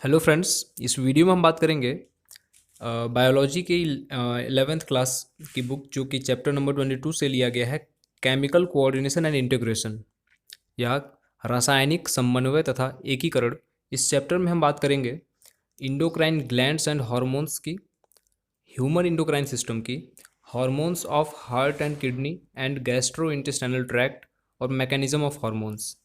Hello friends. इस video में हम बात करेंगे बायोलॉजी की 11th क्लास की बुक जो कि चैप्टर नंबर 22 से लिया गया है, केमिकल कोऑर्डिनेशन एंड इंटीग्रेशन या रासायनिक समन्वय तथा एकीकरण। इस चैप्टर में हम बात करेंगे इंडोक्राइन ग्लैंड्स एंड हार्मोन्स की, ह्यूमन इंडोक्राइन सिस्टम की, hormones of heart and kidney and gastro intestinal tract और मैकेनिज्म ऑफ हार्मोन्स।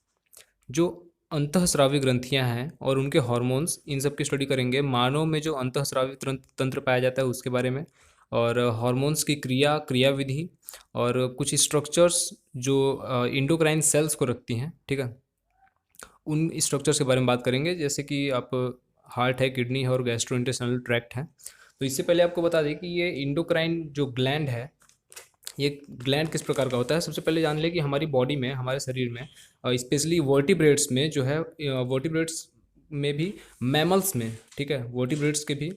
जो अंतःस्रावी ग्रंथियां हैं और उनके हार्मोन्स, इन सब की स्टडी करेंगे। मानव में जो अंतःस्रावी तंत्र पाया जाता है उसके बारे में, और हार्मोन्स की क्रियाविधि और कुछ स्ट्रक्चर्स जो इंडोक्राइन सेल्स को रखती हैं, ठीक है, उन स्ट्रक्चर्स के बारे में बात करेंगे। जैसे कि आप हार्ट है, किडनी है और गैस्ट्रोइंटेस्टाइनल ट्रैक्ट है। तो इससे पहले आपको बता दें कि ये इंडोक्राइन जो ग्लैंड है, ये ग्लैंड किस प्रकार का होता है। सबसे पहले जान लें कि हमारी बॉडी में, हमारे शरीर में, स्पेशली वर्टिब्रेट्स में जो है, वर्टिब्रेट्स में भी, मैमल्स में, ठीक है, वर्टिब्रेट्स के भी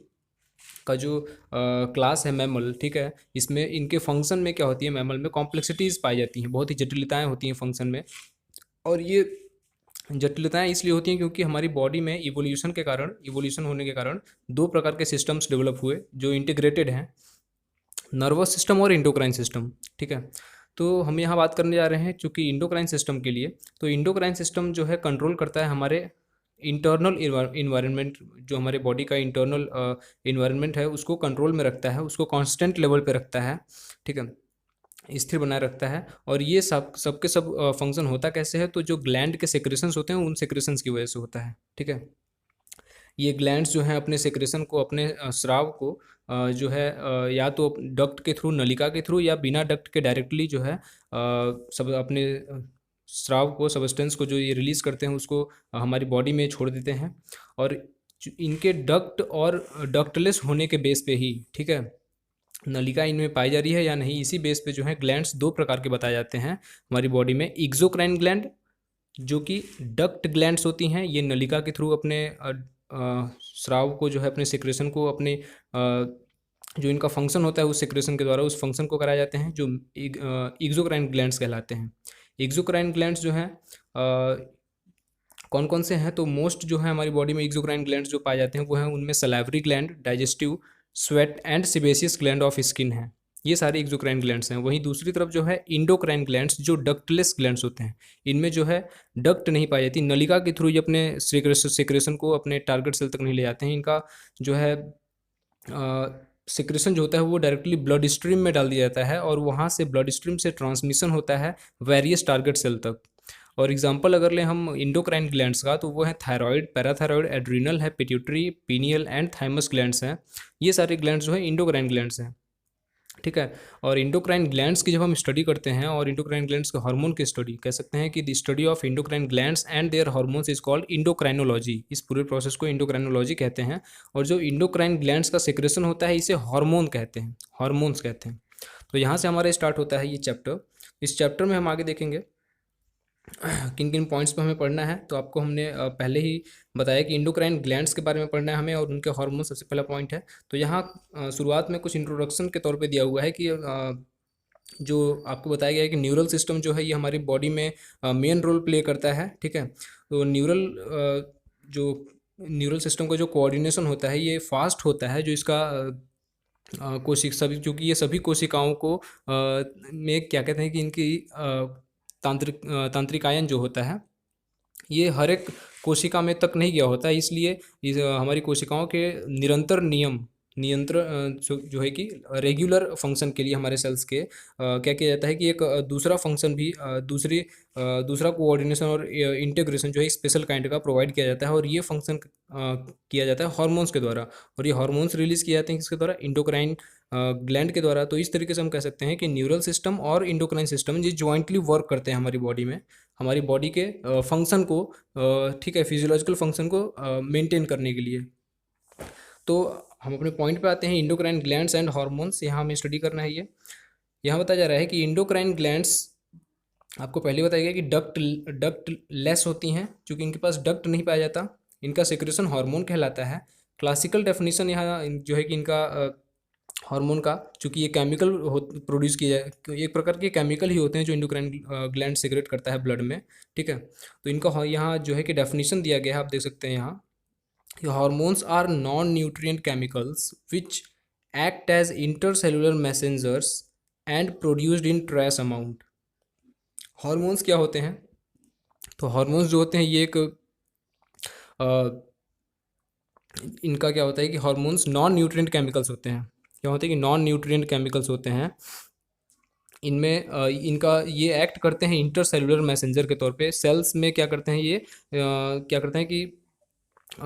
का जो क्लास है मैमल, ठीक है, इसमें इनके फंक्शन में क्या होती है, मैमल में कॉम्प्लेक्सिटीज़ पाई जाती हैं, बहुत ही जटिलताएं होती हैं फंक्शन में। और ये जटिलताएं इसलिए होती हैं क्योंकि हमारी बॉडी में इवोल्यूशन होने के कारण दो प्रकार के सिस्टम्स डेवलप हुए जो इंटीग्रेटेड हैं, नर्वस सिस्टम और इंडोक्राइन सिस्टम, ठीक है। तो हम यहाँ बात करने जा रहे हैं चूँकि इंडोक्राइन सिस्टम के लिए। तो इंडोक्राइन सिस्टम जो है कंट्रोल करता है हमारे इंटरनल इन्वायरमेंट, जो हमारे बॉडी का इंटरनल इन्वायरमेंट है उसको कंट्रोल में रखता है, उसको कांस्टेंट लेवल पे रखता है, ठीक है, स्थिर बनाए रखता है। और ये सबके सब फंक्शन होता कैसे है, तो जो ग्लैंड के सेक्रेशंस होते हैं उन सेक्रेशंस की वजह से होता है, ठीक है। ये ग्लैंड्स जो हैं अपने सेक्रेशन को, अपने स्राव को जो है या तो डक्ट के थ्रू, नलिका के थ्रू, या बिना डक्ट के डायरेक्टली जो है सब अपने स्राव को, सबस्टेंस को जो ये रिलीज करते हैं उसको हमारी बॉडी में छोड़ देते हैं। और इनके डक्ट और डक्टलेस होने के बेस पे ही, ठीक है, नलिका इनमें पाई जा रही है या नहीं, इसी बेस पे जो है ग्लैंड्स दो प्रकार के बताए जाते हैं हमारी बॉडी में। एक्सोक्राइन ग्लैंड जो कि डक्ट ग्लैंड्स होती हैं, ये नलिका के थ्रू अपने स्राव को जो है, अपने सिक्रेशन को, अपने जो इनका फंक्शन होता है उस सिक्रेशन के द्वारा उस फंक्शन को कराए जाते हैं, जो एक्सोक्राइन ग्लैंड्स कहलाते हैं। एक्सोक्राइन ग्लैंड्स जो हैं कौन कौन से हैं, तो मोस्ट जो है हमारी बॉडी में एक्सोक्राइन ग्लैंड्स जो पाए जाते हैं वो हैं, उनमें salivary gland, digestive, sweat and sebaceous gland of skin है। ये सारे एक्सोक्राइन ग्लैंड्स हैं। वहीं दूसरी तरफ जो है इंडोक्राइन ग्लैंड्स, जो डक्टलेस ग्लैंड्स होते हैं, इनमें जो है डक्ट नहीं पाई जाती, नलिका के थ्रू ये अपने सिक्रेशन को अपने टारगेट सेल तक नहीं ले जाते हैं। इनका जो है सिक्रेशन जो होता है वो डायरेक्टली ब्लड स्ट्रीम में डाल दिया जाता है और वहाँ से ब्लड स्ट्रीम से ट्रांसमिशन होता है वेरियस टारगेट सेल तक। और एग्जांपल अगर लें हम इंडोक्राइन ग्लैंड्स का, तो वो है थायराइड, पैराथायराइड, एड्रीनल है, pituitary, pineal and thymus glands हैं। ये सारे ग्लैंड्स जो है इंडोक्राइन ग्लैंड्स हैं, ठीक है। और इंडोक्राइन ग्लैंड्स की जब हम स्टडी करते हैं, और इंडोक्राइन ग्लैंड्स के हार्मोन की स्टडी, कह सकते हैं कि the study of endocrine glands and their hormones is called endocrinology. इस पूरे प्रोसेस को इंडोक्राइनोलॉजी कहते हैं। और जो इंडोक्राइन ग्लैंड्स का सेक्रेशन होता है इसे हार्मोन कहते हैं, हार्मोन्स कहते हैं। तो यहाँ से हमारा स्टार्ट होता है ये चैप्टर। इस चैप्टर में हम आगे देखेंगे किन किन पॉइंट्स पे हमें पढ़ना है। तो आपको हमने पहले ही बताया कि इंडोक्राइन ग्लैंड्स के बारे में पढ़ना है हमें और उनके हार्मोन सबसे पहला पॉइंट है। तो यहाँ शुरुआत में कुछ इंट्रोडक्शन के तौर पे दिया हुआ है कि जो आपको बताया गया है कि न्यूरल सिस्टम जो है ये हमारी बॉडी में मेन रोल प्ले करता है, ठीक है। तो जो न्यूरल सिस्टम का जो कोऑर्डिनेशन होता है ये फास्ट होता है, जो इसका कोशिक सभी, चूँकि ये सभी कोशिकाओं को में क्या कहते हैं कि इनकी तांत्रिकायन जो होता है ये हर एक कोशिका में तक नहीं गया होता है, इसलिए हमारी कोशिकाओं के नियंत्रण जो है कि रेगुलर फंक्शन के लिए हमारे सेल्स के क्या किया जाता है कि एक दूसरा फंक्शन भी दूसरा कोऑर्डिनेशन और इंटीग्रेशन जो है स्पेशल काइंड का प्रोवाइड किया जाता है। और ये फंक्शन किया जाता है हार्मोन्स के द्वारा, और ये हार्मोन्स रिलीज किए जाते हैं किसके द्वारा, इंडोक्राइन ग्लैंड के द्वारा। तो इस तरीके से हम कह सकते हैं कि न्यूरल सिस्टम और इंडोक्राइन सिस्टम ये ज्वाइंटली वर्क करते हैं हमारी बॉडी में, हमारी बॉडी के फंक्शन को, ठीक है, फिजियोलॉजिकल फंक्शन को मेंटेन करने के लिए। तो हम अपने पॉइंट पे आते हैं, इंडोक्राइन ग्लैंड्स एंड हार्मोन्स। यहाँ हमें स्टडी करना है ये। यहाँ बताया जा रहा है कि इंडोक्राइन ग्लैंड्स, आपको पहले बताया गया कि डक्ट लेस होती हैं, क्योंकि इनके पास डक्ट नहीं पाया जाता, इनका सिक्रेशन हार्मोन कहलाता है। क्लासिकल डेफिनेशन यहाँ जो है कि इनका हार्मोन का, चूँकि ये केमिकल प्रोड्यूस किया जाए, एक प्रकार के केमिकल ही होते हैं जो इंडोक्राइन ग्लैंड सिक्रेट करता है ब्लड में, ठीक है। तो इनका यहाँ जो है कि डेफिनेशन दिया गया है, आप देख सकते हैं यहाँ Hormones are non-nutrient chemicals which act as intercellular messengers and produced in trace amount. Hormones क्या होते हैं? तो हॉर्मोन्स जो होते हैं ये एक अ, इनका क्या होता है कि हॉर्मोन्स नॉन न्यूट्रिएंट केमिकल्स होते हैं। क्या होते हैं कि नॉन न्यूट्रिएंट केमिकल्स होते हैं। इनमें इनका ये एक्ट करते हैं इंटरसेलुलर मैसेंजर के तौर पे। सेल्स में क्या करते हैं ये क्या करते हैं कि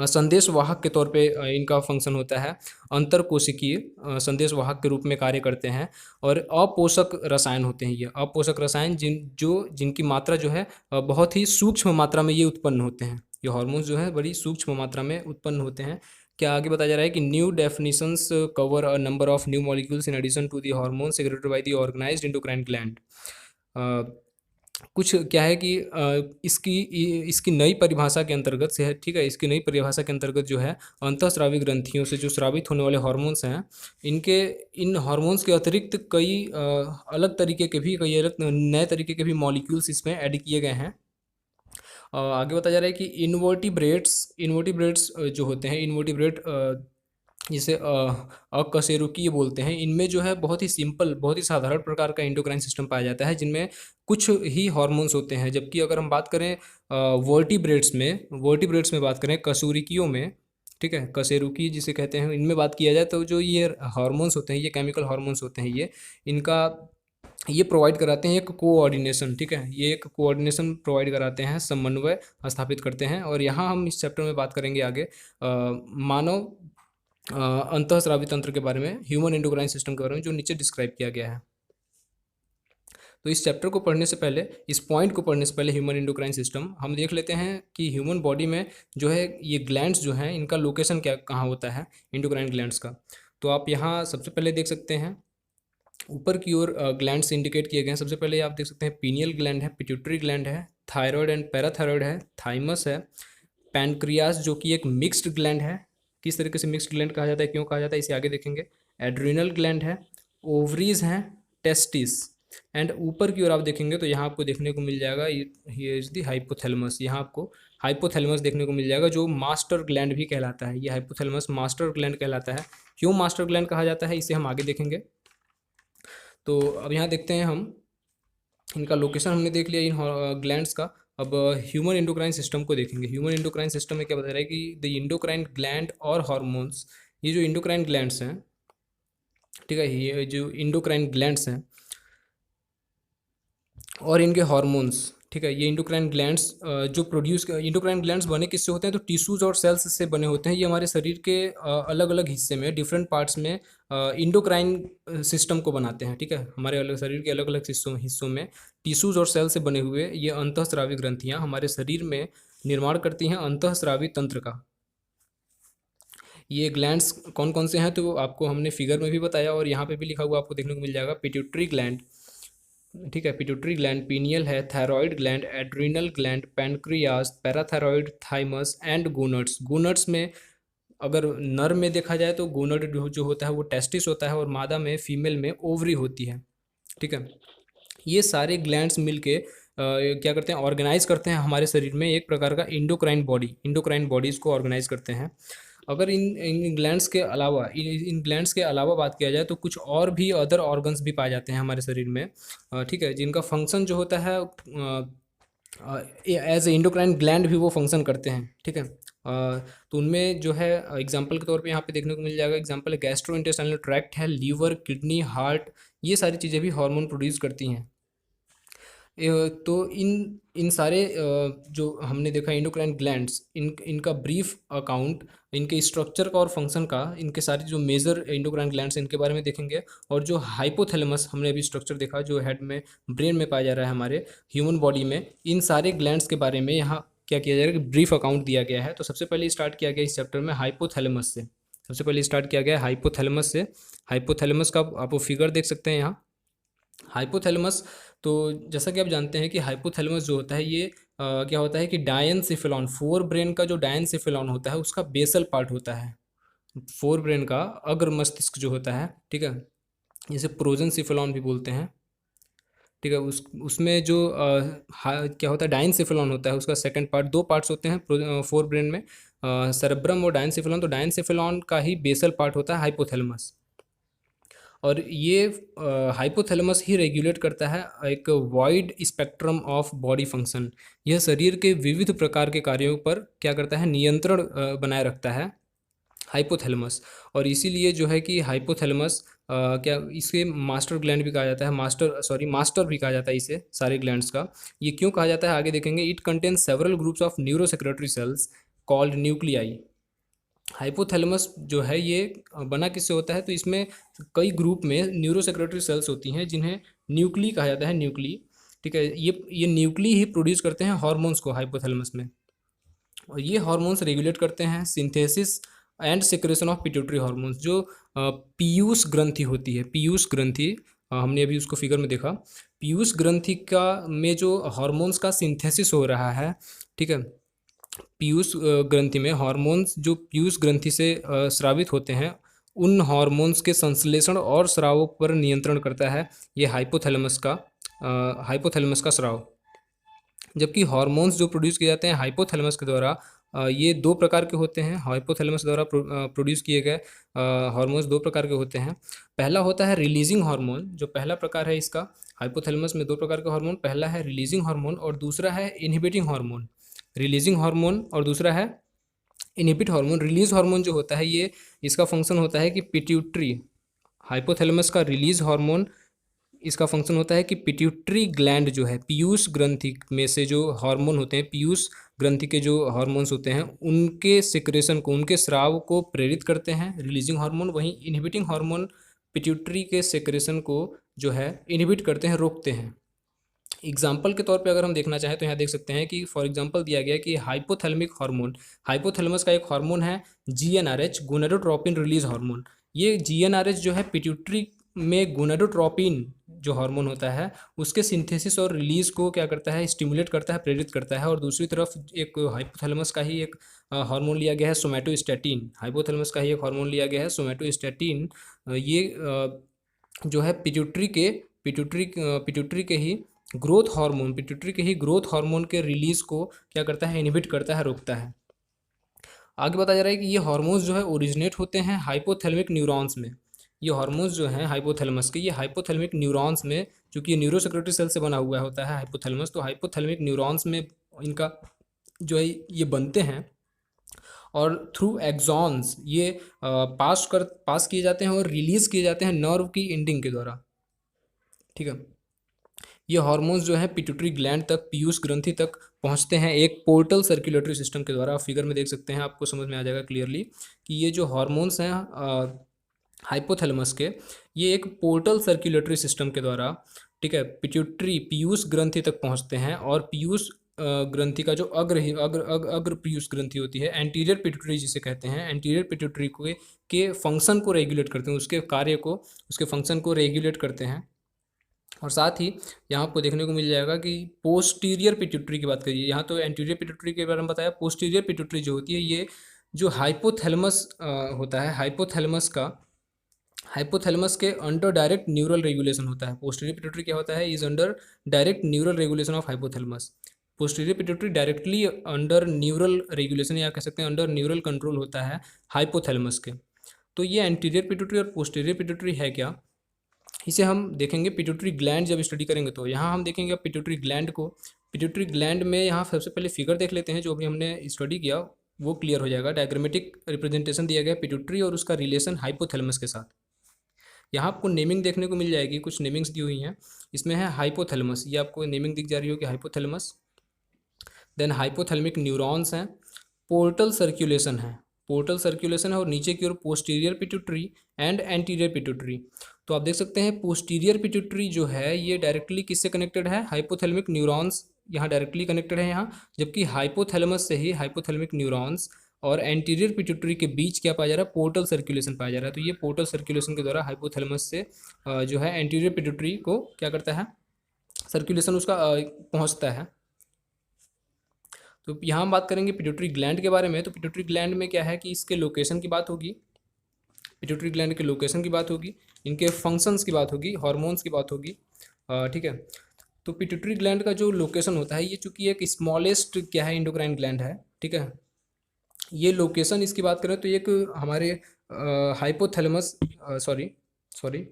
संदेश वाहक के तौर पे इनका फंक्शन होता है। अंतर कोशिकीय संदेश वाहक के रूप में कार्य करते हैं। और अपोषक रसायन होते हैं ये अपोषक रसायन जिनकी मात्रा जो है बहुत ही सूक्ष्म मात्रा में ये उत्पन्न होते हैं। ये हार्मोन्स जो है बड़ी सूक्ष्म मात्रा में उत्पन्न होते हैं। क्या आगे बताया जा रहा है कि new definitions cover a number of new molecules in addition to the hormone secreted by the organised endocrine gland. कुछ क्या है कि इसकी नई परिभाषा के अंतर्गत से है, ठीक है। इसकी नई परिभाषा के अंतर्गत जो है अंतःस्रावी ग्रंथियों से जो स्रावित होने वाले हार्मोन्स हैं, इन हार्मोन्स के अतिरिक्त अलग तरीके के भी कई अलग नए तरीके के भी मॉलिक्यूल्स इसमें ऐड किए गए हैं। आगे बताया जा रहा है कि इन्वर्टिब्रेट्स जो होते हैं इन्वर्टिब्रेट जिसे अकशेरुकीय बोलते हैं, इनमें जो है बहुत ही सिंपल बहुत ही साधारण प्रकार का एंडोक्राइन सिस्टम पाया जाता है जिनमें कुछ ही हार्मोन्स होते हैं। जबकि अगर हम बात करें वर्टिब्रेट्स में बात करें कशेरुकियों में, ठीक है, कशेरुकी जिसे कहते हैं, इनमें बात किया जाए तो जो ये हार्मोन्स होते हैं ये केमिकल हार्मोन्स होते हैं इनका ये प्रोवाइड कराते हैं एक कोऑर्डिनेशन, ठीक है। ये एक कोऑर्डिनेशन प्रोवाइड कराते हैं, समन्वय स्थापित करते हैं। और यहाँ हम इस चैप्टर में बात करेंगे आगे मानव अंतःस्रावी तंत्र के बारे में, ह्यूमन एंडोक्राइन सिस्टम के बारे में जो नीचे डिस्क्राइब किया गया है। तो इस चैप्टर को पढ़ने से पहले, इस पॉइंट को पढ़ने से पहले ह्यूमन एंडोक्राइन सिस्टम हम देख लेते हैं कि ह्यूमन बॉडी में जो है ये ग्लैंड्स जो हैं इनका लोकेशन कहाँ होता है एंडोक्राइन ग्लैंड्स का। तो आप यहाँ सबसे पहले देख सकते हैं ऊपर की ओर ग्लैंड्स इंडिकेट किए गए हैं। सबसे पहले आप देख सकते हैं पीनियल ग्लैंड है, पिट्यूटरी ग्लैंड है, थायराइड एंड पैराथायराइड है, थाइमस है, पैनक्रियास जो कि एक मिक्स्ड ग्लैंड है। किस तरीके से मिक्स्ड ग्लैंड कहा जाता है, क्यों कहा जाता है, इसे आगे देखेंगे। एड्रिनल ग्लैंड है, ओवरीज हैं, टेस्टिस। एंड ऊपर की ओर आप देखेंगे तो यहाँ आपको देखने को मिल जाएगा ये इज दी हाइपोथैलेमस। यहाँ आपको हाइपोथैलेमस देखने को मिल जाएगा जो मास्टर ग्लैंड भी कहलाता है। ये हाइपोथैलेमस मास्टर ग्लैंड कहलाता है। क्यों मास्टर ग्लैंड कहा जाता है इसे हम आगे देखेंगे। तो अब यहाँ देखते हैं हम इनका लोकेशन हमने देख लिया इन ग्लैंड्स का। अब ह्यूमन एंडोक्राइन सिस्टम को देखेंगे। ह्यूमन एंडोक्राइन सिस्टम में क्या बता रहा है कि द इंडोक्राइन ग्लैंड और हार्मोन्स, ये जो इंडोक्राइन ग्लैंड्स हैं, ठीक है, ये जो इंडोक्राइन ग्लैंड्स हैं और इनके हार्मोन्स, ठीक है, ये इंडोक्राइन ग्लैंड्स जो प्रोड्यूस इंडोक्राइन ग्लैंड्स बने किससे होते हैं, तो टिश्यूज और सेल्स से बने होते हैं। ये हमारे शरीर के अलग अलग हिस्से में, डिफरेंट पार्ट्स में इंडोक्राइन सिस्टम को बनाते हैं, ठीक है। हमारे अलग शरीर के अलग अलग हिस्सों में टिश्यूज और सेल से बने हुए ये अंतःस्रावी ग्रंथियाँ हमारे शरीर में निर्माण करती हैं अंतःस्रावी तंत्र का। ये ग्लैंड्स कौन कौन से हैं तो आपको हमने फिगर में भी बताया और यहाँ पे भी लिखा हुआ आपको देखने को मिल जाएगा। पिट्यूटरी ग्लैंड, ठीक है, पिट्यूटरी ग्लैंड, पीनियल है, thyroid gland, adrenal gland, pancreas, parathyroid, thymus and gonads. Gonads में अगर नर में देखा जाए तो गोनड जो होता है वो टेस्टिस होता है और मादा में, फीमेल में ओवरी होती है, ठीक है। ये सारे ग्लैंड्स मिलके क्या करते हैं, ऑर्गेनाइज करते हैं हमारे शरीर में एक प्रकार का इंडोक्राइन बॉडीज़ को ऑर्गेनाइज करते हैं। अगर इन ग्लैंड्स के अलावा इन ग्लैंड्स के अलावा बात किया जाए तो कुछ और भी अदर ऑर्गन्स भी पाए जाते हैं हमारे शरीर में, ठीक है, जिनका फंक्शन जो होता है एज ए इंडोक्राइन ग्लैंड भी वो फंक्शन करते हैं, ठीक है। तो उनमें जो है एग्जांपल के तौर पे यहाँ पे देखने को मिल जाएगा। एग्जांपल है गैस्ट्रो इंटेस्टाइनल ट्रैक्ट है, लीवर, किडनी, हार्ट, ये सारी चीज़ें भी हार्मोन प्रोड्यूस करती हैं। तो इन सारे जो हमने देखा इंडोक्राइन ग्लैंड्स, इनका ब्रीफ अकाउंट इनके स्ट्रक्चर का और फंक्शन का, इनके सारे जो मेजर इंडोक्राइन ग्लैंड्स इनके बारे में देखेंगे। और जो हाइपोथैलेमस हमने अभी स्ट्रक्चर देखा जो हेड में, ब्रेन में पाया जा रहा है हमारे ह्यूमन बॉडी में, इन सारे ग्लैंड्स के बारे में यहाँ क्या किया जाएगा कि ब्रीफ अकाउंट दिया गया है। तो सबसे पहले स्टार्ट किया गया इस चैप्टर में हाइपोथैलेमस से। सबसे पहले स्टार्ट किया गया हाइपोथैलेमस से। हाइपोथैलेमस का आप फिगर देख सकते हैं यहाँ। हाइपोथैलेमस, तो जैसा कि आप जानते हैं कि हाइपोथैलेमस जो होता है ये क्या होता है कि डायनसिफिलॉन, फोर ब्रेन का जो डायनसिफिलॉन होता है उसका बेसल पार्ट होता है। फोर ब्रेन का अग्र मस्तिष्क जो होता है, ठीक है, जिसे प्रोजेंसिफिलॉन भी बोलते हैं, ठीक है। उसमें जो क्या होता है डायनसिफिलॉन होता है उसका सेकंड पार्ट, दो पार्ट्स होते हैं फोर ब्रेन में। सेरेब्रम और डायनसेफेलॉन, तो डायनसेफेलॉन का ही बेसल पार्ट होता है हाइपोथैलेमस, और ये हाइपोथैलेमस ही रेगुलेट करता है एक wide spectrum of body function. यह शरीर के विविध प्रकार के कार्यों पर क्या करता है, नियंत्रण बनाए रखता है हाइपोथैलेमस। और इसीलिए जो है कि हाइपोथैलेमस क्या इसे मास्टर ग्लैंड भी कहा जाता है, मास्टर भी कहा जाता है इसे सारे ग्लैंड्स का। ये क्यों कहा जाता है आगे देखेंगे। It contains several groups of neurosecretory cells called nuclei. Hypothalamus जो है ये बना किससे होता है, तो इसमें कई ग्रुप में न्यूरोसेक्रेटरी सेल्स होती हैं जिन्हें न्यूक्ली कहा जाता है, न्यूक्ली। ठीक है, ये न्यूक्ली ही प्रोड्यूस करते हैं हार्मोन्स को हाइपोथैलेमस में, और ये हार्मोन्स रेगुलेट करते हैं synthesis and secretion of pituitary hormones. जो पीयूष ग्रंथि होती है, पीयूष ग्रंथि, हमने अभी उसको फिगर में देखा, पीयूष ग्रंथि का में जो हार्मोन्स का सिंथेसिस हो रहा है, ठीक है, पीयूष ग्रंथि में हार्मोन्स जो पीयूष ग्रंथि से स्रावित होते हैं, उन हार्मोन्स के संश्लेषण और स्रावों पर नियंत्रण करता है ये हाइपोथैलेमस का स्राव। जबकि हार्मोन्स जो प्रोड्यूस किए जाते हैं हाइपोथैलेमस के द्वारा, ये दो प्रकार के होते हैं। हाइपोथैलेमस द्वारा प्रोड्यूस किए गए हार्मोन्स दो प्रकार के होते हैं। पहला होता है रिलीजिंग हार्मोन, जो पहला प्रकार है इसका। हाइपोथैलेमस में दो प्रकार के हार्मोन, पहला है रिलीजिंग हार्मोन और दूसरा है इनहिबिटिंग हार्मोन। रिलीजिंग हार्मोन और दूसरा है इनहिबिट हार्मोन। रिलीज हार्मोन जो होता है ये, इसका फंक्शन होता है कि पिट्यूटरी, हाइपोथैलेमस का रिलीज हार्मोन, इसका फंक्शन होता है कि पिट्यूटरी ग्लैंड जो है, पीयूष ग्रंथि में से जो हार्मोन होते हैं, पीयूष ग्रंथि के जो हार्मोन्स होते हैं, उनके सिक्रेशन को, उनके स्राव को प्रेरित करते हैं रिलीजिंग हार्मोन। वहीं इनहिबिटिंग हार्मोन पिट्यूटरी के सिक्रेशन को जो है इनहिबिट करते हैं, रोकते हैं। एग्जाम्पल के तौर पे अगर हम देखना चाहें तो यहाँ देख सकते हैं कि फॉर एग्जांपल दिया गया है कि हाइपोथैलेमिक हार्मोन, हाइपोथैलेमस का एक हार्मोन है जीएनआरएच, गोनाडोट्रोपिन रिलीज हार्मोन। ये जीएनआरएच जो है पिट्यूटरी में गोनाडोट्रोपिन जो हार्मोन होता है उसके सिंथेसिस और रिलीज को क्या करता है, स्टिमुलेट करता है, प्रेरित करता है। और दूसरी तरफ एक हाइपोथैलेमस का ही एक हार्मोन लिया गया है सोमैटोस्टैटिन, हाइपोथैलेमस का ही एक हार्मोन लिया गया है सोमैटोस्टैटिन। ये जो है पिट्यूटरी के ही ग्रोथ हार्मोन, पिट्यूटरी के ही ग्रोथ हार्मोन के रिलीज को क्या करता है, इनहिबिट करता है, रोकता है। आगे बताया जा रहा है कि ये हार्मोन्स जो है ओरिजिनेट होते हैं हाइपोथैलेमिक न्यूरॉन्स में। ये हार्मोन्स जो हैं हाइपोथैलेमस के, ये हाइपोथैलेमिक न्यूरॉन्स में, चूंकि ये न्यूरोसेक्रेटरी सेल से बना हुआ होता है हाइपोथैलेमस, तो हाइपोथैलेमिक न्यूरॉन्स में इनका जो है ये बनते हैं, और थ्रू एक्सॉन्स ये पास किए जाते हैं और रिलीज किए जाते हैं नर्व की एंडिंग के द्वारा। ठीक है, ये हार्मोन्स जो है पिट्यूटरी ग्लैंड तक, पीयूष ग्रंथि तक पहुंचते हैं एक पोर्टल सर्कुलेटरी सिस्टम के द्वारा। आप फिगर में देख सकते हैं, आपको समझ में आ जाएगा क्लियरली कि ये जो हार्मोन्स हैं हाइपोथैलेमस के, ये एक पोर्टल सर्कुलेटरी सिस्टम के द्वारा, ठीक है, पिट्यूटरी पीयूष ग्रंथि तक पहुंचते हैं। और पीयूष ग्रंथि का जो अग्र पीयूष ग्रंथि होती है, एंटीरियर पिट्यूटरी जिसे कहते हैं, एंटीरियर पिट्यूटरी के फंक्शन को रेगुलेट करते हैं, उसके कार्य को, उसके फंक्शन को रेगुलेट करते हैं। और साथ ही यहाँ आपको देखने को मिल जाएगा कि पोस्टीरियर पिट्यूटरी की बात करिए, यहाँ तो एंटीरियर पिट्यूटरी के बारे में बताया, पोस्टीरियर पिट्यूटरी जो होती है, ये जो हाइपोथैलेमस होता है, हाइपोथैलेमस के अंडर डायरेक्ट न्यूरल रेगुलेशन होता है। पोस्टीरियर पिट्यूटरी क्या होता है, is under direct neural regulation of hypothalamus. Posterior pituitary directly under neural regulation, या कह सकते हैं अंडर न्यूरल कंट्रोल होता है हाइपोथैलेमस के। तो ये एंटीरियर पिट्यूटरी और पोस्टीरियर पिट्यूटरी है क्या, इसे हम देखेंगे पिट्यूटरी ग्लैंड जब स्टडी करेंगे। तो यहाँ हम देखेंगे अब पिट्यूटरी ग्लैंड को। पिट्यूटरी ग्लैंड में यहाँ सबसे पहले फिगर देख लेते हैं, जो भी हमने स्टडी किया वो क्लियर हो जाएगा। डायग्रामेटिक रिप्रेजेंटेशन दिया गया पिट्यूटरी और उसका रिलेशन हाइपोथैलेमस के साथ। यहाँ आपको नेमिंग देखने को मिल जाएगी, कुछ नेमिंग्स दी हुई हैं। इसमें है हाइपोथैलेमस, ये आपको नेमिंग दिख जा रही होगी हाइपोथैलेमस। देन हाइपोथैलेमिक न्यूरॉन्स हैं, पोर्टल सर्कुलेशन है, पोर्टल सर्कुलेशन है, और नीचे की ओर posterior pituitary and anterior pituitary. तो आप देख सकते हैं पोस्टीरियर पिट्यूटरी जो है ये डायरेक्टली किससे कनेक्टेड है, हाइपोथैलेमिक न्यूरॉन्स यहाँ डायरेक्टली कनेक्टेड है यहाँ, जबकि हाइपोथैलेमस से ही हाइपोथैलेमिक न्यूरॉन्स और एंटीरियर पिट्यूटरी के बीच क्या पाया जा रहा है, पोर्टल सर्कुलेशन पाया जा रहा है। तो ये पोर्टल सर्कुलेशन के द्वारा हाइपोथैलेमस से जो है एंटीरियर पिट्यूटरी को क्या करता है, सर्कुलेशन उसका पहुँचता है। तो यहाँ हम बात करेंगे पिट्यूटरी ग्लैंड के बारे में। तो पिट्यूटरी ग्लैंड में क्या है कि इसके लोकेशन की बात होगी, पिट्यूटरी ग्लैंड के लोकेशन की बात होगी, इनके फंक्शंस की बात होगी, हार्मोन्स की बात होगी। ठीक है, तो पिट्यूटरी ग्लैंड का जो लोकेशन होता है, ये चूंकि एक स्मॉलेस्ट क्या है, इंडोक्राइन ग्लैंड है, ठीक है, ये लोकेशन इसकी बात करें तो एक हमारे हाइपोथैलेमस सॉरी सॉरी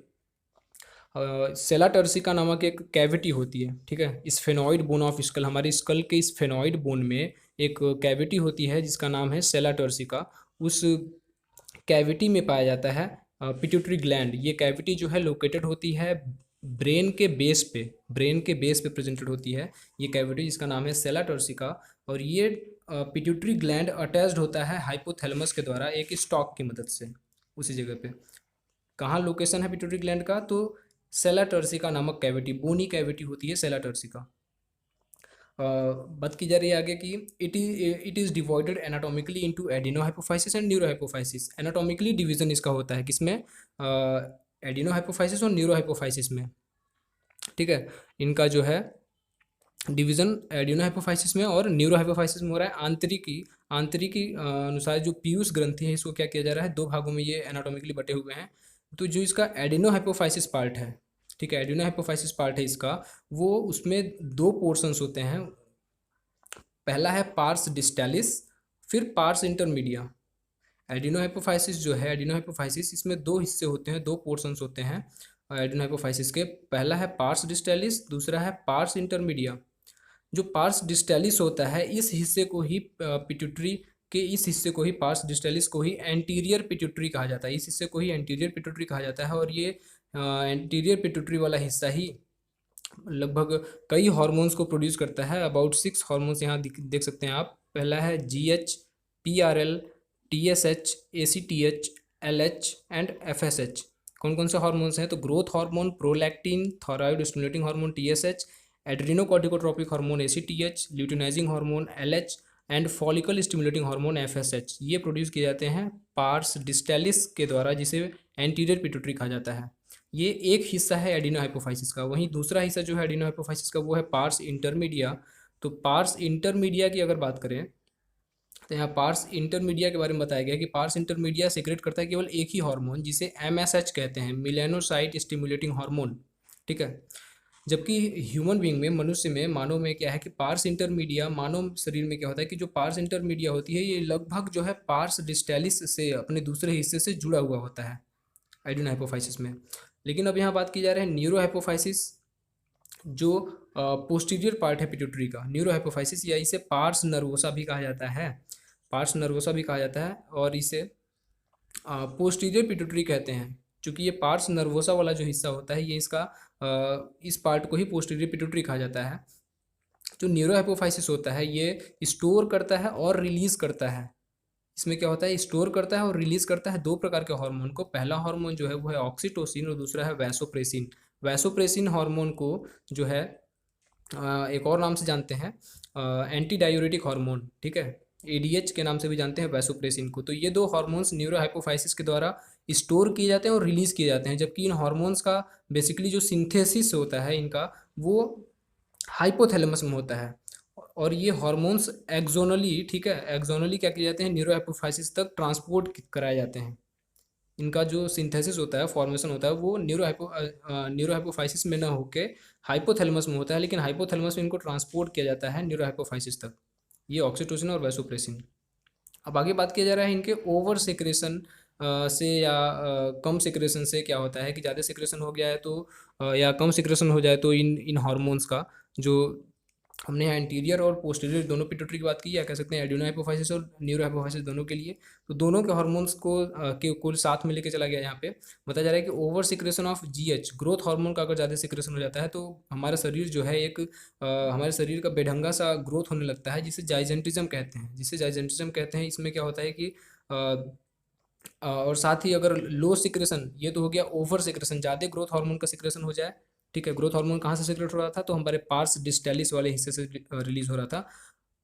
सेला टर्सिका नामक एक कैविटी होती है, ठीक है। स्फेनॉइड बोन ऑफ स्कल, हमारे स्कल के स्फेनॉइड बोन में एक कैविटी होती है जिसका नाम है सेला टर्सिका। उस कैविटी में पाया जाता है पिट्यूटरी ग्लैंड। ये कैविटी जो है लोकेटेड होती है ब्रेन के बेस पे, ब्रेन के बेस पे प्रेजेंटेड होती है ये कैविटी जिसका नाम है सेला टर्सिका। और ये पिट्यूटरी ग्लैंड अटैच्ड होता है हाइपोथैलेमस के द्वारा एक स्टॉक की मदद से उसी जगह पे। कहाँ लोकेशन है पिट्यूटरी ग्लैंड का, तो सेला टर्सिका नामक कैविटी, बोनी कैविटी होती है सेला टर्सिका। बात की जा रही है आगे कि it is divided anatomically into adeno hypophysis and neuro hypophysis. Anatomically division इसका होता है किसमें, एडिनो हाइपोफाइसिस और न्यूरो हाइपोफाइसिस में, ठीक है। इनका जो है डिवीजन एडिनो हाइपोफाइसिस में और न्यूरो हाइपोफाइसिस में हो रहा है। आंतरिकी अनुसार जो पीयूष ग्रंथि है इसको क्या किया जा रहा है, दो भागों में ये एनाटॉमिकली बटे हुए हैं। तो जो इसका एडिनो हाइपोफाइसिस पार्ट है, ठीक है, एडिनो हाइपोफाइसिस पार्ट है इसका, वो उसमें दो पोर्शंस होते हैं। पहला है पार्स डिस्टालिस, फिर पार्स इंटरमीडिया। एडिनो हाइपोफाइसिस जो है, एडिनो हाइपोफाइसिस इसमें दो हिस्से होते हैं, दो पोर्शंस होते हैं एडिनो हाइपोफाइसिस के। पहला है पार्स डिस्टालिस, दूसरा है पार्स इंटरमीडिया। जो पार्स डिस्टालिस होता है इस हिस्से को ही पिट्यूटरी के इस हिस्से को ही, पार्स डिस्टालिस को ही एंटीरियर पिट्यूटरी कहा जाता है। इस हिस्से को ही एंटीरियर पिट्यूटरी कहा जाता है। और ये एंटीरियर पिट्यूटरी वाला हिस्सा ही लगभग कई हार्मोन्स को प्रोड्यूस करता है। अबाउट 6 हार्मोन्स यहाँ देख सकते हैं आप। पहला है GH, PRL, TSH, ACTH, LH and FSH। कौन कौन से हार्मोन्स हैं, तो growth hormone prolactin, thyroid stimulating hormone TSH, adrenocorticotropic hormone ACTH, luteinizing hormone LH and follicle stimulating hormone FSH। ये प्रोड्यूस किए जाते हैं पार्स डिस्टालिस के द्वारा, जिसे एंटीरियर पिट्यूटरी कहा जाता है। ये एक हिस्सा है एडिनो हाइपोफाइसिस का। वहीं दूसरा हिस्सा जो है एडिनो हाइपोफाइसिस का वो है पार्स इंटरमीडिया। तो पार्स इंटरमीडिया की अगर बात करें तो यहाँ पार्स इंटरमीडिया के बारे में बताया गया कि पार्स इंटरमीडिया सीक्रेट करता है केवल एक ही हार्मोन जिसे MSH कहते हैं, मिलेनोसाइट स्टिमुलेटिंग हार्मोन, ठीक है। जबकि ह्यूमन बीइंग में, मनुष्य में, मानव में क्या है कि पार्स इंटरमीडिया, मानव शरीर में क्या होता है कि जो पार्स इंटरमीडिया होती है ये लगभग जो है पार्स डिस्टालिस से, अपने दूसरे हिस्से से जुड़ा हुआ होता है एडिनो हाइपोफाइसिस में। लेकिन अब यहाँ बात की जा रही है न्यूरो हाइपोफाइसिस, जो पोस्टीरियर पार्ट है पिट्यूटरी का, न्यूरो हाइपोफाइसिस, या इसे पार्स नर्वोसा भी कहा जाता है, पार्स नर्वोसा भी कहा जाता है। और इसे पोस्टीरियर पिट्यूटरी कहते हैं, क्योंकि ये पार्स नर्वोसा वाला जो हिस्सा होता है ये इसका इस पार्ट को ही पोस्टीरियर पिट्यूटरी कहा जाता है। जो न्यूरो हाइपोफाइसिस होता है ये स्टोर करता है और रिलीज करता है। इसमें क्या होता है, स्टोर करता है और रिलीज करता है दो प्रकार के हार्मोन को। पहला हार्मोन जो है वो है ऑक्सीटोसिन और दूसरा है वैसोप्रेसिन। वैसोप्रेसिन हार्मोन को जो है एक और नाम से जानते हैं एंटी डायूरेटिक हार्मोन, ठीक है, ADH के नाम से भी जानते हैं वैसोप्रेसिन को। तो ये दो हार्मोन्स न्यूरो हाइपोफाइसिस के द्वारा स्टोर किए जाते हैं और रिलीज किए जाते हैं। जबकि इन हार्मोन्स का बेसिकली जो सिंथेसिस होता है इनका, वो हाइपोथैलेमस में होता है। और ये हार्मोन्स एक्सोनली, ठीक है, एक्सोनली क्या किए जाते हैं, न्यूरो हाइपोफाइसिस तक ट्रांसपोर्ट कराए जाते हैं। इनका जो सिंथेसिस होता है, फॉर्मेशन होता है, वो न्यूरो हाइपोफाइसिस में ना होके हाइपोथैलेमस में होता है। लेकिन हाइपोथैलेमस में इनको ट्रांसपोर्ट किया जाता है न्यूरो हाइपोफाइसिस तक, ये ऑक्सीटोसिन और वैसोप्रेसिन। अब आगे बात किया जा रहा है इनके ओवर सेक्रेशन से या कम सेक्रेशन से क्या होता है कि ज़्यादा सेक्रेशन हो गया है तो या कम सेक्रेशन हो जाए तो इन इन हार्मोन्स का, जो हमने यहाँ इंटीरियर और पोस्टीरियर दोनों पिट्यूटरी की बात की, या कह सकते हैं एडिनो हाइपोफाइसिस और न्यूरो हाइपोफाइसिस दोनों के लिए। तो दोनों के हार्मोन्स को के कुल साथ में लेके चला गया। यहाँ पे बताया जा रहा है कि over secretion of GH, growth hormone का अगर ज़्यादा सिक्रेशन हो जाता है तो हमारा शरीर जो है एक हमारे शरीर का बेढंगा सा ग्रोथ होने लगता है, जिसे जाइजेंटिज्म कहते हैं, इसमें क्या होता है कि और साथ ही अगर लो सिक्रेशन, ये तो हो गया ओवर सिक्रेशन, ज़्यादा ग्रोथ हार्मोन का सिक्रेशन हो जाए, ठीक है। ग्रोथ हार्मोन कहाँ से सिक्रेट हो रहा था, तो हमारे पार्स डिस्टालिस वाले हिस्से से रिलीज हो रहा था।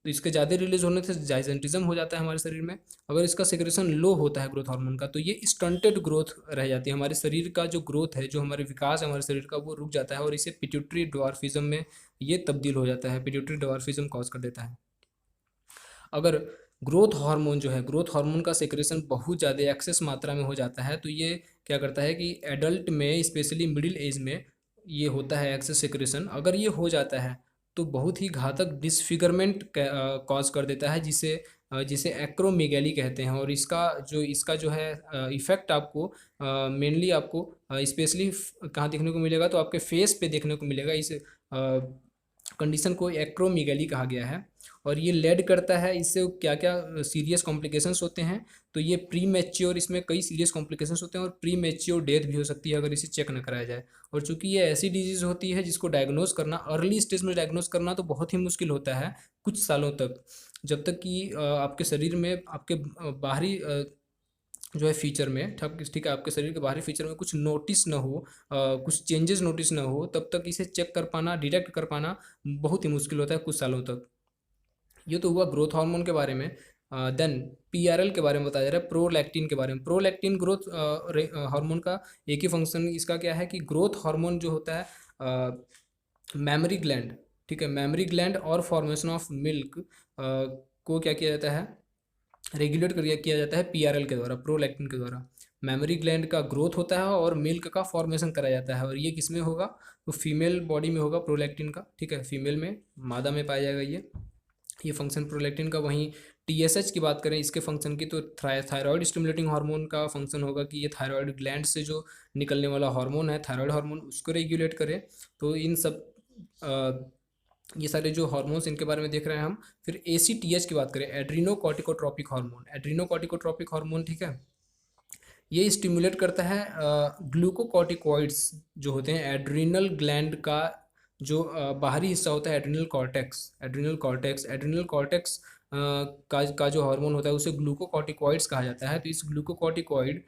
तो इसके ज़्यादा रिलीज होने से जाइजेंटिज्म हो जाता है हमारे शरीर में। अगर इसका सिक्रेशन लो होता है ग्रोथ हार्मोन का, तो ये स्टंटेड ग्रोथ रह जाती है। हमारे शरीर का जो ग्रोथ है, जो हमारे विकास है हमारे शरीर का, वो रुक जाता है और इसे पिट्यूटरी ड्वार्फिज्म में ये तब्दील हो जाता है, पिट्यूटरी ड्वार्फिज्म कॉज कर देता है। अगर ग्रोथ हार्मोन जो है, ग्रोथ हार्मोन का सेक्रेशन बहुत ज़्यादा एक्सेस मात्रा में हो जाता है तो ये क्या करता है कि एडल्ट में, स्पेशली मिडिल एज में ये होता है एक्सेस सेक्रेशन। अगर ये हो जाता है तो बहुत ही घातक डिसफिगरमेंट कॉज कर देता है, जिसे जिसे एक्रोमेगैली कहते हैं। और इसका जो है इफेक्ट आपको मेनली आपको स्पेशली कहाँ देखने को मिलेगा, तो आपके फेस पे देखने को मिलेगा। इस कंडीशन को एक्रोमेगैली कहा गया है। और ये लेड करता है, इससे क्या क्या सीरियस कॉम्प्लिकेशंस होते हैं, तो ये प्री मैच्योर, इसमें कई सीरियस कॉम्प्लिकेशंस होते हैं और प्री मैच्योर डेथ भी हो सकती है अगर इसे चेक न कराया जाए। और चूंकि ये ऐसी डिजीज़ होती है जिसको डायग्नोज करना, अर्ली स्टेज में डायग्नोज करना तो बहुत ही मुश्किल होता है कुछ सालों तक, जब तक कि आपके शरीर में आपके बाहरी जो है फीचर में, ठीक है, आपके शरीर के बाहरी फीचर में कुछ नोटिस ना हो, कुछ चेंजेस नोटिस ना हो, तब तक इसे चेक कर पाना, डिटेक्ट कर पाना बहुत ही मुश्किल होता है कुछ सालों तक। ये तो हुआ ग्रोथ हार्मोन के बारे में। देन पीआरएल के बारे में बताया जा रहा है, प्रोलैक्टिन के बारे में। प्रोलैक्टिन ग्रोथ हार्मोन का एक ही फंक्शन इसका क्या है कि ग्रोथ हार्मोन जो होता है मेमरी ग्लैंड, ठीक है, मेमरी ग्लैंड और फॉर्मेशन ऑफ मिल्क को क्या किया जाता है, रेगुलेट किया जाता है पीआरएल के द्वारा, प्रोलैक्टिन के द्वारा। मेमोरी ग्लैंड का ग्रोथ होता है और मिल्क का फॉर्मेशन कराया जाता है। और ये किस में होगा, तो फीमेल बॉडी में होगा प्रोलैक्टिन का, ठीक है, फीमेल में, मादा में पाया जाएगा ये फंक्शन प्रोलैक्टिन का। वहीं टीएसएच की बात करें इसके फंक्शन की, तो थायराइड स्टिमुलेटिंग हार्मोन का फंक्शन होगा कि ये थायराइड ग्लैंड से जो निकलने वाला हार्मोन है, थायराइड हार्मोन, उसको रेगुलेट करे। तो इन सब ये सारे जो हार्मोन्स इनके बारे में देख रहे हैं हम। फिर एसीटीएच की बात करें, एड्रीनोकॉर्टिकोट्रोपिक हार्मोन, एड्रीनोकॉर्टिकोट्रोपिक हार्मोन, ठीक है, ये स्टिमुलेट करता है ग्लूकोकॉर्टिकॉइड्स जो होते हैं एड्रीनल ग्लैंड का, जो बाहरी हिस्सा होता है एड्रीनल कॉर्टेक्स का जो हार्मोन होता है उसे ग्लूकोकॉर्टिकॉइड्स कहा जाता है। तो इस ग्लूकोकॉर्टिकॉइड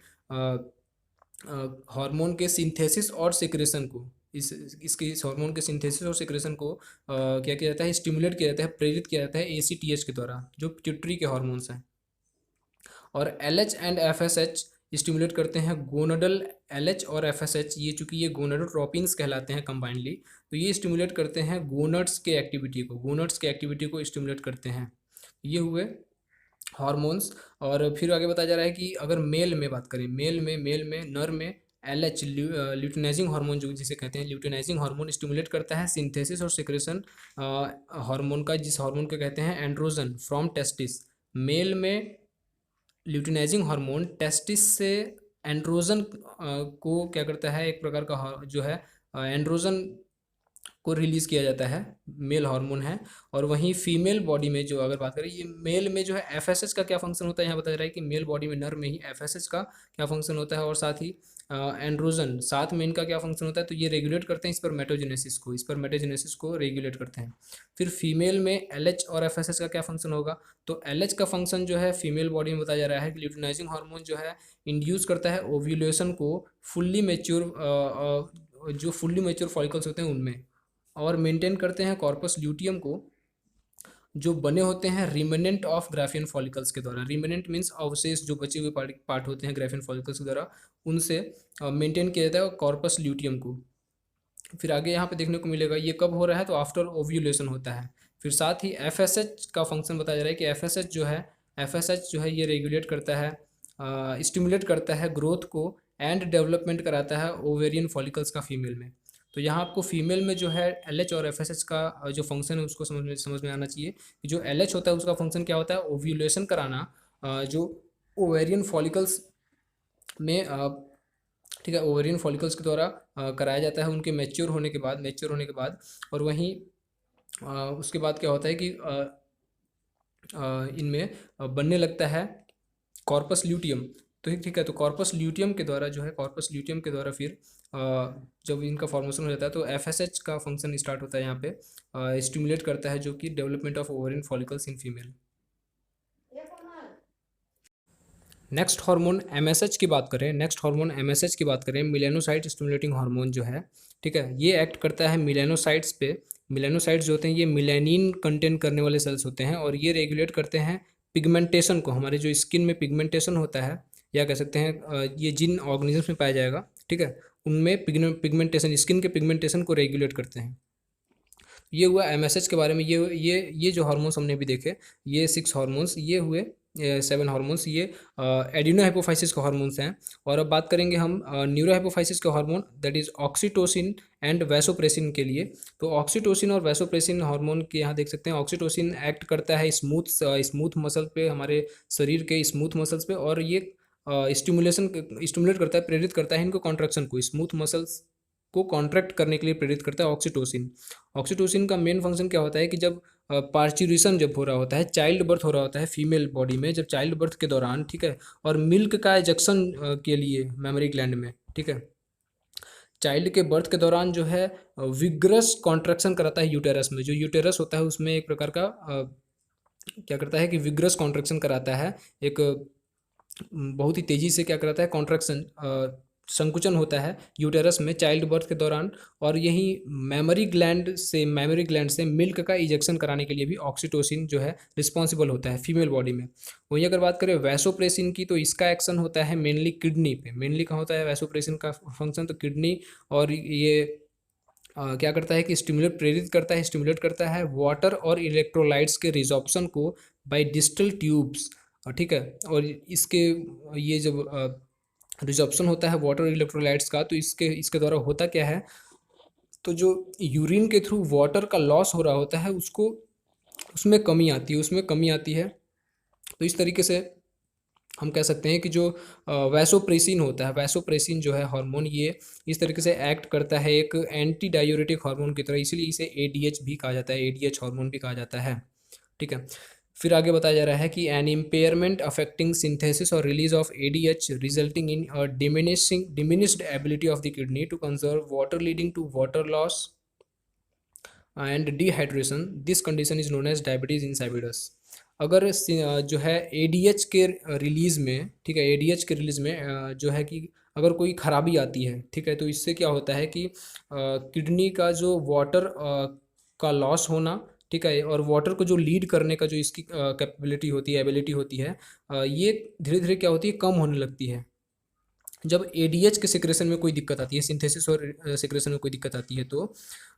हार्मोन के सिंथेसिस और सिक्रेशन को, इस हार्मोन के सिंथेसिस और सिक्रेशन को क्या किया जाता है, स्टिमुलेट किया जाता है, प्रेरित किया जाता है एसीटीएच के द्वारा, जो पिट्यूटरी के हार्मोन्स हैं। और एलएच एंड एफएसएच स्टिमुलेट करते हैं गोनाडल, एलएच और एफएसएच, ये चूंकि ये गोनाडोट्रोपिन्स कहलाते हैं कंबाइनली, तो ये स्टिमुलेट करते हैं गोनड्स के एक्टिविटी को स्टिमुलेट करते हैं। ये हुए हार्मोन्स। और फिर आगे बताया जा रहा है कि अगर मेल में बात करें, नर में एलएच, ल्यूटिनाइजिंग हार्मोन जो जिसे कहते हैं, ल्यूटिनाइजिंग हार्मोन स्टिमुलेट करता है सिंथेसिस और सिक्रेशन हार्मोन का, जिस हार्मोन को कहते हैं एंड्रोजन फ्रॉम टेस्टिस। मेल में ल्यूटिनाइजिंग हार्मोन टेस्टिस से एंड्रोजन को क्या करता है, एक प्रकार का जो है एंड्रोजन को रिलीज़ किया जाता है, मेल हार्मोन है। और वहीं फीमेल बॉडी में जो अगर बात करें, ये मेल में जो है एफएसएच का क्या फंक्शन होता है, यहाँ बताया रहा है कि मेल बॉडी में, नर में ही एफएसएच का क्या फंक्शन होता है, और साथ ही एंड्रोजन साथ में इनका क्या फंक्शन होता है, तो ये रेगुलेट करते हैं स्पर्मेटोजेनेसिस को रेगुलेट करते हैं। फिर फीमेल में एलएच और एफएसएच का क्या फंक्शन होगा, तो एलएच का फंक्शन जो है फीमेल बॉडी में बताया जा रहा है कि ल्यूटिनाइजिंग हार्मोन जो है इंड्यूस करता है ओव्यूलेशन को फुल्ली मैच्योर फॉलिकल्स होते हैं उनमें, और मेंटेन करते हैं कॉर्पस ल्यूटियम को, जो बने होते हैं रिमेनेंट ऑफ ग्राफियन फॉलिकल्स के द्वारा। रिमेनेंट मीन्स अवशेष, जो बचे हुए पार्ट होते हैं ग्राफियन फॉलिकल्स के द्वारा, उनसे मेंटेन किया जाता है कॉर्पस ल्यूटियम को। फिर आगे यहाँ पे देखने को मिलेगा ये कब हो रहा है, तो आफ्टर ओव्यूलेशन होता है। फिर साथ ही एफएसएच का फंक्शन बताया जा रहा है कि एफएसएच जो है ये रेगुलेट करता है, स्टिमुलेट करता है ग्रोथ को एंड डेवलपमेंट कराता है ओवेरियन फॉलिकल्स का फीमेल में। तो यहाँ आपको फीमेल में जो है एलएच और एफएसएच का जो फंक्शन है उसको समझ में आना चाहिए कि जो एलएच होता है उसका फंक्शन क्या होता है, ओव्यूलेशन कराना, जो ओवेरियन फॉलिकल्स में ठीक है, ओवेरियन फॉलिकल्स के द्वारा कराया जाता है उनके मैच्योर होने के बाद। और वहीं उसके बाद क्या होता है कि इनमें बनने लगता है कॉर्पस ल्यूटियम। तो ठीक है, तो कॉर्पस ल्यूटियम के द्वारा फिर जब इनका फॉर्मेशन हो जाता है तो एफएसएच का फंक्शन स्टार्ट होता है यहाँ पे, स्टिमुलेट करता है जो कि development of ovarian follicles in female. Next hormone MSH की बात करें, मिलेनोसाइट स्टिमुलेटिंग हार्मोन जो है, ठीक है, ये एक्ट करता है मिलेनोसाइट्स पे। मिलेनोसाइट्स जो होते हैं ये मिलेनिन कंटेन करने वाले सेल्स होते हैं, और ये रेगुलेट करते हैं पिगमेंटेशन को, हमारे जो स्किन में पिगमेंटेशन होता है, या कह सकते हैं ये जिन ऑर्गेनिजम्स में पाया जाएगा, ठीक है, उनमें पिगमेंटेशन, स्किन के पिगमेंटेशन को रेगुलेट करते हैं। ये हुआ एमएसएच के बारे में। ये जो हार्मोन्स हमने भी देखे, ये 6 हार्मोन्स ये हुए 7 हार्मोन्स ये एडिनो हाइपोफाइसिस के हार्मोन्स हैं। और अब बात करेंगे हम न्यूरो हाइपोफाइसिस के hormone, that is oxytocin and vasopressin के लिए। तो ऑक्सीटोसिन और वैसोप्रेसिन हार्मोन के यहाँ देख सकते हैं, ऑक्सीटोसिन एक्ट करता है स्मूथ मसल पे, हमारे शरीर के स्मूथ मसल्स पे, और ये स्टिमुलेट करता है, प्रेरित करता है इनको कॉन्ट्रैक्शन को, स्मूथ मसल्स को कॉन्ट्रैक्ट करने के लिए प्रेरित करता है ऑक्सीटोसिन। ऑक्सीटोसिन का मेन फंक्शन क्या होता है कि जब पार्चुरेशन जब हो रहा होता है, चाइल्ड बर्थ हो रहा होता है फीमेल बॉडी में, जब चाइल्ड बर्थ के दौरान, ठीक है, और मिल्क का एजेक्शन के लिए मेमोरी ग्लैंड में, ठीक है, चाइल्ड के बर्थ के दौरान जो है विग्रस कॉन्ट्रैक्शन कराता है यूटेरस में। जो यूटेरस होता है उसमें एक प्रकार का क्या करता है कि विग्रस कॉन्ट्रैक्शन कराता है, एक बहुत ही तेज़ी से क्या कराता है, कॉन्ट्रैक्शन, संकुचन होता है यूटेरस में चाइल्ड बर्थ के दौरान। और यही मेमोरी ग्लैंड से मिल्क का इजेक्शन कराने के लिए भी ऑक्सीटोसिन जो है रिस्पॉन्सिबल होता है फीमेल बॉडी में। वहीं अगर बात करें वैसोप्रेसिन की, तो इसका एक्शन होता है मेनली किडनी पे। मेनली कहाँ होता है वैसोप्रेसिन का फंक्शन, तो किडनी। और ये क्या करता है कि स्टिमुलेट करता है वाटर और इलेक्ट्रोलाइट्स के रिजॉर्प्शन को बाय डिस्टल ट्यूब्स, ठीक है। और इसके ये जब रिजॉर्प्शन होता है वाटर इलेक्ट्रोलाइट्स का, तो इसके इसके द्वारा होता क्या है, तो जो यूरिन के थ्रू वाटर का लॉस हो रहा होता है उसको, उसमें कमी आती है। तो इस तरीके से हम कह सकते हैं कि जो वैसोप्रेसिन होता है, वैसोप्रेसिन जो है हार्मोन, ये इस तरीके से एक्ट करता है एक एंटी डायूरेटिक हार्मोन की तरह, इसीलिए इसे एडीएच भी कहा जाता है, एडीएच हार्मोन भी कहा जाता है, ठीक है। फिर आगे बताया जा रहा है कि एन इम्पेयरमेंट अफेक्टिंग सिंथेसिस और release of ADH resulting in diminished ability of the kidney to conserve water leading to water loss and dehydration, this condition is known as diabetes insipidus. अगर जो है एडीएच के release में, ठीक है, ADH के release में जो है कि अगर कोई खराबी आती है, ठीक है, तो इससे क्या होता है कि किडनी का जो वाटर का लॉस होना, ठीक है, और वाटर को जो लीड करने का जो इसकी कैपेबिलिटी होती है, एबिलिटी होती है, ये धीरे धीरे क्या होती है, कम होने लगती है। जब एडीएच के सिक्रेशन में कोई दिक्कत आती है, सिंथेसिस और सिक्रेशन में कोई दिक्कत आती है, तो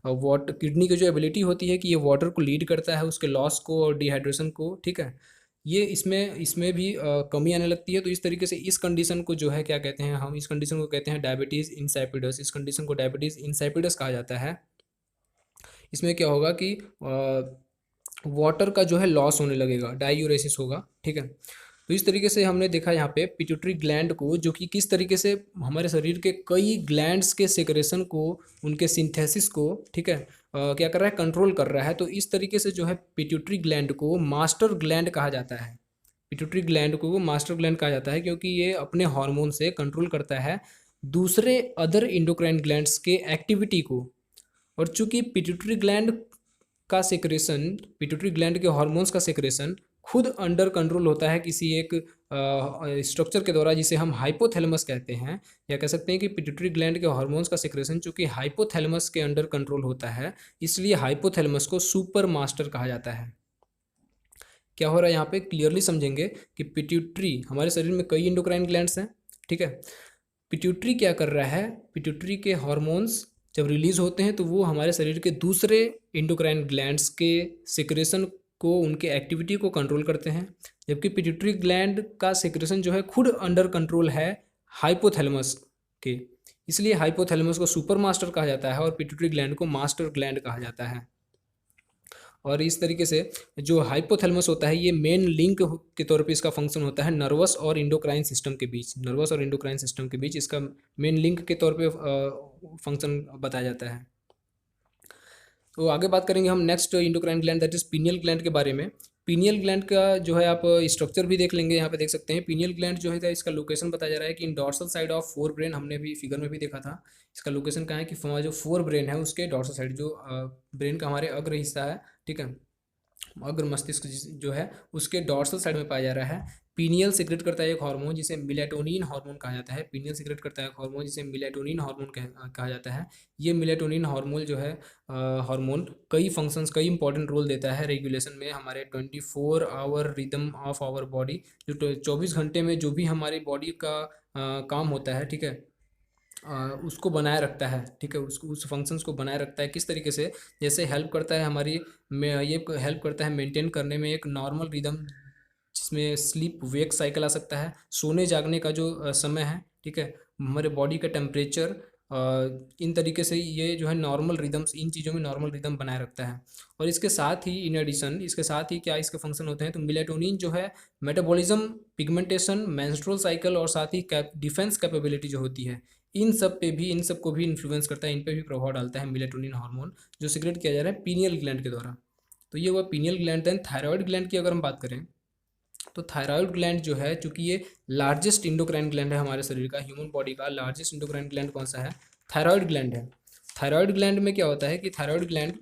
वाटर किडनी की जो एबिलिटी होती है कि ये वाटर को लीड करता है, उसके लॉस को और डिहाइड्रेशन को, ठीक है, ये इसमें इसमें भी कमी आने लगती है। तो इस तरीके से इस कंडीशन को जो है क्या कहते हैं, हम इस कंडीशन को कहते हैं डायबिटीज़ इंसाइपिडस। इस कंडीशन को डायबिटीज़ इंसाइपिडस कहा जाता है। इसमें क्या होगा कि वाटर का जो है लॉस होने लगेगा, डायूरेसिस होगा, ठीक है। तो इस तरीके से हमने देखा यहाँ पे पिट्यूटरी ग्लैंड को, जो कि किस तरीके से हमारे शरीर के कई ग्लैंड्स के सेक्रेशन को, उनके सिंथेसिस को, ठीक है, क्या कर रहा है, कंट्रोल कर रहा है। तो इस तरीके से जो है पिट्यूटरी ग्लैंड को मास्टर ग्लैंड कहा जाता है। पिट्यूटरी ग्लैंड को मास्टर ग्लैंड कहा जाता है क्योंकि ये अपने हार्मोन से कंट्रोल करता है दूसरे अदर इंडोक्राइन ग्लैंड्स के एक्टिविटी को। और चूंकि पिट्यूटरी ग्लैंड के हार्मोन्स का सेक्रेशन खुद अंडर कंट्रोल होता है किसी एक स्ट्रक्चर के द्वारा, जिसे हम हाइपोथैलेमस कहते हैं, या कह सकते हैं कि पिट्यूटरी ग्लैंड के हार्मोन्स का सेक्रेशन चूंकि हाइपोथैलेमस के अंडर कंट्रोल होता है, इसलिए हाइपोथैलेमस को सुपर मास्टर कहा जाता है। क्या हो रहा है यहाँ पे क्लियरली समझेंगे कि पिट्यूटरी, हमारे शरीर में कई इंडोक्राइन ग्लैंड्स हैं, ठीक है। पिट्यूटरी क्या कर रहा है, पिट्यूटरी के हार्मोन्स जब रिलीज होते हैं तो वो हमारे शरीर के दूसरे इंडोक्राइन ग्लैंड्स के सिक्रेशन को, उनके एक्टिविटी को कंट्रोल करते हैं। जबकि पिट्यूटरी ग्लैंड का सिक्रेशन जो है खुद अंडर कंट्रोल है हाइपोथैलेमस के, इसलिए हाइपोथैलेमस को सुपर मास्टर कहा जाता है और पिट्यूटरी ग्लैंड को मास्टर ग्लैंड कहा जाता है। और इस तरीके से जो हाइपोथैलेमस होता है, ये मेन लिंक के तौर पे इसका फंक्शन होता है नर्वस और इंडोक्राइन सिस्टम के बीच, नर्वस और इंडोक्राइन सिस्टम के बीच इसका मेन लिंक के तौर पे फंक्शन बताया जाता है। तो आगे बात करेंगे हम next endocrine gland, that is pineal gland के बारे में। पीनियल ग्लैंड का जो है आप स्ट्रक्चर भी देख लेंगे, यहाँ पे देख सकते हैं। पीनियल ग्लैंड जो है इसका लोकेशन बताया जा रहा है कि in dorsal side of forebrain, हमने भी फिगर में भी देखा था। इसका लोकेशन कहाँ है कि हमारा जो फोर ब्रेन है उसके डॉर्सल साइड, जो ब्रेन का हमारे अग्र हिस्सा है, ठीक है, अग्र मस्तिष्क जो है उसके डॉर्सल साइड में पाया जा रहा है। पीनियल सिक्रेट करता है एक हार्मोन जिसे मिलेटोनिन हार्मोन कहा जाता है। पीनियल सिक्रेट करता है एक हार्मोन जिसे मिलेटोनिन हार्मोन कहा जाता है। ये मिलेटोनिन हार्मोन जो है हार्मोन कई फंक्शंस, कई इंपॉर्टेंट रोल देता है रेगुलेशन में, हमारे 24 hour rhythm of our body, जो 24 घंटे में जो भी हमारी बॉडी का काम होता है, ठीक है, उसको बनाए रखता है, ठीक है, उसको उस फंक्शंस को बनाए रखता है। किस तरीके से, जैसे हेल्प करता है हमारी में, ये हेल्प करता है मेंटेन करने में एक नॉर्मल रिदम जिसमें स्लीप वेक साइकिल आ सकता है, सोने जागने का जो समय है, ठीक है, हमारे बॉडी का टेम्परेचर, इन तरीके से ये जो है नॉर्मल रिदम्स, इन चीज़ों में नॉर्मल रिदम बनाए रखता है। और इसके साथ ही इन एडिशन, इसके साथ ही क्या इसके फंक्शन होते हैं, तो मेलाटोनिन जो है मेटाबॉलिज्म, पिगमेंटेशन, मेंस्ट्रुअल साइकिल और साथ ही डिफेंस कैपेबिलिटी जो होती है, इन सब पे भी, इन सब को भी इन्फ्लुएंस करता है, इन पे भी प्रभाव डालता है मेलाटोनिन हार्मोन, जो सीक्रेट किया जा रहा है पीनियल ग्लैंड के द्वारा। तो ये हुआ pineal gland. Then thyroid gland की अगर हम बात करें, तो थायराइड ग्लैंड जो है, चूंकि ये लार्जेस्ट इंडोक्राइन ग्लैंड है हमारे शरीर का, ह्यूमन बॉडी का लार्जेस्ट इंडोक्राइन ग्लैंड कौन सा है, थायराइड ग्लैंड है। थायराइड ग्लैंड में क्या होता है कि थायराइड ग्लैंड,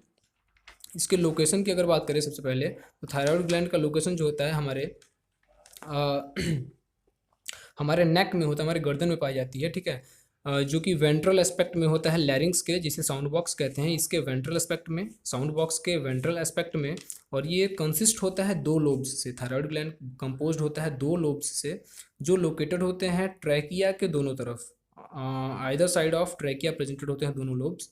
इसके लोकेशन की अगर बात करें सबसे पहले, तो थायराइड ग्लैंड का लोकेशन जो होता है हमारे अ, हमारे नेक में होता है, हमारे गर्दन में पाई जाती है, ठीक है, जो कि वेंट्रल एस्पेक्ट में होता है लैरिंग्स के, जिसे साउंड बॉक्स कहते हैं, इसके वेंट्रल एस्पेक्ट में, साउंड बॉक्स के वेंट्रल एस्पेक्ट में। और ये कंसिस्ट होता है दो लोब्स से, थायराइड ग्लैंड कंपोज्ड होता है दो लोब्स से, जो लोकेटेड होते हैं ट्रैकिया के दोनों तरफ, either side of trachea presented होते हैं दोनों लोब्स।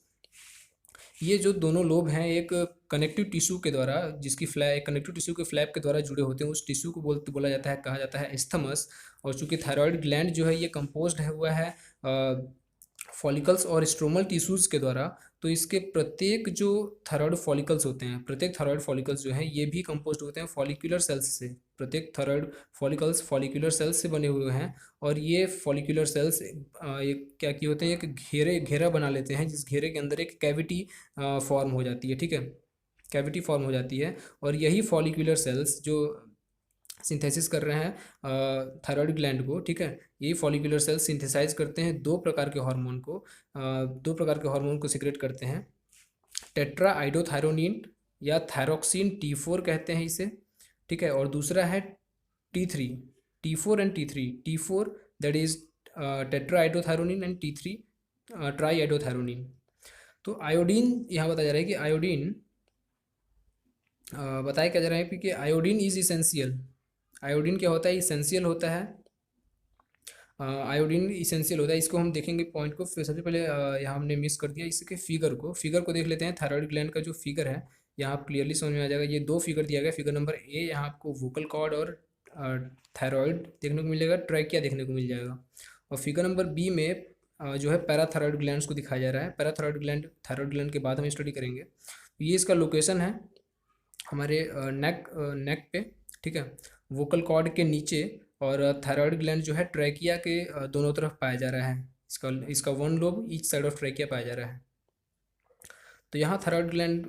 ये जो दोनों लोब हैं एक कनेक्टिव टिश्यू के द्वारा, जिसकी फ्लैप, कनेक्टिव टिश्यू के फ्लैप के द्वारा जुड़े होते हैं, उस टिश्यू को बोला जाता है, कहा जाता है एस्थमस। और चूंकि थायराइड ग्लैंड जो है ये कंपोज्ड है हुआ है फॉलिकल्स और स्ट्रोमल टिश्यूज़ के द्वारा, तो इसके प्रत्येक जो थायराइड फॉलिकल्स होते हैं, प्रत्येक थायराइड फॉलिकल्स जो हैं ये भी कंपोज्ड होते हैं फॉलिकुलर सेल्स से। प्रत्येक थायराइड फॉलिकल्स फॉलिकुलर सेल्स से बने हुए हैं, और ये फॉलिकुलर सेल्स एक क्या किए होते हैं, एक घेरा बना लेते हैं, जिस घेरे के अंदर एक कैविटी फॉर्म हो जाती है, ठीक है, कैविटी फॉर्म हो जाती है। और यही फॉलिकुलर सेल्स जो सिंथेसिस कर रहे हैं थायराइड ग्लैंड को, ठीक है, यही फॉलिकुलर सेल्स सिंथेसाइज करते हैं दो प्रकार के हार्मोन को, दो प्रकार के हार्मोन को सिक्रेट करते हैं, टेट्रा आइडोथायरोनिन या थायरोक्सिन T4 कहते हैं इसे, ठीक है, और दूसरा है T3, T4 and T3, that is tetra iodothyronine and T3 try iodothyronine. तो आयोडीन यहाँ बताया जा रहा है कि आयोडीन, बताया क्या जा रहा है कि आयोडीन इज इसेंशियल। आयोडीन क्या होता है, इसेंशियल होता है, आयोडीन इसेंशियल होता है। इसको हम देखेंगे पॉइंट को, फिर सबसे पहले यहाँ हमने मिस कर दिया इसके फिगर को देख लेते हैं। थायराइड ग्लैंड का जो फिगर है यहाँ आप क्लियरली समझ में आ जाएगा। ये दो फिगर दिया गया, फिगर नंबर ए, यहाँ आपको वोकल कॉर्ड और थायराइड देखने को मिलेगा, ट्रैकिया देखने को मिल जाएगा। और फिगर नंबर बी में जो है पैराथायराइड ग्लैंड्स को दिखाया जा रहा है। पैराथायराइड ग्लैंड, थायराइड ग्लैंड के बाद हम स्टडी करेंगे। ये इसका लोकेशन है हमारे नेक पे, ठीक है, वोकल कॉर्ड के नीचे। और थायराइड ग्लैंड जो है ट्रैकिया के दोनों तरफ पाया जा रहा है। इसका इसका one lobe each side of trachea पाया जा रहा है। तो यहाँ थायराइड ग्लैंड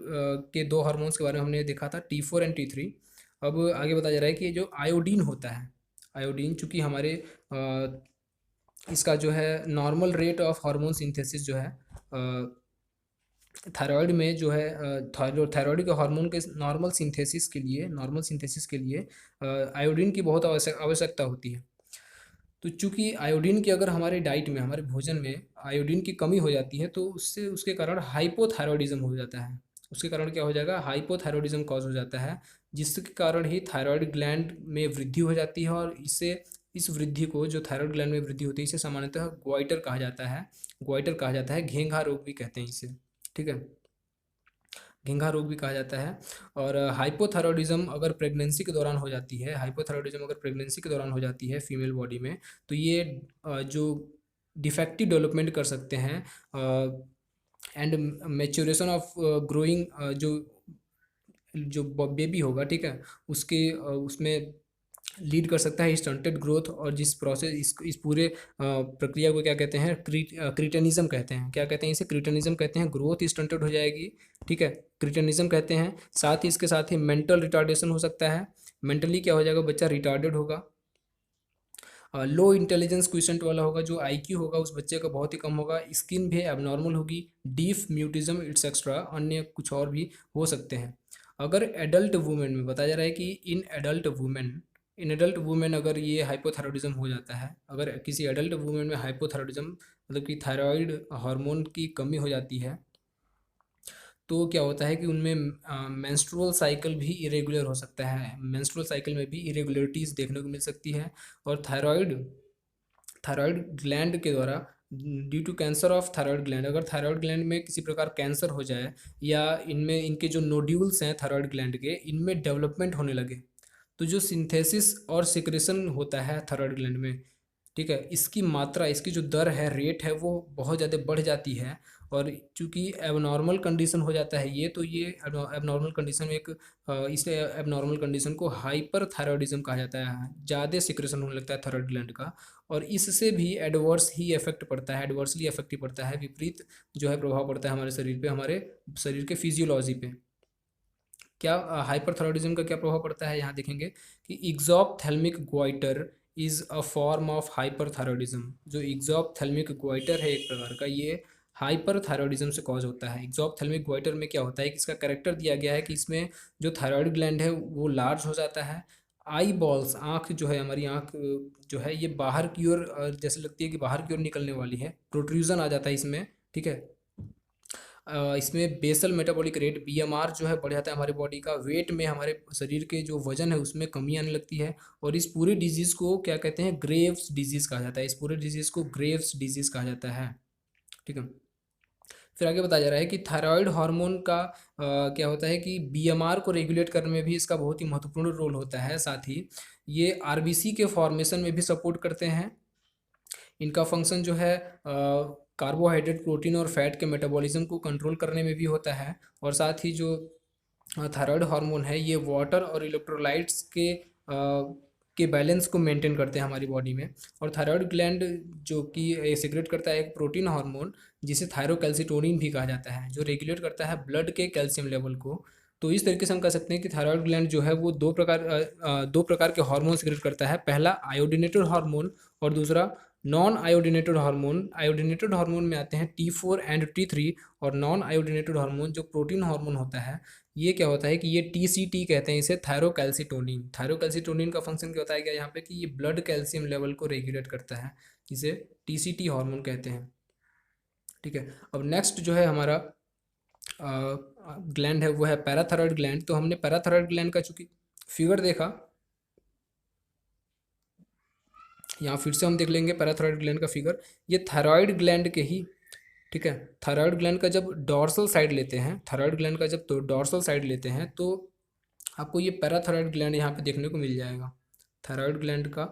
के दो हार्मोन्स के बारे में हमने देखा था, T4 एंड T3। अब आगे बताया जा रहा है कि जो आयोडीन होता है, आयोडीन चूँकि हमारे इसका जो है normal rate of hormone synthesis जो है थायराइड में जो है थायराइड के हार्मोन के नॉर्मल सिंथेसिस के लिए आयोडीन की बहुत आवश्यकता होती है। तो चूंकि आयोडीन की अगर हमारे डाइट में, हमारे भोजन में आयोडीन की कमी हो जाती है, तो उससे उसके कारण हाइपोथायरॉयडिज्म हो जाता है। उसके कारण क्या हो जाएगा, हाइपोथायरॉयडिज्म कॉज हो जाता है, जिसके कारण ही थायराइड ग्लैंड में वृद्धि हो जाती है। और इससे, इस वृद्धि को, जो थायराइड ग्लैंड में वृद्धि होती है, इसे सामान्यतः ग्वाइटर कहा जाता है। ग्वाइटर कहा जाता है, घेंघा रोग भी कहते हैं इसे, ठीक है, घेंघा रोग भी कहा जाता है। और हाइपोथायरॉयडिज्म अगर प्रेगनेंसी के दौरान हो जाती है, हाइपोथायरॉयडिज्म अगर प्रेगनेंसी के दौरान हो जाती है फीमेल बॉडी में, तो ये जो डिफेक्टिव डेवलपमेंट कर सकते हैं एंड मैच्योरेशन ऑफ ग्रोइंग, जो जो बेबी होगा, ठीक है, उसके उसमें लीड कर सकता है स्टंटेड ग्रोथ। और जिस प्रोसेस, इस पूरे प्रक्रिया को क्या कहते हैं, क्रीटनिज्म कहते हैं। क्या कहते हैं इसे, क्रीटनिज्म कहते हैं। ग्रोथ स्टंटेड हो जाएगी, ठीक है, क्रीटनिज्म कहते हैं। साथ ही इसके साथ ही मेंटल रिटार्डेशन हो सकता है। मेंटली क्या हो जाएगा, बच्चा रिटार्डेड होगा, लो इंटेलिजेंस क्वेश्चन वाला होगा, जो IQ होगा उस बच्चे का बहुत ही कम होगा, स्किन भी एबनॉर्मल होगी, डीफ म्यूटिज्म इट्सेट्रा, अन्य कुछ और भी हो सकते हैं। अगर एडल्ट वुमेन में बताया जा रहा है कि इन एडल्ट वुमेन अगर ये हाइपोथायरॉयडिज्म हो जाता है, अगर किसी एडल्ट वुमेन में हाइपोथायरॉयडिज्म मतलब कि थायराइड हार्मोन की कमी हो जाती है, तो क्या होता है कि उनमें मेंस्ट्रुअल साइकिल भी इरेगुलर हो सकता है, मेंस्ट्रुअल साइकिल में भी इरेगुलरिटीज़ देखने को मिल सकती है। और थायराइड थायराइड ग्लैंड के द्वारा, due to cancer of thyroid gland, अगर थायराइड ग्लैंड में किसी प्रकार कैंसर हो जाए, या इनमें इनके जो नोड्यूल्स हैं थायराइड ग्लैंड के, इनमें डेवलपमेंट होने लगे, तो जो सिंथेसिस और सिक्रेशन होता है थायराइड ग्लैंड में, ठीक है, इसकी मात्रा, इसकी जो दर है, रेट है, वो बहुत ज़्यादा बढ़ जाती है। और चूंकि एबनॉर्मल कंडीशन हो जाता है ये, तो ये एबनॉर्मल कंडीशन में इस एबनॉर्मल कंडीशन को हाइपर थायराइडिज्म कहा जाता है। ज़्यादा सिक्रेशन होने लगता है थायराइड ग्लैंड का, और इससे भी एडवर्स ही इफेक्ट पड़ता है, एडवर्सली इफेक्ट ही पड़ता है, विपरीत जो है प्रभाव पड़ता है हमारे शरीर पे, हमारे शरीर के फिजियोलॉजी पे। क्या हाइपरथायरॉयडिज्म का क्या प्रभाव पड़ता है, यहाँ देखेंगे कि exophthalmic goitre is a form of hyperthyroidism. जो इग्ज़ॉप्थेल्मिक ग्वाइटर है एक प्रकार का, ये हाइपरथायरॉयडिज्म से कॉज होता है। इग्ज़ॉप्थेल्मिक ग्वाइटर में क्या होता है कि इसका कैरेक्टर दिया गया है कि इसमें जो थायराइड ग्लैंड है वो लार्ज हो जाता है। आई बॉल्स, आँख जो है, हमारी आँख जो है ये बाहर की ओर जैसे लगती है कि बाहर की ओर निकलने वाली है, प्रोट्रूजन आ जाता है इसमें, ठीक है। इसमें बेसल मेटाबॉलिक रेट बीएमआर जो है बढ़ जाता है हमारी बॉडी का, वेट में हमारे शरीर के जो वजन है उसमें कमी आने लगती है। और इस पूरी डिजीज़ को क्या कहते हैं, ग्रेव्स डिजीज़ कहा जाता है। इस पूरे डिजीज़ को ग्रेव्स डिजीज़ कहा जाता है, ठीक है। फिर आगे बताया जा रहा है कि थायराइड हार्मोन का क्या होता है कि बीएमआर को रेगुलेट करने में भी इसका बहुत ही महत्वपूर्ण रोल होता है। साथ ही ये आरबीसी के फॉर्मेशन में भी सपोर्ट करते हैं। इनका फंक्शन जो है कार्बोहाइड्रेट, प्रोटीन और फैट के मेटाबॉलिज्म को कंट्रोल करने में भी होता है। और साथ ही जो थायराइड हार्मोन है ये वाटर और इलेक्ट्रोलाइट्स के बैलेंस को मेंटेन करते हैं हमारी बॉडी में। और थायराइड ग्लैंड जो कि सेक्रेट करता है एक प्रोटीन हार्मोन जिसे थायरोकैल्सिटोनिन भी कहा जाता है, जो रेगुलेट करता है ब्लड के कैल्शियम लेवल को। तो इस तरीके से हम कह सकते हैं कि थायराइड ग्लैंड जो है वो दो प्रकार के हार्मोन सेक्रेट करता है। पहला आयोडिनेटेड हार्मोन और दूसरा नॉन आयोडिनेटेड हार्मोन। आयोडिनेटेड हार्मोन में आते हैं T4 एंड T3, और नॉन आयोडिनेटेड हार्मोन जो प्रोटीन हार्मोन होता है ये क्या होता है कि ये TCT कहते हैं इसे, थायरोकैल्सिटोनिन। थायरोकैल्सिटोनिन का फंक्शन क्या होता है क्या यहाँ पे कि ये ब्लड कैल्शियम लेवल को रेगुलेट करता है, जिसे TCT हार्मोन कहते हैं, ठीक है। अब नेक्स्ट जो है हमारा ग्लैंड है वो है पैराथायरॉयड ग्लैंड। तो हमने पैराथायरॉयड ग्लैंड का चूंकि फिगर देखा, यहाँ फिर से हम देख लेंगे पैराथायरॉयड ग्लैंड का फिगर। ये थायराइड ग्लैंड के ही, ठीक है, थायराइड ग्लैंड का जब डॉर्सल साइड लेते हैं, थायराइड ग्लैंड का जब तो डॉर्सल साइड लेते हैं तो आपको ये पैराथायरॉयड ग्लैंड यहाँ पे देखने को मिल जाएगा। थायराइड ग्लैंड का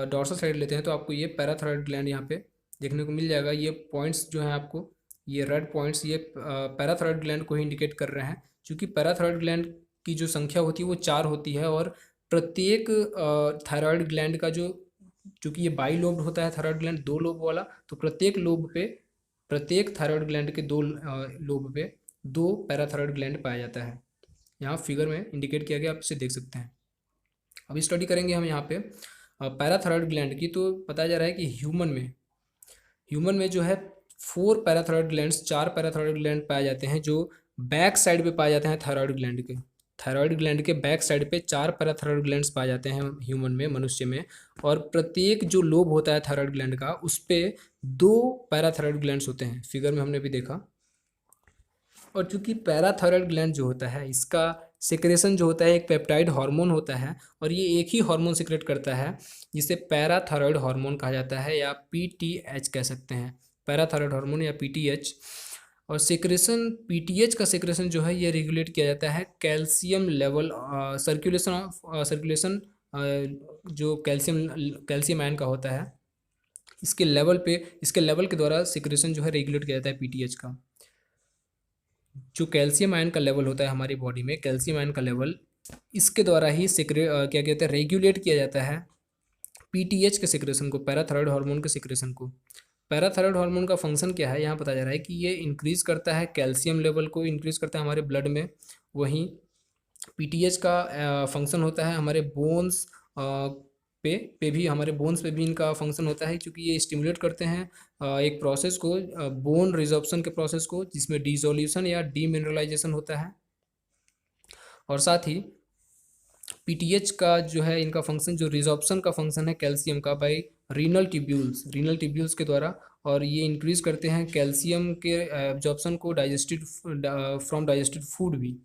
डॉर्सल साइड लेते हैं तो आपको ये पैराथायरॉयड ग्लैंड यहाँ पे देखने को मिल जाएगा। ये पॉइंट्स जो हैं आपको, ये रेड पॉइंट्स, ये पैराथायरॉयड ग्लैंड को ही इंडिकेट कर रहे हैं। क्योंकि पैराथायरॉयड ग्लैंड की जो संख्या होती है वो 4 होती है, और प्रत्येक थायराइड ग्लैंड का जो, चूँकि ये बाई लोब्ड होता है थायराइड ग्लैंड, 2 लोब वाला, तो प्रत्येक लोब पे, प्रत्येक थायराइड ग्लैंड के 2 लोब पे 2 पैराथायराइड ग्लैंड पाया जाता है। यहाँ फिगर में इंडिकेट किया गया, आप इसे देख सकते हैं। अभी स्टडी करेंगे हम यहाँ पे पैराथायराइड ग्लैंड की। तो बताया जा रहा है कि ह्यूमन में जो है 4 पैराथायराइड ग्लैंड्स, 4 पैराथायराइड ग्लैंड पाए जाते हैं जो बैक साइड पे पाए जाते हैं थायराइड ग्लैंड के। थायराइड ग्लैंड के बैक साइड पे 4 पैराथायराइड ग्लैंड्स पाए जाते हैं ह्यूमन में, मनुष्य में। और प्रत्येक जो लोब होता है थायराइड ग्लैंड का उस पे 2 पैराथायराइड ग्लैंड्स होते हैं, फिगर में हमने भी देखा। और चूंकि पैराथायराइड ग्लैंड जो होता है इसका सिक्रेशन जो होता है एक पेप्टाइड हार्मोन होता है, और ये एक ही हार्मोन सिक्रेट करता है जिसे पैराथायराइड हार्मोन कहा जाता है, या PTH कह सकते हैं, पैराथायराइड हार्मोन या PTH। और सिक्रेशन, PTH का सिक्रेशन जो है ये रेगुलेट किया जाता है कैल्शियम लेवल, सर्कुलेशन जो कैल्शियम आयन का होता है इसके लेवल पे, इसके लेवल के द्वारा सिक्रेशन जो है रेगुलेट किया जाता है PTH का। जो कैल्शियम आयन का लेवल होता है हमारी बॉडी में, कैल्शियम आयन का लेवल, इसके द्वारा ही क्या कहते हैं, रेगुलेट किया जाता है PTH के सिक्रेशन को, पैराथायराइड हार्मोन के सिक्रेशन को। पैराथायराइड हार्मोन का फंक्शन क्या है यहाँ बताया जा रहा है कि ये इंक्रीज करता है कैल्शियम लेवल को, इंक्रीज करता है हमारे ब्लड में। वहीं PTH का फंक्शन होता है हमारे बोन्स पे भी, हमारे बोन्स पे भी इनका फंक्शन होता है, क्योंकि ये स्टिमुलेट करते हैं एक प्रोसेस को, बोन रिजॉर्प्शन के प्रोसेस को, जिसमें डिसोल्यूशन या डीमिनरलाइजेशन होता है। और साथ ही PTH का जो है इनका फंक्शन, जो रिजॉर्प्शन का फंक्शन है कैल्शियम का बाई रीनल ट्यूब्यूल्स के द्वारा, और ये इंक्रीज करते हैं कैल्शियम के एब्जॉर्प्शन को डाइजेस्टेड फ्रॉम डाइजेस्टेड फूड भी।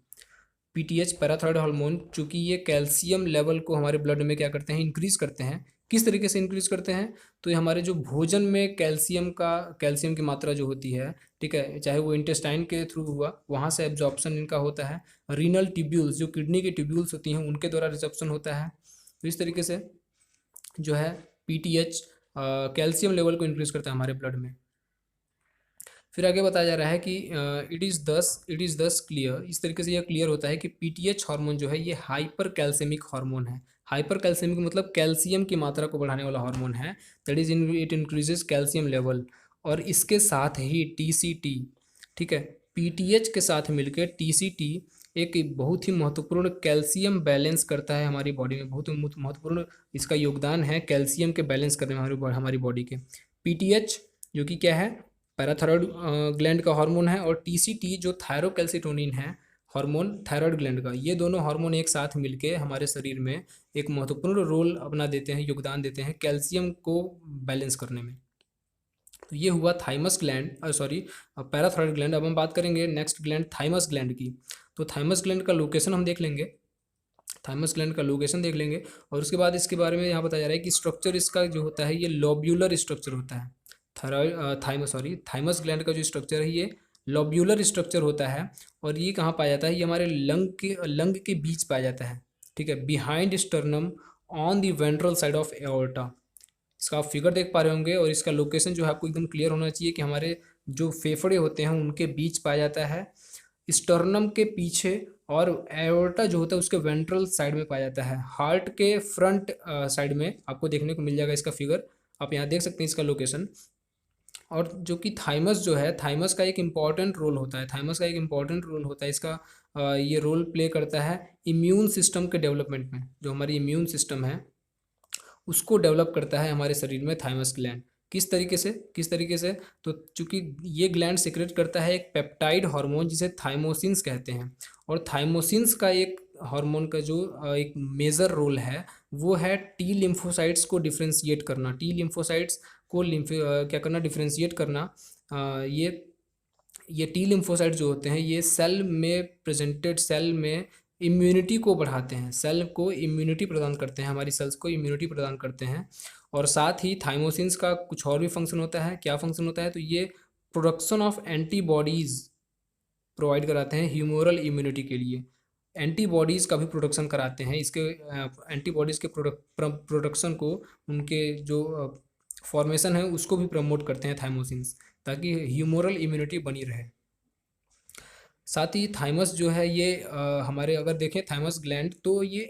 PTH पैराथायराइड हार्मोन चूंकि ये कैल्शियम लेवल को हमारे ब्लड में क्या करते हैं, इंक्रीज करते हैं। किस तरीके से इंक्रीज करते हैं, तो ये हमारे जो भोजन में कैल्शियम की मात्रा जो होती है, ठीक है, चाहे वो इंटेस्टाइन के थ्रू हुआ, वहाँ से एब्जॉर्प्शन इनका होता है। रीनल ट्यूब्यूल्स, जो किडनी की ट्यूब्यूल्स होती हैं उनके द्वारा रिजॉर्प्शन होता है। तो इस तरीके से जो है पीटीएच कैल्शियम लेवल को इंक्रीज करता है हमारे ब्लड में। फिर आगे बताया जा रहा है कि इट इज़ दस क्लियर, इस तरीके से यह क्लियर होता है कि पीटीएच हार्मोन जो है ये हाइपर कैल्सियमिक हार्मोन है। हाइपर कैल्सियमिक मतलब कैल्शियम की मात्रा को बढ़ाने वाला हार्मोन है, that is in it increases calcium level. और इसके साथ ही टीसीटी, ठीक है, पीटीएच के साथ मिलकर टीसीटी एक बहुत ही महत्वपूर्ण कैल्शियम बैलेंस करता है हमारी बॉडी में, बहुत ही महत्वपूर्ण इसका योगदान है कैल्शियम के बैलेंस करने में हमारी बॉडी के। पीटीएच जो कि क्या है, पैराथायरॉयड ग्लैंड का हार्मोन है, और टीसीटी जो थायरोकैल्सिटोनिन है हार्मोन थायराइड ग्लैंड का, ये दोनों हार्मोन एक साथ मिलके हमारे शरीर में एक महत्वपूर्ण रोल अपना देते हैं, योगदान देते हैं कैल्शियम को बैलेंस करने में। तो ये हुआ thymus gland, sorry parathyroid gland. अब हम बात करेंगे नेक्स्ट ग्लैंड थाइमस ग्लैंड की। तो थाइमस ग्लैंड का लोकेशन हम देख लेंगे, थाइमस ग्लैंड का लोकेशन देख लेंगे, और उसके बाद इसके बारे में यहाँ बताया जा रहा है कि स्ट्रक्चर इसका जो होता है ये लोब्यूलर स्ट्रक्चर होता है। थाइमस ग्लैंड का जो स्ट्रक्चर है ये लोब्यूलर स्ट्रक्चर होता है, और ये कहाँ पाया जाता है, ये हमारे लंग के बीच पाया जाता है, ठीक है, behind sternum on the ventral side of aorta. इसका आप फिगर देख पा रहे होंगे, और इसका लोकेशन जो है आपको एकदम क्लियर होना चाहिए कि हमारे जो फेफड़े होते हैं उनके बीच पाया जाता है, स्टर्नम के पीछे, और एओर्टा जो होता है उसके वेंट्रल साइड में पाया जाता है, हार्ट के फ्रंट साइड में आपको देखने को मिल जाएगा इसका फिगर, आप यहाँ देख सकते हैं इसका लोकेशन। और जो कि थाइमस जो है, थाइमस का एक इम्पॉर्टेंट रोल होता है, थाइमस का एक इम्पॉर्टेंट रोल होता है इसका, ये रोल प्ले करता है इम्यून सिस्टम के डेवलपमेंट में। जो हमारी इम्यून सिस्टम है उसको डेवलप करता है हमारे शरीर में थाइमस ग्लैंड। किस तरीके से तो चूंकि ये ग्लैंड सिक्रेट करता है एक पेप्टाइड हार्मोन जिसे थाइमोसिन्स कहते हैं, और थाइमोसिन्स का एक हार्मोन का जो एक मेजर रोल है वो है टी लिम्फोसाइट्स को डिफ्रेंशिएट करना, टी लिम्फोसाइट्स को क्या करना, डिफ्रेंशिएट करना। ये टी लिम्फोसाइट जो होते हैं ये सेल में प्रेजेंटेड, सेल में इम्यूनिटी को बढ़ाते हैं, सेल को इम्यूनिटी प्रदान करते हैं, हमारी सेल्स को इम्यूनिटी प्रदान करते हैं। और साथ ही थाइमोसिन्स का कुछ और भी फंक्शन होता है, क्या फंक्शन होता है, तो ये प्रोडक्शन ऑफ एंटीबॉडीज़ प्रोवाइड कराते हैं ह्यूमोरल इम्यूनिटी के लिए, एंटीबॉडीज़ का भी प्रोडक्शन कराते हैं। इसके एंटीबॉडीज़ के प्रोडक्शन को, उनके जो फॉर्मेशन है उसको भी प्रमोट करते हैं थाइमोसिन्स, ताकि ह्यूमोरल इम्यूनिटी बनी रहे। साथ ही थाइमस जो है ये हमारे अगर देखें थाइमस ग्लैंड तो ये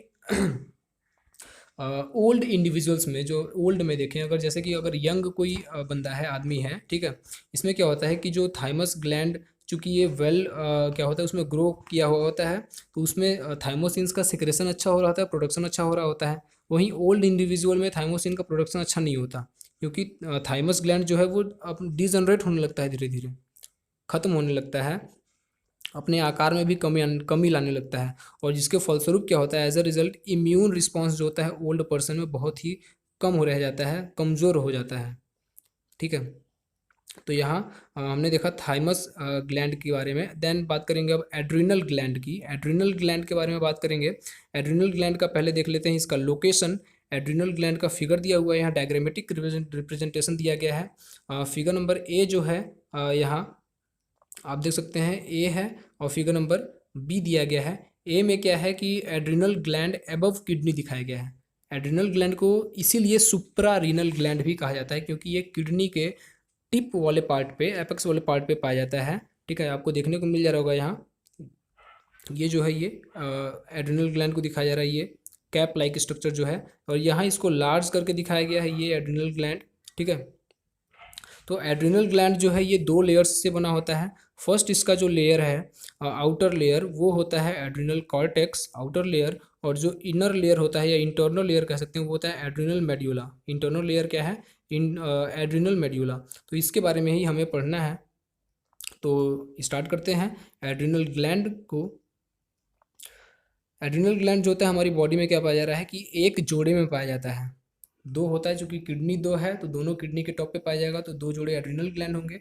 ओल्ड इंडिविजुअल्स में, जो ओल्ड में देखें अगर, जैसे कि अगर यंग कोई बंदा है, आदमी है, ठीक है, इसमें क्या होता है कि जो थाइमस ग्लैंड चूँकि ये क्या होता है उसमें ग्रो किया हुआ होता है, तो उसमें थाइमोसिन्स का सिक्रेशन अच्छा हो रहा होता है, प्रोडक्शन अच्छा हो रहा होता है। वहीं ओल्ड इंडिविजुअल में थाइमोसिन का प्रोडक्शन अच्छा नहीं होता, क्योंकि थाइमस ग्लैंड जो है वो अब डिजनरेट होने लगता है, धीरे धीरे ख़त्म होने लगता है, अपने आकार में भी कमी लाने लगता है, और जिसके फलस्वरूप क्या होता है, as a result immune response जो होता है ओल्ड पर्सन में बहुत ही कम हो रह जाता है, कमज़ोर हो जाता है, ठीक है। तो यहाँ हमने देखा थाइमस ग्लैंड के बारे में। देन बात करेंगे अब एड्रिनल ग्लैंड की, एड्रिनल ग्लैंड के बारे में बात करेंगे। एड्रिनल ग्लैंड का पहले देख लेते हैं इसका लोकेशन। एड्रिनल ग्लैंड का फिगर दिया हुआ है, यहाँ डायग्रामेटिक रिप्रेजेंटेशन दिया गया है। फिगर नंबर ए जो है यहाँ आप देख सकते हैं ए है, और फिगर नंबर बी दिया गया है। ए में क्या है कि एड्रिनल ग्लैंड एबव किडनी दिखाया गया है। एड्रिनल ग्लैंड को इसीलिए सुप्रा रीनल ग्लैंड भी कहा जाता है, क्योंकि ये किडनी के टिप वाले पार्ट पे, एपेक्स वाले पार्ट पे पाया जाता है, ठीक है। आपको देखने को मिल जा रहा होगा यहाँ, ये जो है ये एड्रिनल ग्लैंड को दिखाया जा रहा है, ये कैप लाइक स्ट्रक्चर जो है, और यहाँ इसको लार्ज करके दिखाया गया है, ये एड्रिनल ग्लैंड, ठीक है। तो एड्रिनल ग्लैंड जो है ये 2 लेयर्स से बना होता है। फर्स्ट इसका जो लेयर है आउटर लेयर, वो होता है एड्रिनल कॉर्टेक्स, आउटर लेयर, और जो इनर लेयर होता है या इंटरनल लेयर कह सकते हैं वो होता है एड्रिनल मेड्यूला। इंटरनल लेयर क्या है, एड्रिनल मेड्यूला। तो इसके बारे में ही हमें पढ़ना है, तो स्टार्ट करते हैं एड्रिनल ग्लैंड को। एड्रिनल ग्लैंड जो होता है हमारी बॉडी में क्या पाया जा रहा है कि एक जोड़े में पाया जाता है, 2 होता है, चूँकि किडनी 2 है तो दोनों किडनी के टॉप पे पाया जाएगा, तो 2 जोड़े एड्रिनल ग्लैंड होंगे,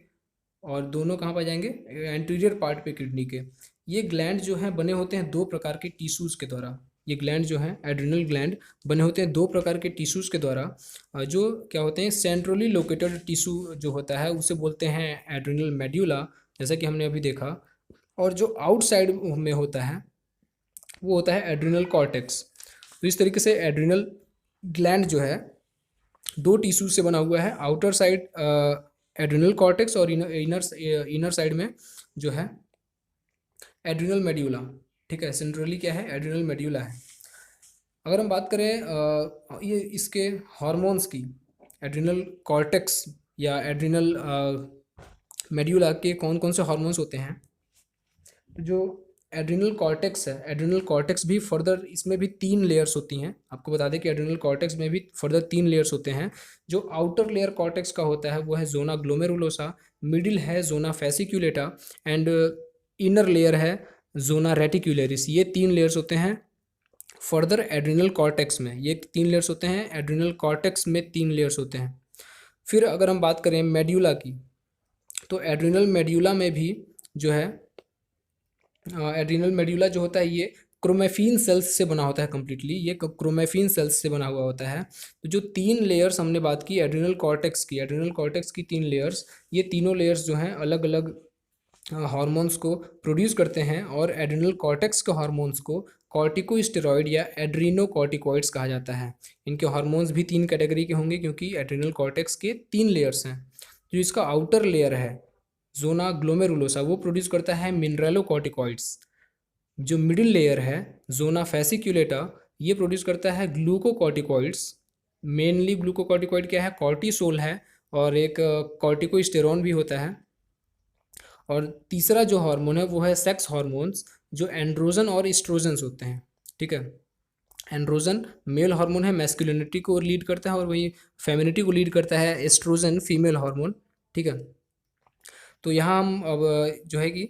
और दोनों कहाँ पाए जाएंगे, एंटीरियर पार्ट पे किडनी के। ये ग्लैंड जो हैं बने होते हैं 2 प्रकार के टिश्यूज़ के द्वारा। ये ग्लैंड जो हैं एड्रिनल ग्लैंड बने होते हैं 2 प्रकार के टिश्यूज़ के द्वारा, जो क्या होते हैं, सेंट्रली लोकेटेड टिश्यू जो होता है उसे बोलते हैं एड्रिनल मेड्यूला, जैसा कि हमने अभी देखा, और जो आउटसाइड में होता है वो होता है एड्रिनल कॉर्टेक्स। तो इस तरीके से एड्रिनल ग्लैंड जो है दो टिश्यू से बना हुआ है, आउटर साइड एड्रिनल कॉर्टेक्स और इनर साइड में जो है एड्रिनल मेड्यूला। ठीक है, सेंट्रली क्या है, एड्रिनल मेड्यूला है। अगर हम बात करें ये इसके हार्मोन्स की, एड्रिनल कॉर्टेक्स या एड्रिनल मेड्यूला के कौन कौन से हार्मोन्स होते हैं, तो जो एड्रिनल कॉर्टेक्स है, एड्रिनल कॉर्टेक्स भी फर्दर इसमें भी 3 लेयर्स होती हैं। आपको बता दें कि एड्रिनल कॉर्टेक्स में भी फर्दर 3 लेयर्स होते हैं। जो आउटर लेयर कॉर्टेक्स का होता है वो है जोना ग्लोमेरुलोसा, मिडिल है जोना फेसिक्यूलेटा एंड इनर लेयर है जोना रेटिक्यूलरिस। ये 3 लेयर्स होते हैं फर्दर एड्रिनल कॉर्टेक्स में, ये 3 लेयर्स होते हैं एड्रिनल कॉर्टेक्स में, 3 लेयर्स होते हैं। फिर अगर हम बात करें मेड्यूला की, तो एड्रिनल मेड्यूला में भी जो है एड्रिनल मेड्यूला जो होता है ये क्रोमेफिन सेल्स से बना होता है कम्प्लीटली, ये क्रोमेफिन सेल्स से बना हुआ होता है। तो जो 3 लेयर्स हमने बात की एड्रिनल कॉर्टेक्स की, एड्रिनल कॉर्टेक्स की 3 लेयर्स, ये तीनों लेयर्स जो हैं अलग अलग हार्मोन्स को प्रोड्यूस करते हैं और एड्रिनल कॉर्टेक्स के हार्मोन्स को कॉर्टिकोस्टेरॉइड या एड्रीनोकॉर्टिकॉइड्स कहा जाता है। इनके हार्मोन्स भी 3 कैटेगरी के होंगे क्योंकि एड्रिनल कॉर्टेक्स के 3 लेयर्स हैं। जो इसका आउटर लेयर है जोना ग्लोमेरुलोसा वो प्रोड्यूस करता है मिनरलोकॉर्टिकॉइड्स। जो मिडिल लेयर है जोना फेसिक्यूलेटा ये प्रोड्यूस करता है ग्लूकोकॉर्टिकॉइड्स। मेनली ग्लूकोकॉर्टिकॉइड क्या है, कॉर्टिसोल है और एक कॉर्टिकोस्टेरॉन भी होता है। और तीसरा जो हार्मोन है वो है सेक्स हार्मोन्स, जो एंड्रोजन और इस्ट्रोजन्स होते हैं। ठीक है, एंड्रोजन मेल हार्मोन है, मैस्कुलिनिटी को लीड करता है, और वही फेमिनिटी को लीड करता है एस्ट्रोजन फीमेल हार्मोन। ठीक है, तो यहाँ हम अब जो है कि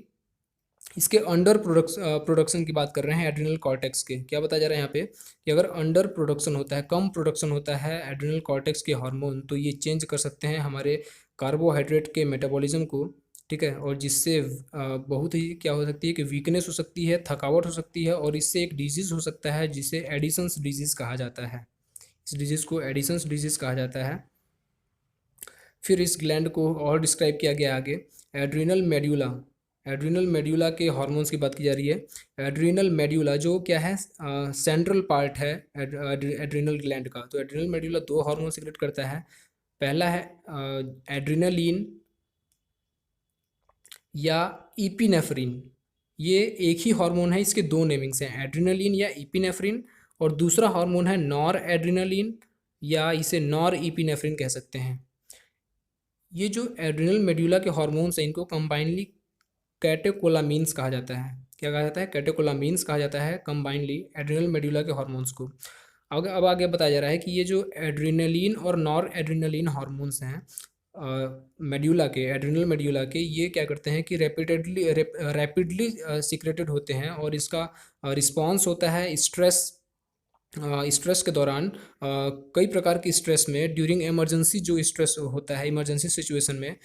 इसके अंडर प्रोडक्शन की बात कर रहे हैं एड्रिनल कॉर्टेक्स के। क्या बताया जा रहा है यहाँ पे कि अगर अंडर प्रोडक्शन होता है, कम प्रोडक्शन होता है एड्रिनल कॉर्टेक्स के हार्मोन, तो ये चेंज कर सकते हैं हमारे कार्बोहाइड्रेट के मेटाबॉलिज्म को। ठीक है, और जिससे बहुत ही क्या हो सकती है कि वीकनेस हो सकती है, थकावट हो सकती है, और इससे एक डिजीज़ हो सकता है जिसे एडिसन्स डिजीज़ कहा जाता है। इस डिजीज़ को एडिसन्स डिजीज़ कहा जाता है। फिर इस ग्लैंड को और डिस्क्राइब किया गया आगे, एड्रिनल मेड्यूला। एड्रिनल मेड्यूला के हार्मोन्स की बात की जा रही है। एड्रिनल मेड्यूला जो क्या है सेंट्रल पार्ट है एड्रिनल ग्लैंड का। तो एड्रिनल मेड्यूला 2 हार्मोन सिक्रेट करता है। पहला है एड्रिनलिन या इपिनेफ्रिन। ये एक ही हार्मोन है, इसके 2 नेमिंग्स हैं, एड्रिनलिन या इपिनेफ्रिन। और दूसरा हार्मोन है नॉर एड्रिनलिन या इसे नॉर इपिनेफ्रिन कह सकते हैं। ये जो एड्रिनल मेड्यूला के हार्मोन्स हैं इनको कंबाइनली कैटेकोलामीन्स कहा जाता है। क्या कहा जाता है, कैटेकोलामीन्स कहा जाता है कंबाइनली एड्रिनल मेड्यूला के हार्मोन्स को। अब आगे बताया जा रहा है कि ये जो एड्रिनलिन और नॉर एड्रिनलिन हार्मोन्स हैं मेड्यूला के, एड्रिनल मेड्यूला के, ये क्या करते हैं कि रैपिडली सीक्रेटेड होते हैं और इसका रिस्पॉन्स होता है स्ट्रेस के दौरान। कई प्रकार की स्ट्रेस में ड्यूरिंग इमरजेंसी जो स्ट्रेस होता है, इमरजेंसी सिचुएशन में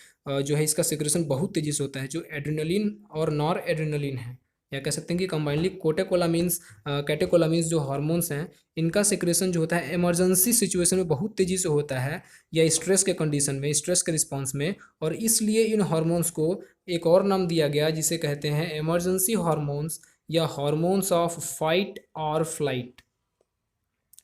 जो है इसका सिक्रेशन बहुत तेज़ी से होता है। जो एड्रिनलिन और नॉर एड्रिनलिन है, या कह सकते हैं कि कंबाइनली कैटेकोलामीन्स जो हार्मोन्स हैं इनका सिक्रेशन जो होता है इमरजेंसी सिचुएशन में बहुत तेज़ी से होता है, या स्ट्रेस के कंडीशन में, स्ट्रेस के रिस्पॉन्स में। और इसलिए इन हार्मोन्स को एक और नाम दिया गया जिसे कहते हैं इमरजेंसी हार्मोन्स या हार्मोन्स ऑफ फाइट और फ्लाइट।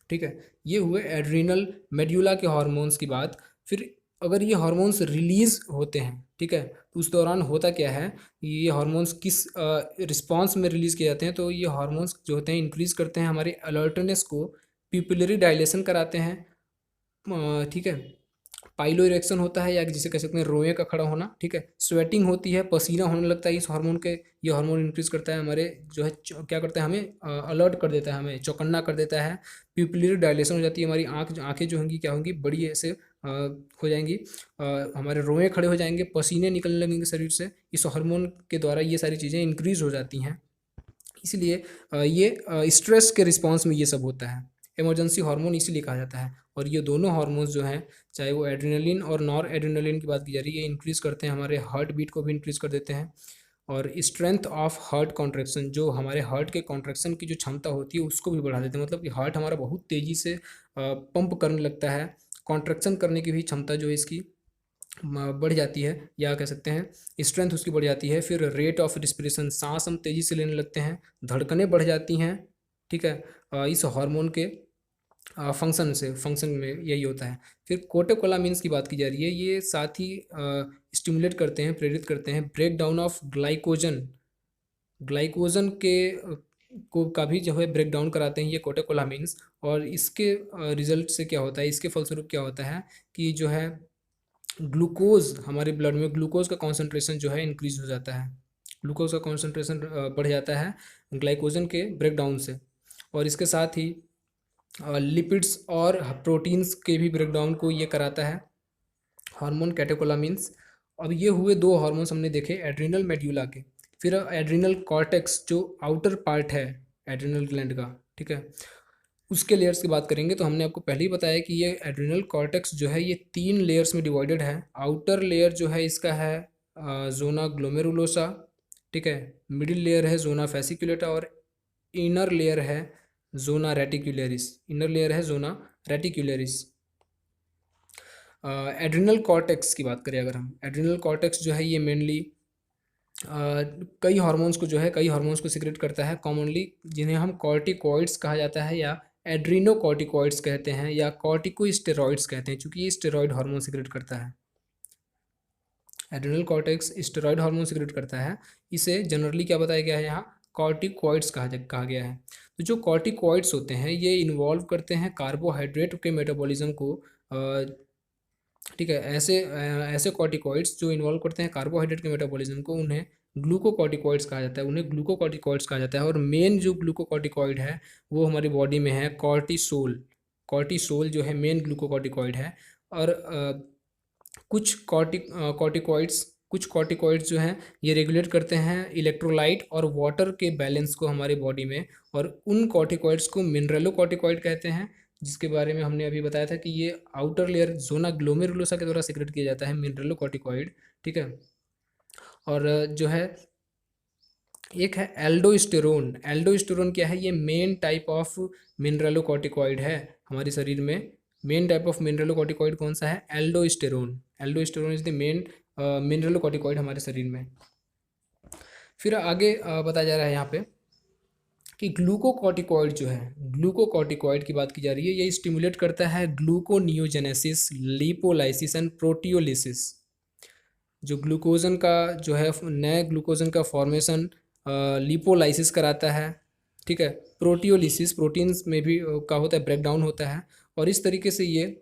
ठीक है, ये हुए एड्रिनल मेड्यूला के हार्मोन्स की बात। फिर अगर ये हार्मोन्स रिलीज होते हैं, ठीक है, तो उस दौरान होता क्या है, ये हार्मोन्स किस रिस्पॉन्स में रिलीज किए जाते हैं, तो ये हार्मोन्स जो होते हैं इंक्रीज करते हैं हमारे अलर्टनेस को, पिपुलरी डायलेशन कराते हैं। ठीक है, पाइलो इरेक्शन होता है या जिसे कह सकते हैं रोए का खड़ा होना। ठीक है, स्वेटिंग होती है, पसीना होने लगता है इस हार्मोन के, ये हार्मोन इंक्रीज करता है हमारे जो है क्या करता है हमें अलर्ट कर देता है, हमें चौकन्ना कर देता है। प्यूपिलरी डायलेशन हो जाती है, हमारी आँखें जो होंगी क्या होंगी, बड़ी ऐसे हो जाएंगी, हमारे रोए खड़े हो जाएंगे, पसीने निकलने लगेंगे शरीर से। इस हार्मोन के द्वारा ये सारी चीज़ें इंक्रीज हो जाती हैं। इसलिए ये स्ट्रेस के रिस्पॉन्स में ये सब होता है, इमरजेंसी हार्मोन इसीलिए कहा जाता है। और ये दोनों हार्मोन्स जो हैं, चाहे वो एड्रिनलिन और नॉर एड्रिनलिन की बात की जा रही है, ये इंक्रीज़ करते हैं हमारे हार्ट बीट को भी इंक्रीज़ कर देते हैं। और स्ट्रेंथ ऑफ हार्ट कॉन्ट्रैक्शन, जो हमारे हार्ट के कॉन्ट्रैक्शन की जो क्षमता होती है उसको भी बढ़ा देते हैं। मतलब कि हार्ट हमारा बहुत तेज़ी से पंप करने लगता है, कॉन्ट्रैक्शन करने की भी क्षमता जो है इसकी बढ़ जाती है, या कह सकते हैं स्ट्रेंथ उसकी बढ़ जाती है। फिर रेट ऑफ रिस्पिरेशन, सांस हम तेज़ी से लेने लगते हैं, धड़कनें बढ़ जाती हैं। ठीक है। इस हार्मोन के फंक्शन में यही होता है। फिर कोटेकोलामिन्स की बात की जा रही है, ये साथ ही स्टिमुलेट करते हैं, प्रेरित करते हैं break down of glycogen. Glycogen के को का भी जो है ब्रेक डाउन कराते हैं ये कोटेकोलामिन्स। और इसके रिजल्ट से क्या होता है, इसके फलस्वरूप क्या होता है कि जो है ग्लूकोज, हमारे ब्लड में ग्लूकोज का कॉन्सेंट्रेशन जो है इंक्रीज हो जाता है। ग्लूकोज का कॉन्सेंट्रेशन बढ़ जाता है ग्लाइकोजन के ब्रेक डाउन से। और इसके साथ ही लिपिड्स और प्रोटीन्स के भी ब्रेकडाउन को ये कराता है हार्मोन कैटेकोलामिन्स। अब ये हुए दो हार्मोन्स हमने देखे एड्रिनल मेड्यूला के। फिर एड्रिनल कॉर्टेक्स जो आउटर पार्ट है एड्रिनल ग्लैंड का, ठीक है, उसके लेयर्स की बात करेंगे तो हमने आपको पहले ही बताया कि ये एड्रिनल कॉर्टेक्स जो है ये 3 लेयर्स में डिवाइडेड है। आउटर लेयर जो है इसका है जोना ग्लोमेरुलोसा, ठीक है। मिडिल लेयर है जोना फेसिकुलेटा और इनर लेयर है जोना रेटिकुलरिस। इनर लेयर है जोना रेटिकुलरिस। एड्रिनल कॉर्टेक्स की बात करें अगर हम, एड्रिनल कॉर्टेक्स जो है ये मेनली कई हार्मोन्स को जो है कई हार्मोन्स को सिक्रेट करता है कॉमनली, जिन्हें हम कॉर्टिकॉइड्स कहा जाता है या एड्रीनोकॉर्टिकॉइड्स कहते हैं या कॉर्टिकोस्टेरॉइड्स कहते हैं, चूंकि ये स्टेरॉइड हार्मोन सिक्रेट करता है। Adrenal cortex steroid hormone secrete करता है। इसे जनरली क्या बताया गया है यहाँ, कॉर्टिकॉइड्स कहा गया है। तो जो कॉर्टिकॉइड्स होते हैं ये इन्वॉल्व करते हैं कार्बोहाइड्रेट के मेटाबॉलिज्म को, ठीक है। ऐसे कॉर्टिकॉइड्स जो इन्वॉल्व करते हैं कार्बोहाइड्रेट के मेटाबॉलिज्म को, उन्हें ग्लूकोकॉर्टिकॉइड्स कहा जाता है। उन्हें ग्लूकोकॉर्टिकॉइड्स कहा जाता है। और मेन जो ग्लूकोकॉर्टिकॉइड है वो हमारी बॉडी में है कॉर्टिसोल। कॉर्टिसोल जो है मेन ग्लूकोकॉर्टिकॉइड है। और कुछ कॉर्टिकॉइड्स जो हैं ये रेगुलेट करते हैं इलेक्ट्रोलाइट और वाटर के बैलेंस को हमारे बॉडी में। और उन कॉर्टिकॉइड्स को मिनरलोकॉर्टिकॉइड कहते हैं, जिसके बारे में हमने अभी बताया था कि ये आउटर लेयर जोना ग्लोमेरुलोसा के द्वारा सिक्रेट किया जाता है मिनरलोकॉर्टिकॉइड, ठीक है। और जो है एक है एल्डोस्टेरोन। एल्डोस्टेरोन क्या है, ये मेन टाइप ऑफ मिनरलोकॉर्टिकॉइड है हमारे शरीर में। मेन टाइप ऑफ मिनरलोकॉर्टिकॉइड कौन सा है, aldosterone. Aldosterone is the main mineralocorticoid हमारे शरीर में। फिर आगे बताया जा रहा है यहाँ पे कि ग्लूकोकॉर्टिकॉइड जो है, ग्लूकोकॉर्टिकॉइड की बात की जा रही है, ये स्टिमुलेट करता है ग्लूकोनियोजेनेसिस, लिपोलाइसिस एंड प्रोटियोलिसिस। जो ग्लूकोजन का जो है नए ग्लूकोजन का फॉर्मेशन लिपोलाइसिस कराता है, ठीक है। प्रोटियोलिसिस प्रोटीन्स में भी का होता है, ब्रेक डाउन होता है। और इस तरीके से ये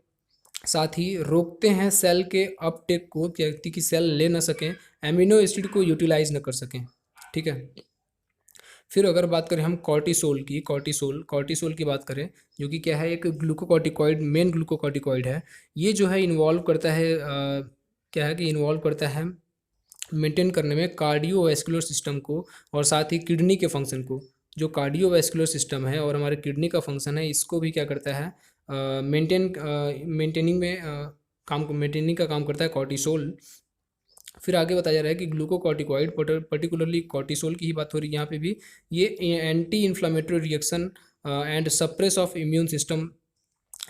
साथ ही रोकते हैं सेल के अपटेक को, कि सेल ले ना सकें, एमिनो एसिड को यूटिलाइज ना कर सकें, ठीक है। फिर अगर बात करें हम कॉर्टिसोल की, कॉर्टिसोल की बात करें, जो कि क्या है, एक ग्लूकोकॉर्टिकॉइड, मेन ग्लूकोकॉर्टिकॉइड है। ये जो है इन्वॉल्व करता है क्या है कि इन्वॉल्व करता है मेंटेन करने में कार्डियोवैस्कुलर सिस्टम को और साथ ही किडनी के फंक्शन को। जो कार्डियोवैस्कुलर सिस्टम है और हमारे किडनी का फंक्शन है, इसको भी क्या करता है, मेंटेनिंग का काम करता है कॉर्टिसोल। फिर आगे बताया जा रहा है कि ग्लूकोकॉर्टिकॉइड, पर्टिकुलरली कॉर्टिसोल की ही बात हो रही है यहाँ पे भी, ये anti inflammatory reaction and suppress of immune system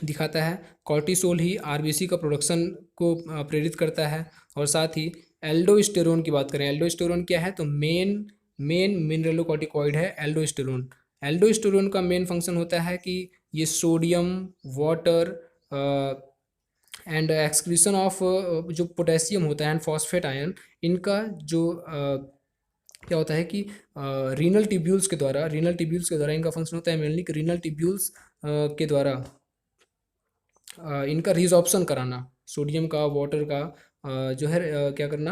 दिखाता है। कॉर्टिसोल ही आरबीसी का प्रोडक्शन को प्रेरित करता है। और साथ ही एल्डोस्टेरोन की बात करें, एल्डोस्टेरोन क्या है, तो मेन मिनरलोकॉर्टिकॉइड है एल्डोस्टेरोन। एल्डोस्टेरोन का मेन फंक्शन होता है कि ये sodium, water and excretion of जो पोटेशियम होता है एंड फॉस्फेट आयन, इनका जो क्या होता है कि रीनल टिब्यूल्स के द्वारा इनका फंक्शन होता है मेनली रीनल टिब्यूल्स के द्वारा इनका रिजॉर्प्शन कराना, सोडियम का, वाटर का जो है क्या करना,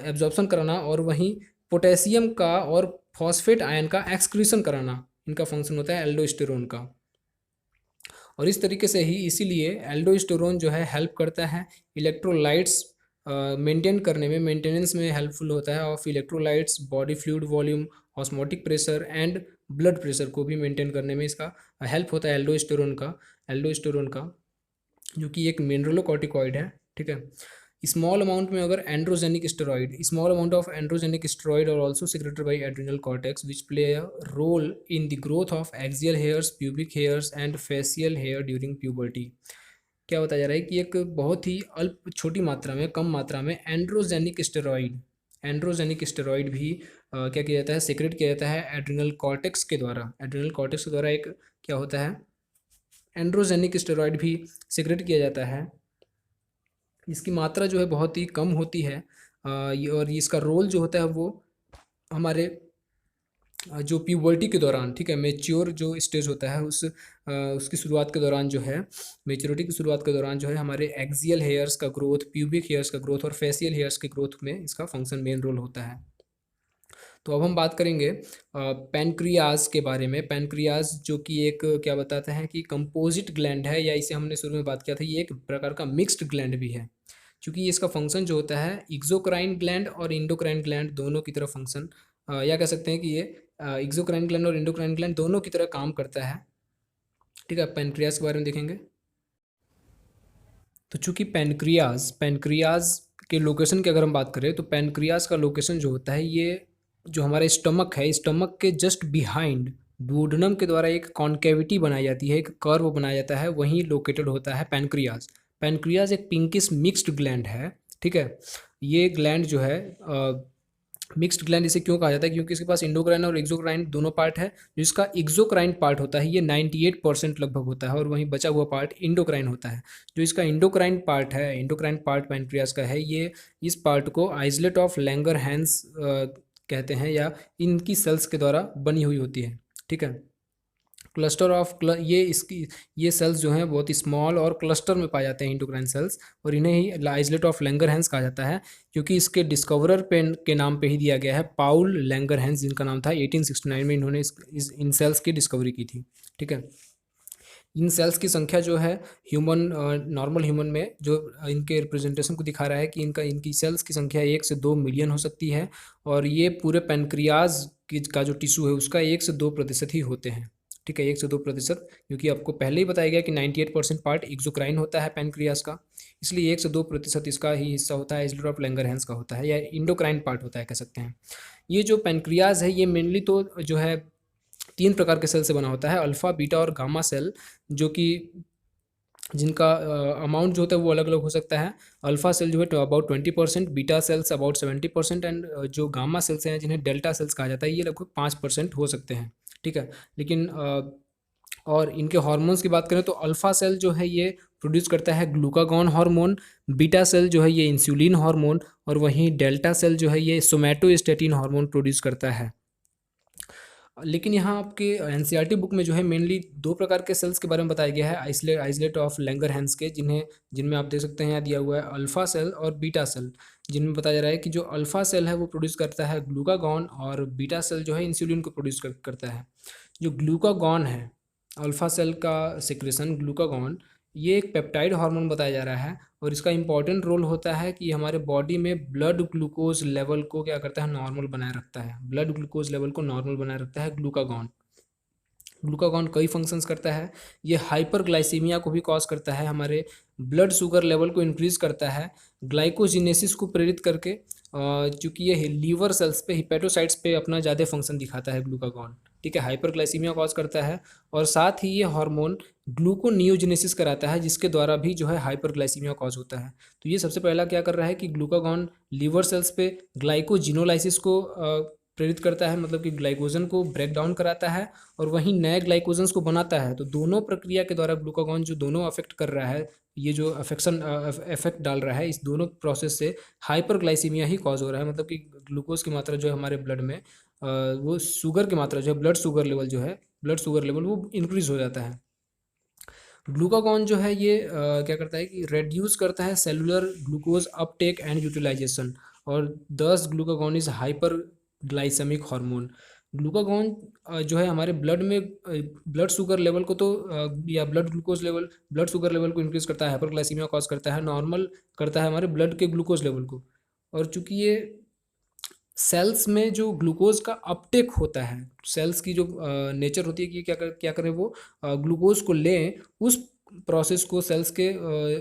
एब्जॉर्प्शन कराना। और वहीं पोटेशियम का और फॉस्फेट आयन का एक्सक्रीशन कराना, इनका फंक्शन होता है एल्डोस्टेरोन का। और इस तरीके से ही इसीलिए एल्डोस्टेरोन जो है हेल्प करता है इलेक्ट्रोलाइट्स मेंटेन करने में, मेंटेनेंस में हेल्पफुल होता है of electrolytes, body fluid volume, osmotic pressure and blood pressure को भी मेंटेन करने में इसका हेल्प होता है एल्डोस्टेरोन का, जो कि एक मिनरलोकॉर्टिकॉइड है, ठीक है। स्मॉल अमाउंट में अगर small amount of androgenic steroid are also secreted by adrenal cortex which play a role in the growth of axial hairs, pubic hairs and facial hair during puberty. क्या बताया जा रहा है कि एक बहुत ही अल्प छोटी मात्रा में, कम मात्रा में एंड्रोजेनिक स्टेरॉइड, एंड्रोजेनिक स्टेरॉइड भी क्या किया जाता है, सेक्रेट किया जाता है एड्रिनल कॉर्टेक्स के द्वारा। एड्रिनल कॉर्टेक्स के द्वारा एक क्या होता है, एंड्रोजेनिक स्टेरॉइड भी सेक्रेट किया जाता है। इसकी मात्रा जो है बहुत ही कम होती है, और इसका रोल जो होता है वो हमारे जो प्यूबर्टी के दौरान, ठीक है, मेच्योर जो स्टेज होता है उसकी शुरुआत के दौरान जो है, मेच्योरिटी की शुरुआत के दौरान जो है हमारे एक्सियल हेयर्स का ग्रोथ, प्यूबिक हेयर्स का ग्रोथ और फेशियल हेयर्स के ग्रोथ में इसका फंक्शन मेन रोल होता है। तो अब हम बात करेंगे पैनक्रियाज के बारे में। पैनक्रियाज जो कि एक क्या बताता है कि कंपोजिट ग्लैंड है, या इसे हमने शुरू में बात किया था, ये एक प्रकार का मिक्स्ड ग्लैंड भी है, क्योंकि इसका फंक्शन जो होता है एक्सोक्राइन ग्लैंड और इंडोक्राइन ग्लैंड दोनों की तरह फंक्शन, या कह सकते हैं कि ये एक्सोक्राइन ग्लैंड और इंडोक्राइन ग्लैंड दोनों की तरह काम करता है। ठीक है, पैनक्रियाज के बारे में देखेंगे। तो चूंकि पैनक्रियाज पैनक्रियाज के लोकेशन की अगर हम बात करें, तो पैनक्रियाज का लोकेशन जो होता है, ये जो हमारा स्टमक है, स्टमक के जस्ट बिहाइंड डुओडेनम के द्वारा एक कॉन्केविटी बनाई जाती है, एक कर्व बनाया जाता है, वहीं लोकेटेड होता है पैनक्रियाज। पैनक्रियाज एक पिंकिश मिक्स्ड ग्लैंड है। ठीक है, ये ग्लैंड जो है मिक्स्ड ग्लैंड इसे क्यों कहा जाता है, क्योंकि इसके पास इंडोक्राइन और एक्सोक्राइन दोनों पार्ट है। जो इसका एक्सोक्राइन पार्ट होता है ये 98% लगभग होता है, और वहीं बचा हुआ पार्ट इंडोक्राइन होता है। जो इसका इंडोक्राइन पार्ट है, इंडोक्राइन पार्ट पैनक्रियास का है, ये इस पार्ट को आइसलेट ऑफ लैंगरहैंस कहते हैं, या इनकी सेल्स के द्वारा बनी हुई होती है। ठीक है, क्लस्टर ऑफ ये इसकी ये सेल्स जो हैं बहुत ही स्मॉल और क्लस्टर में पाए जाते हैं इंडोक्राइन सेल्स, और इन्हें ही आइसलेट ऑफ लैंगरहैंस कहा जाता है, क्योंकि इसके डिस्कवरर पेन के नाम पे ही दिया गया है, पाउल लैंगरहैंस, जिनका नाम था 1869 में इन्होंने इन सेल्स की डिस्कवरी की थी। ठीक है, इन सेल्स की संख्या जो है ह्यूमन, नॉर्मल ह्यूमन में जो इनके रिप्रेजेंटेशन को दिखा रहा है कि इनकी सेल्स की संख्या 1 से 2 मिलियन हो सकती है, और ये पूरे पैनक्रियाज का जो टिश्यू है उसका 1 से 2% ही होते हैं। ठीक है, 1 से 2%, क्योंकि आपको पहले ही बताया गया कि 98% पार्ट एक्सोक्राइन होता है पैनक्रियाज का, इसलिए 1 से 2% इसका ही हिस्सा होता है, आइसलेट ऑफ लैंगरहैंस का होता है, या इंडोक्राइन पार्ट होता है कह सकते हैं। ये जो पैनक्रियाज है ये मेनली तो जो है 3 प्रकार के सेल से बना होता है, अल्फ़ा, बीटा और गामा सेल, जो कि जिनका अमाउंट जो होता है वो अलग अलग हो सकता है। अल्फ़ा सेल जो है about 20%, beta cells about 70%, and जो गामा सेल्स हैं जिन्हें डेल्टा सेल्स कहा जाता है ये लगभग 5% हो सकते हैं। ठीक है, लेकिन और इनके हार्मोन्स की बात करें तो अल्फ़ा सेल जो है ये प्रोड्यूस करता है ग्लूकागॉन हार्मोन, बीटा सेल जो है ये इंसुलिन हार्मोन, और वहीं डेल्टा सेल जो है ये सोमैटोस्टेटिन हार्मोन प्रोड्यूस करता है। लेकिन यहाँ आपके एनसीईआरटी बुक में जो है मेनली 2 प्रकार के सेल्स के बारे में बताया गया है, आइसलेट ऑफ लैंगरहैंस के, जिनमें आप देख सकते हैं यहाँ दिया हुआ है अल्फ़ा सेल और बीटा सेल, जिनमें बताया जा रहा है कि जो अल्फ़ा सेल है वो प्रोड्यूस करता है ग्लूकागॉन, और बीटा सेल जो है इंसुलिन को प्रोड्यूस करता है। जो ग्लूकागॉन है, अल्फ़ा सेल का सिक्रेशन ग्लूकागॉन, ये एक पेप्टाइड हार्मोन बताया जा रहा है, और इसका इंपॉर्टेंट रोल होता है कि हमारे बॉडी में ब्लड ग्लूकोज लेवल को क्या करता है, नॉर्मल बनाए रखता है। ब्लड ग्लूकोज लेवल को नॉर्मल बनाए रखता है ग्लूकागॉन। ग्लूकागॉन कई फंक्शंस करता है। ये हाइपरग्लाइसीमिया को भी कॉज करता है, हमारे ब्लड शुगर लेवल को इंक्रीज करता है, ग्लाइकोजिनेसिस को प्रेरित करके, चूँकि ये लीवर सेल्स पे, हिपेटोसाइट्स पे अपना ज़्यादा फंक्शन दिखाता है ग्लूकागॉन। ठीक है, हाइपरग्लाइसीमिया कॉज करता है, और साथ ही ये हार्मोन ग्लूकोनियोजेनेसिस कराता है, जिसके द्वारा भी जो है हाइपरग्लाइसीमिया कॉज होता है। तो ये सबसे पहला क्या कर रहा है कि ग्लूकागॉन लीवर सेल्स पे ग्लाइकोजिनोलाइसिस को प्रेरित करता है, मतलब कि ग्लाइकोजन को ब्रेक डाउन कराता है, और वहीं नए ग्लाइकोजन्स को बनाता है। तो दोनों प्रक्रिया के द्वारा ग्लूकागॉन जो दोनों अफेक्ट कर रहा है, ये जो इफेक्ट डाल रहा है, इस दोनों प्रोसेस से हाइपरग्लाइसीमिया ही कॉज हो रहा है, मतलब कि ग्लूकोज की मात्रा जो है हमारे ब्लड में, वो शुगर की मात्रा जो है, ब्लड शुगर लेवल वो इंक्रीज हो जाता है। ग्लूकागॉन जो है ये क्या करता है कि रेड्यूस करता है cellular glucose uptake and utilisation, और thus glucagon is hyper glycaemic hormone. Glucagon जो है हमारे ब्लड में ब्लड शुगर लेवल को तो या ब्लड शुगर लेवल को इंक्रीज करता है, हाइपरग्लाइसीमिया कॉज करता है, नॉर्मल करता है हमारे ब्लड के ग्लूकोज लेवल को। और चूंकि ये सेल्स में जो ग्लूकोज का अपटेक होता है, सेल्स की जो नेचर होती है कि क्या करें, वो ग्लूकोज को लें, उस प्रोसेस को सेल्स के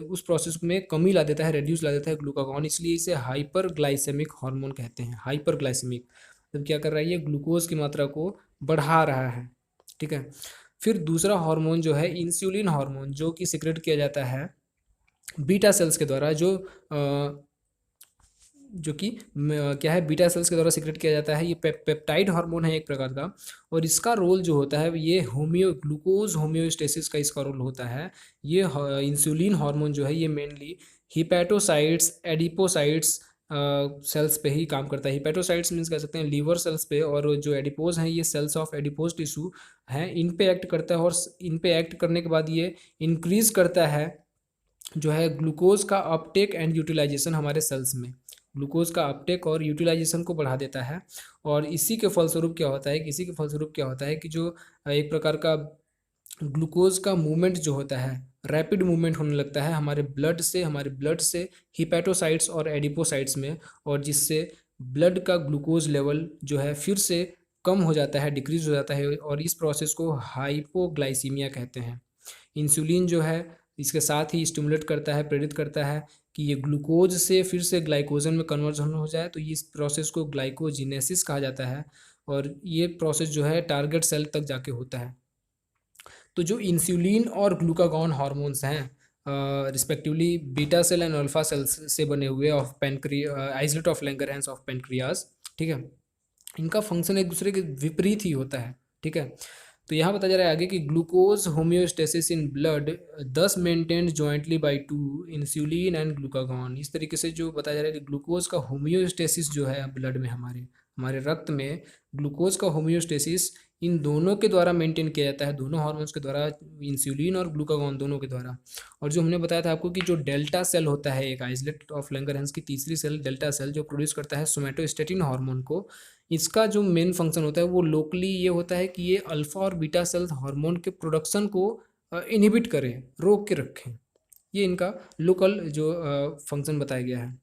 उस प्रोसेस में कमी ला देता है, रेड्यूस ला देता है ग्लूकागॉन, इसलिए इसे हाइपरग्लाइसेमिक हार्मोन कहते हैं। हाइपरग्लाइसेमिक तो क्या कर रहा है, ये ग्लूकोज की मात्रा को बढ़ा रहा है। ठीक है, फिर दूसरा हार्मोन जो है इंसुलिन हार्मोन, जो कि सिक्रेट किया जाता है बीटा सेल्स के द्वारा, जो जो कि क्या है, बीटा सेल्स के द्वारा सिक्रेट किया जाता है। ये पेप्टाइड हार्मोन है एक प्रकार का, और इसका रोल जो होता है ये ग्लूकोज होम्योस्टेसिस का इसका रोल होता है। ये इंसुलिन हार्मोन जो है ये मेनली हिपैटोसाइट्स, एडिपोसाइट्स सेल्स पे ही काम करता है। हिपैटोसाइट्स मीन्स कह सकते हैं लीवर सेल्स पे, और जो एडिपोज हैं ये सेल्स ऑफ एडिपोज टिश्यू हैं, इन पे एक्ट करता है, और इन पे एक्ट करने के बाद ये इंक्रीज करता है जो है ग्लूकोज का अपटेक एंड यूटिलाइजेशन हमारे सेल्स में। ग्लूकोज का अपटेक और यूटिलाइजेशन को बढ़ा देता है, और इसी के फलस्वरूप क्या होता है कि जो एक प्रकार का ग्लूकोज का मूवमेंट जो होता है, रैपिड मूवमेंट होने लगता है हमारे ब्लड से हिपैटोसाइट्स और एडिपोसाइट्स में, और जिससे ब्लड का ग्लूकोज लेवल जो है फिर से कम हो जाता है, डिक्रीज हो जाता है, और इस प्रोसेस को हाइपोग्लाइसीमिया कहते हैं। इंसुलिन जो है इसके साथ ही स्टिमुलेट करता है, प्रेरित करता है कि ये ग्लूकोज से फिर से ग्लाइकोजन में कन्वर्जन हो जाए, तो इस प्रोसेस को ग्लाइकोजिनेसिस कहा जाता है, और ये प्रोसेस जो है टारगेट सेल तक जाके होता है। तो जो इंसुलिन और ग्लूकागॉन हार्मोन्स हैं respectively beta cell and alpha cells से बने हुए of islet of Langerhans of pancreas, ठीक है, इनका फंक्शन एक दूसरे के विपरीत ही होता है, ठीक है। तो यहाँ बताया जा रहा है आगे कि ग्लूकोज होम्योस्टेसिस इन ब्लड दस maintained jointly by two insulin and glucagon. इस तरीके से जो बताया जा रहा है कि ग्लूकोज का होम्योस्टेसिस जो है ब्लड में, हमारे हमारे रक्त में ग्लूकोज का होम्योस्टेसिस इन दोनों के द्वारा मेंटेन किया जाता है, दोनों हार्मोन्स के द्वारा, इंसुलिन और ग्लूकागॉन दोनों के द्वारा। और जो हमने बताया था आपको कि जो डेल्टा सेल होता है, एक आइसलेट ऑफ लैंगरहैंस की तीसरी सेल डेल्टा सेल जो प्रोड्यूस करता है सोमैटोस्टेटिन हार्मोन को, इसका जो मेन फंक्शन होता है वो लोकली ये होता है कि ये अल्फा और बीटा सेल्स हार्मोन के प्रोडक्शन को इनहिबिट करें, रोक के रखें। ये इनका लोकल जो फंक्शन बताया गया है।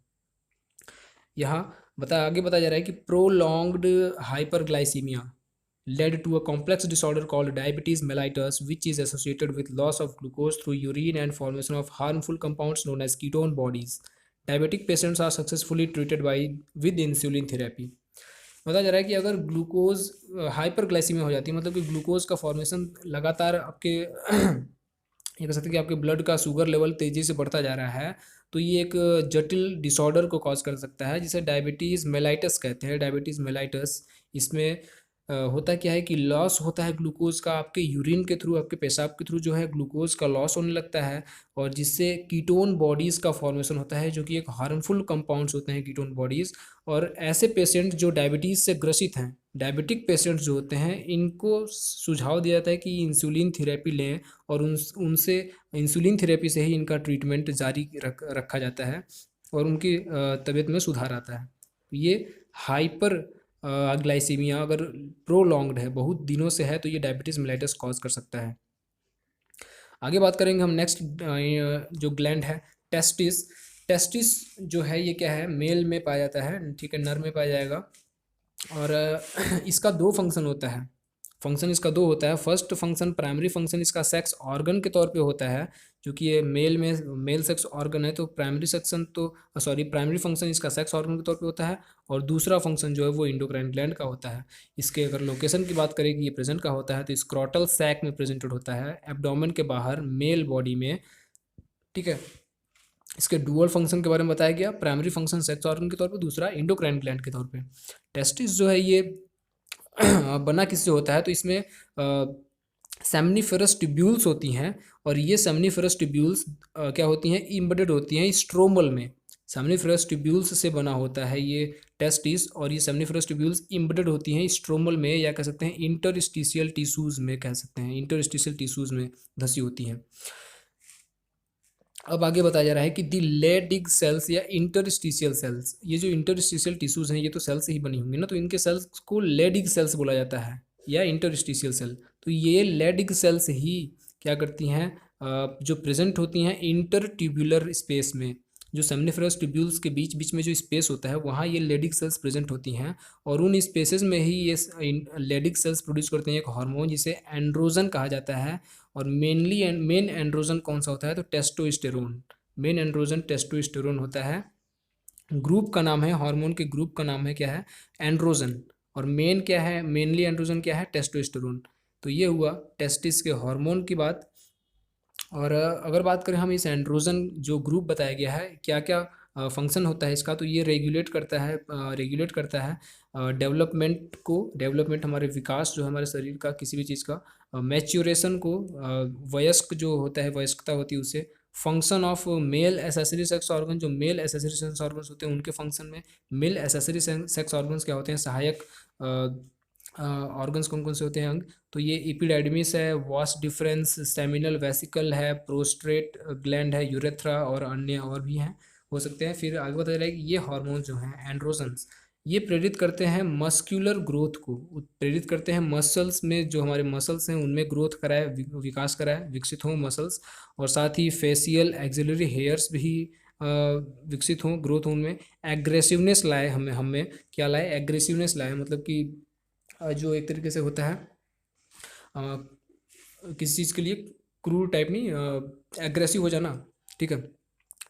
यहाँ आगे बताया जा रहा है कि prolonged hyperglycaemia led to a complex disorder called diabetes mellitus, which is associated with loss of glucose through urine and formation of harmful compounds known as ketone bodies. Diabetic patients are successfully treated with insulin therapy. बताया जा रहा है कि अगर glucose hyperglycaemia हो जाती है, मतलब कि ग्लूकोज का फॉर्मेशन लगातार आपके ये कह सकते हैं कि आपके ब्लड का शुगर लेवल तेज़ी से बढ़ता जा रहा है, तो ये एक जटिल डिसऑर्डर को कॉज कर सकता है जिसे डायबिटीज़ मेलाइटस कहते हैं। डायबिटीज़ मेलाइटस, इसमें होता क्या है कि लॉस होता है ग्लूकोज का, आपके यूरिन के थ्रू, आपके पेशाब के थ्रू जो है ग्लूकोज का लॉस होने लगता है, और जिससे कीटोन बॉडीज़ का फॉर्मेशन होता है, जो कि एक हार्मफुल कंपाउंड्स होते हैं कीटोन बॉडीज़। और ऐसे पेशेंट जो डायबिटीज़ से ग्रसित हैं, डायबिटिक पेशेंट्स जो होते हैं, इनको सुझाव दिया जाता है कि इंसुलिन थेरेपी लें, और उनसे इंसुलिन थेरेपी से ही इनका ट्रीटमेंट जारी रखा जाता है, और उनकी तबीयत में सुधार आता है। ये हाइपर ग्लाइसीमिया अगर प्रोलॉन्ग्ड है, बहुत दिनों से है, तो ये डायबिटीज़ मेलाइटस कॉज कर सकता है। आगे बात करेंगे हम नेक्स्ट जो ग्लैंड है, टेस्टिस। टेस्टिस जो है ये क्या है, मेल में पाया जाता है, ठीक है, नर में पाया जाएगा, और इसका दो फंक्शन होता है। फंक्शन इसका दो होता है। फर्स्ट फंक्शन, प्राइमरी फंक्शन इसका सेक्स ऑर्गन के तौर पे होता है, क्योंकि ये मेल सेक्स ऑर्गन है, तो प्राइमरी फंक्शन इसका सेक्स ऑर्गन के तौर पे होता है, और दूसरा फंक्शन जो है वो इंडोक्राइन ग्लैंड का होता है। इसके अगर लोकेशन की बात करें कि ये प्रेजेंट का होता है, तो स्क्रॉटल सैक में प्रेजेंटेड होता है, एब्डोमेन के बाहर मेल बॉडी में, ठीक है। इसके डुअल फंक्शन के बारे में बताया गया, प्राइमरी फंक्शन सेक्स ऑर्गन के तौर पे, दूसरा इंडोक्राइन ग्लैंड के तौर पे। टेस्टिस जो है ये बना किससे होता है, तो इसमें सेमनीफेरस ट्यूब्यूल्स होती हैं, और ये सेमनीफेरस ट्यूब्यूल्स क्या होती हैं, इम्बेडेड होती हैं स्ट्रोमल में। सेमनीफेरस ट्यूब्यूल्स से बना होता है ये टेस्टिस, और ये सेमनीफेरस ट्यूब्यूल्स इम्बेडेड होती हैं स्ट्रोमल में, या कह सकते हैं इंटरस्टिशियल टिश्यूज़ में, कह सकते हैं इंटरस्टिशियल टिश्यूज़ में धसी होती हैं। अब आगे बताया जा रहा है कि दी लेडिग सेल्स या इंटरस्टिशियल सेल्स, ये जो इंटरस्टिशियल टिश्यूज हैं ये तो सेल से ही बनी होंगी ना, तो इनके सेल्स को लेडिग सेल्स बोला जाता है, या इंटरस्टिशियल सेल। तो ये लेडिग सेल्स ही क्या करती हैं, जो प्रेजेंट होती हैं इंटरट्यूब्यूलर स्पेस में, जो सेमनीफेरस ट्यूब्यूल्स के बीच बीच में जो स्पेस होता है, वहाँ ये लेडिग सेल्स प्रेजेंट होती हैं, और उन स्पेसेस में ही ये लेडिग सेल्स प्रोड्यूस करते हैं एक हार्मोन जिसे एंड्रोजन कहा जाता है। और मेन एंड्रोजन कौन सा होता है, तो टेस्टोस्टेरोन। मेन एंड्रोजन टेस्टोस्टेरोन होता है। ग्रुप का नाम है, हार्मोन के ग्रुप का नाम है क्या है, एंड्रोजन। और मेन क्या है, मेनली एंड्रोजन क्या है, टेस्टोस्टेरोन। तो ये हुआ टेस्टिस के हार्मोन की बात। और अगर बात करें हम इस एंड्रोजन जो ग्रुप बताया गया है, क्या क्या फंक्शन होता है इसका, तो ये रेगुलेट करता है डेवलपमेंट को, डेवलपमेंट हमारे विकास जो है हमारे शरीर का किसी भी चीज़ का, मैच्योरेशन को, वयस्क जो होता है वयस्कता होती है उसे, function of male accessory sex organ, जो मेल एसेसरी सेक्स ऑर्गन्स होते हैं उनके फंक्शन में, मेल एसेसरी सेक्स ऑर्गन्स क्या होते हैं, सहायक ऑर्गन्स कौन कौन से होते हैं अंग, तो ये एपिडाइडमिस है, वास डिफरेंस, सेमिनल वेसिकल है, प्रोस्ट्रेट ग्लैंड है, यूरेथ्रा और अन्य और भी हैं, हो सकते हैं। फिर आगे बताया जाए कि ये हार्मोन जो हैं एंड्रोजन्स, ये प्रेरित करते हैं मस्क्यूलर ग्रोथ को, प्रेरित करते हैं मसल्स में, जो हमारे मसल्स हैं उनमें ग्रोथ कराए, विकास कराए, विकसित हों मसल्स, और साथ ही फेशियल एक्सिलरी हेयर्स भी विकसित हों, ग्रोथ हों उनमें, एग्रेसिवनेस लाए, हमें हमें क्या लाए, एग्रेसिवनेस लाए, मतलब कि जो एक तरीके से होता है किसी चीज़ के लिए क्रूर टाइप नहीं, एग्रेसिव हो जाना, ठीक है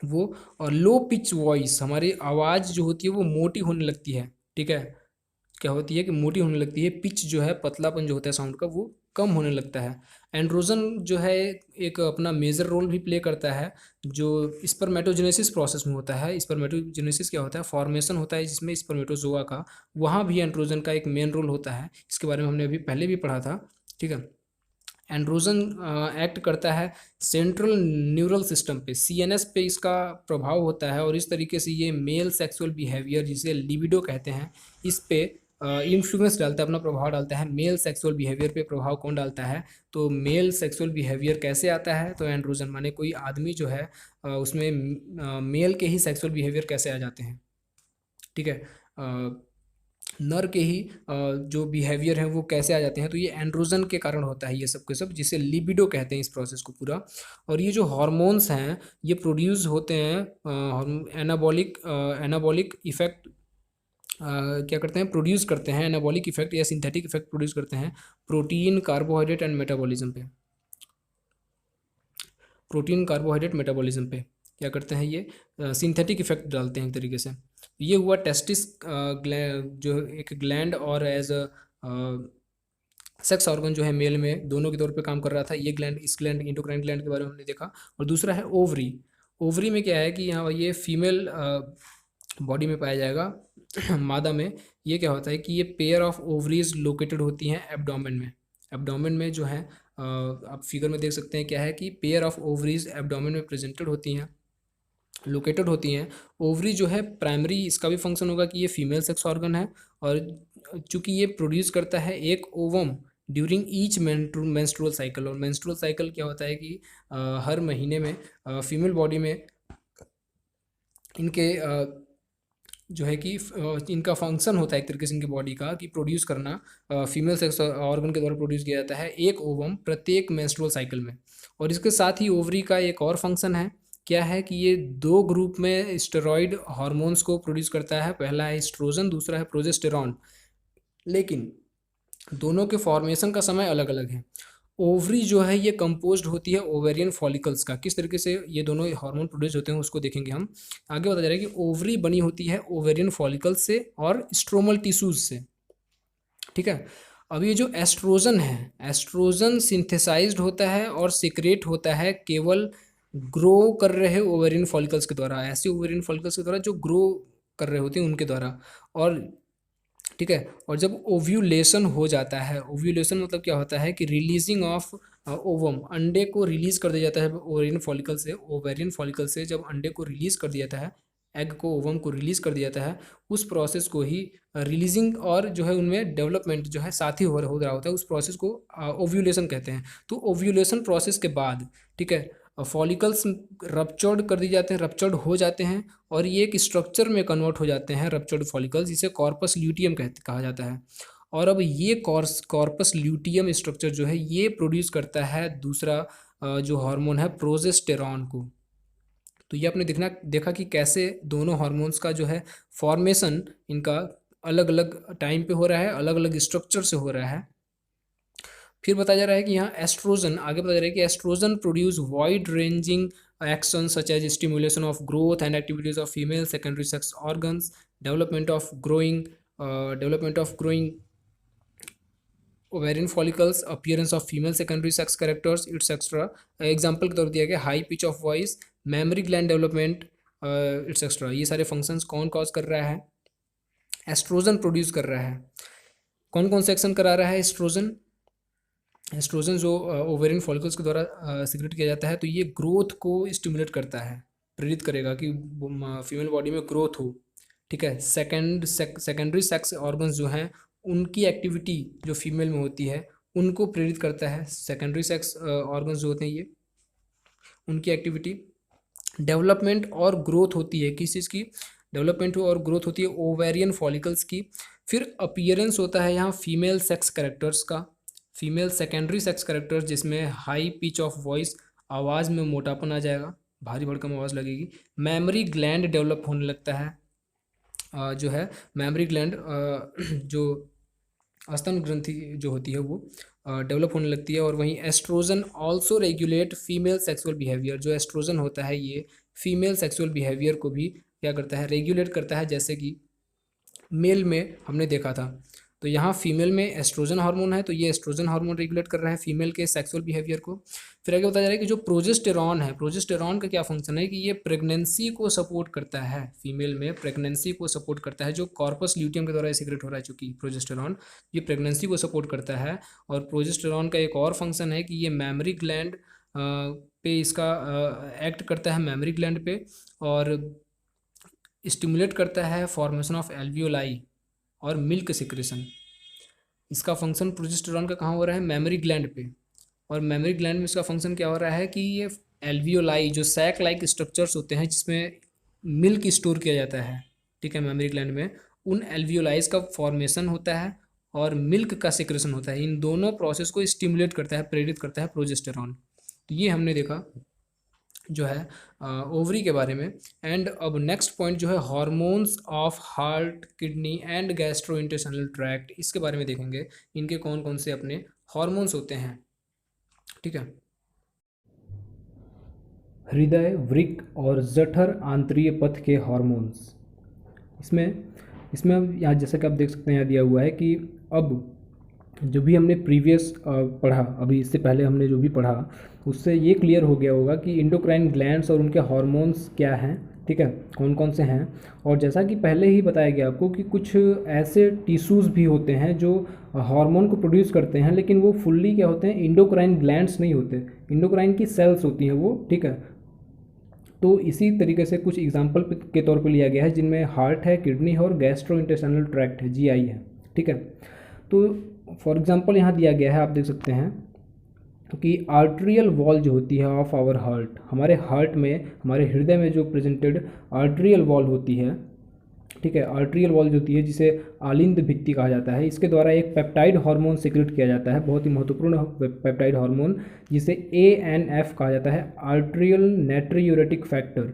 वो। और लो पिच वॉइस, हमारी आवाज़ जो होती है वो मोटी होने लगती है, ठीक है, क्या होती है कि मोटी होने लगती है, पिच जो है पतलापन जो होता है साउंड का वो कम होने लगता है। एंड्रोजन जो है एक अपना मेजर रोल भी प्ले करता है, जो स्पर्मेटोजेनेसिस प्रोसेस में होता है। स्पर्मेटोजेनेसिस क्या होता है, फॉर्मेशन होता है जिसमें स्पर्मेटोजोआ का, वहाँ भी एंड्रोजन का एक मेन रोल होता है, इसके बारे में हमने अभी पहले भी पढ़ा था, ठीक है। एंड्रोजन एक्ट करता है सेंट्रल न्यूरल सिस्टम पे, सीएनएस पे इसका प्रभाव होता है, और इस तरीके से ये मेल सेक्सुअल बिहेवियर जिसे लिबिडो कहते हैं इस पे इन्फ्लुएंस डालता है, अपना प्रभाव डालता है। मेल सेक्सुअल बिहेवियर पे प्रभाव कौन डालता है, तो मेल सेक्सुअल बिहेवियर कैसे आता है, तो एंड्रोजन माने कोई आदमी जो है उसमें मेल के ही सेक्सुअल बिहेवियर कैसे आ जाते हैं, ठीक है, नर के ही जो बिहेवियर है वो कैसे आ जाते हैं, तो ये एंड्रोजन के कारण होता है ये सब के सब, जिसे लिबिडो कहते हैं इस प्रोसेस को पूरा। और ये जो हार्मोन्स हैं ये प्रोड्यूस होते हैं एनाबॉलिक एनाबॉलिक इफेक्ट क्या करते हैं, प्रोड्यूस करते हैं एनाबॉलिक इफेक्ट या सिंथेटिक इफेक्ट प्रोड्यूस करते हैं प्रोटीन कार्बोहाइड्रेट एंड मेटाबॉलिज्म पे, प्रोटीन कार्बोहाइड्रेट मेटाबॉलिज्म पे क्या करते हैं ये सिंथेटिक इफेक्ट डालते हैं एक तरीके से। ये हुआ टेस्टिस जो एक ग्लैंड और एज सेक्स ऑर्गन जो है मेल में दोनों के तौर पे काम कर रहा था, ये ग्लैंड, इस ग्लैंड इंडोक्राइन ग्लैंड के बारे में हमने देखा। और दूसरा है ओवरी। ओवरी में क्या है कि यहाँ ये फीमेल बॉडी में पाया जाएगा मादा में। ये क्या होता है कि ये पेयर ऑफ ओवरीज लोकेटेड होती हैं एब्डोमेन में, एब्डोमेन में जो है आप फिगर में देख सकते हैं क्या है कि पेयर ऑफ ओवरीज एब्डोमेन में प्रेजेंटेड होती हैं, लोकेटेड होती हैं। ओवरी जो है प्राइमरी, इसका भी फंक्शन होगा कि ये फीमेल सेक्स ऑर्गन है, और चूंकि ये प्रोड्यूस करता है एक ovum during each menstrual cycle. और मेंस्ट्रुअल साइकिल क्या होता है कि हर महीने में फीमेल बॉडी में इनके जो है कि इनका फंक्शन होता है एक तरीके से इनकी बॉडी का कि प्रोड्यूस करना, फीमेल सेक्स ऑर्गन के द्वारा प्रोड्यूस किया जाता है एक ओवम प्रत्येक मेंस्ट्रुअल साइकिल में। और इसके साथ ही ओवरी का एक और फंक्शन है, क्या है कि ये दो ग्रुप में स्टेरॉइड हार्मोन्स को प्रोड्यूस करता है, पहला है एस्ट्रोजन, दूसरा है प्रोजेस्टेरॉन, लेकिन दोनों के फॉर्मेशन का समय अलग अलग है। ओवरी जो है ये कंपोज्ड होती है ओवेरियन फॉलिकल्स का, किस तरीके से ये दोनों हार्मोन प्रोड्यूस होते हैं उसको देखेंगे हम आगे। बताया जा रहा है कि ओवरी बनी होती है ओवेरियन फॉलिकल्स से और स्ट्रोमल टिश्यूज से, ठीक है। अब ये जो एस्ट्रोजन है, एस्ट्रोजन सिंथेसाइज्ड होता है और सीक्रेट होता है केवल ग्रो कर रहे ओवेरियन फॉलिकल्स के द्वारा, ऐसे ओवेरियन फॉलिकल्स के द्वारा जो ग्रो कर रहे होते हैं उनके द्वारा। और ठीक है, और जब ओव्यूलेशन हो जाता है, ओव्यूलेशन मतलब क्या होता है कि रिलीजिंग ऑफ ओवम, अंडे को रिलीज कर दिया जाता है ओवेरियन फॉलिकल से, ओवेरियन फॉलिकल से जब अंडे को रिलीज कर दिया जाता है, एग को, ओवम को रिलीज कर दिया जाता है, उस प्रोसेस को ही रिलीजिंग और जो है उनमें डेवलपमेंट जो है साथ ही हो रहा होता है, उस प्रोसेस को ओव्यूलेशन कहते हैं। तो ओव्यूलेशन प्रोसेस के बाद, ठीक है, फॉलिकल्स रप्चर्ड कर दिए जाते हैं, रप्चर्ड हो जाते हैं और ये एक स्ट्रक्चर में कन्वर्ट हो जाते हैं रप्चर्ड फॉलिकल्स, जिसे कॉर्पस ल्यूटियम कहा जाता है। और अब ये कॉर्पस ल्यूटियम स्ट्रक्चर जो है ये प्रोड्यूस करता है दूसरा जो हार्मोन है प्रोजेस्टेरॉन को। तो ये आपने देखा कि कैसे दोनों हार्मोन्स का जो है फॉर्मेशन इनका अलग अलग टाइम पे हो रहा है, अलग अलग स्ट्रक्चर से हो रहा है। फिर बताया जा रहा है कि यहाँ एस्ट्रोजन, आगे बताया जा रहा है कि estrogen produce wide ranging action such as stimulation of growth and activities of female secondary sex organs, development of growing ovarian follicles, appearance of female secondary sex characters et cetera. Example के तौर दिया गया high pitch of voice, memory gland development, et cetera. ये सारे functions कौन cause कर रहा है? एस्ट्रोजन प्रोड्यूस कर रहा है। कौन कौन सा एक्शन करा रहा है एस्ट्रोजन? एस्ट्रोजन जो ओवेरियन फॉलिकल्स के द्वारा सिक्रेट किया जाता है, तो ये ग्रोथ को स्टिमुलेट करता है, प्रेरित करेगा कि फीमेल बॉडी में ग्रोथ हो। ठीक है। सेकेंडरी सेक्स ऑर्गन्स जो हैं उनकी एक्टिविटी जो फीमेल में होती है उनको प्रेरित करता है। सेकेंडरी सेक्स ऑर्गन्स जो होते हैं ये, उनकी एक्टिविटी, डेवलपमेंट और ग्रोथ होती है किस चीज़ की? डेवलपमेंट और ग्रोथ होती है ओवेरियन फॉलिकल्स की। फिर अपीयरेंस होता है यहाँ फीमेल सेक्स कैरेक्टर्स का, फीमेल सेकेंडरी सेक्स कैरेक्टर्स, जिसमें हाई पिच ऑफ वॉइस, आवाज़ में मोटापन आ जाएगा, भारी भरकम आवाज़ लगेगी। मेमोरी ग्लैंड डेवलप होने लगता है, जो है मेमोरी ग्लैंड जो स्तन ग्रंथि जो होती है वो डेवलप होने लगती है। और वहीं estrogen also regulate female sexual behaviour. जो एस्ट्रोजन होता है ये फीमेल सेक्सुअल बिहेवियर को भी क्या करता है? रेगुलेट करता है, जैसे कि मेल में हमने देखा था। तो यहाँ फीमेल में एस्ट्रोजन हार्मोन है, तो ये एस्ट्रोजन हार्मोन रेगुलेट कर रहा है फीमेल के सेक्सुअल बिहेवियर को। फिर आगे बताया जा रहा है कि जो प्रोजेस्टेरॉन है, प्रोजेस्टेरॉन का क्या फंक्शन है कि ये प्रेगनेंसी को सपोर्ट करता है, फीमेल में प्रेगनेंसी को सपोर्ट करता है। जो कॉर्पस ल्यूटियम के द्वारा सिक्रेट हो रहा है चूंकि प्रोजेस्टेरॉन, ये प्रेगनेंसी को सपोर्ट करता है। और प्रोजेस्टेरॉन का एक और फंक्शन है कि ये मेमोरी ग्लैंड पे इसका एक्ट करता है, मेमोरी ग्लैंड पे, और स्टिमुलेट करता है फॉर्मेशन ऑफ एल्वियोलाई और मिल्क सिक्रेशन। इसका फंक्शन प्रोजेस्टेरॉन का कहाँ हो रहा है? मेमोरी ग्लैंड पे। और मेमोरी ग्लैंड में इसका फंक्शन क्या हो रहा है कि ये एल्वियोलाई जो सैक लाइक स्ट्रक्चर्स होते हैं जिसमें मिल्क स्टोर किया जाता है, ठीक है, मेमोरी ग्लैंड में, उन एल्वियोलाइज का फॉर्मेशन होता है और मिल्क का सिक्रेशन होता है। इन दोनों प्रोसेस को स्टिमुलेट करता है, प्रेरित करता है प्रोजेस्टेरॉन। तो ये हमने देखा जो है ओवरी के बारे में। एंड अब नेक्स्ट पॉइंट जो है hormones of heart, kidney and gastrointestinal tract, इसके बारे में देखेंगे इनके कौन कौन से अपने हार्मोन्स होते हैं। ठीक है। हृदय, वृक्क और जठर आंतरीय पथ के हार्मोन्स। इसमें इसमें यहाँ जैसा कि आप देख सकते हैं यहाँ दिया हुआ है कि अब जो भी हमने प्रीवियस पढ़ा, अभी इससे पहले हमने जो भी पढ़ा उससे ये क्लियर हो गया होगा कि इंडोक्राइन ग्लैंड्स और उनके हार्मोन्स क्या हैं, ठीक है, कौन कौन से हैं। और जैसा कि पहले ही बताया गया आपको कि कुछ ऐसे टिश्यूज़ भी होते हैं जो हार्मोन को प्रोड्यूस करते हैं, लेकिन वो फुल्ली क्या होते हैं? इंडोक्राइन ग्लैंड्स नहीं होते, इंडोक्राइन की सेल्स होती हैं वो, ठीक है। तो इसी तरीके से कुछ एग्जाम्पल के तौर पर लिया गया है जिनमें हार्ट है, किडनी है और गैस्ट्रोइंटेस्टाइनल ट्रैक्ट है, जीआई है, ठीक है। तो फॉर एग्जांपल यहाँ दिया गया है, आप देख सकते हैं कि आर्टरियल वॉल जो होती है ऑफ आवर हार्ट, हमारे हार्ट में, हमारे हृदय में जो प्रेजेंटेड आर्टरियल वॉल होती है, ठीक है, आर्टरियल वॉल जो होती है जिसे आलिंद भित्ति कहा जाता है, इसके द्वारा एक पेप्टाइड हार्मोन सिक्रेट किया जाता है, बहुत ही महत्वपूर्ण पेप्टाइड हार्मोन जिसे ANF कहा जाता है, आर्टरियल नाट्रियूरेटिक फैक्टर।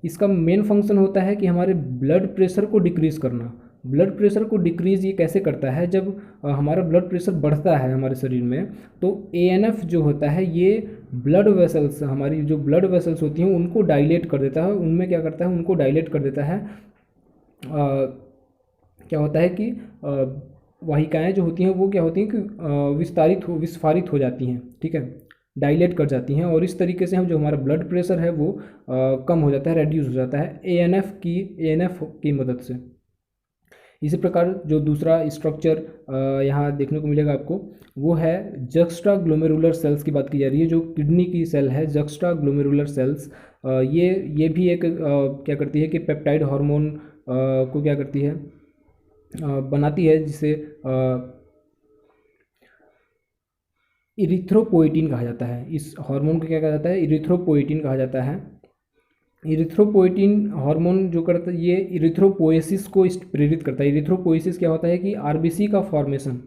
इसका मेन फंक्शन होता है कि हमारे ब्लड प्रेशर को डिक्रीज़ करना। ब्लड प्रेशर को डिक्रीज़ ये कैसे करता है? जब हमारा ब्लड प्रेशर बढ़ता है हमारे शरीर में, तो ANF जो होता है ये ब्लड वेसल्स, हमारी जो ब्लड वेसल्स होती हैं उनको डायलेट कर देता है, उनमें क्या करता है? उनको डायलेट कर देता है। क्या होता है कि वाहिकाएँ जो होती हैं वो क्या होती हैं कि विस्फारित हो जाती हैं, ठीक है, डायलेट कर जाती हैं, और इस तरीके से हम जो हमारा ब्लड प्रेशर है वो कम हो जाता है, रेड्यूस हो जाता है ANF की मदद से। इसी प्रकार जो दूसरा स्ट्रक्चर यहाँ देखने को मिलेगा आपको वो है जक्स्ट्रा ग्लोमेरुलर सेल्स की बात की जा रही है। जो किडनी की सेल है जक्स्ट्रा ग्लोमेरुलर सेल्स, ये भी एक क्या करती है कि पेप्टाइड हार्मोन को क्या करती है? बनाती है, जिसे इरिथ्रोपोइटिन कहा जाता है। इस हार्मोन को क्या कहा जाता है? इरिथ्रोपोइटिन कहा जाता है। इरिथ्रोपोइटिन हार्मोन जो करता है ये इरिथ्रोपोएसिस को प्रेरित करता है। इरिथ्रोपोएसिस क्या होता है कि आरबीसी का फॉर्मेशन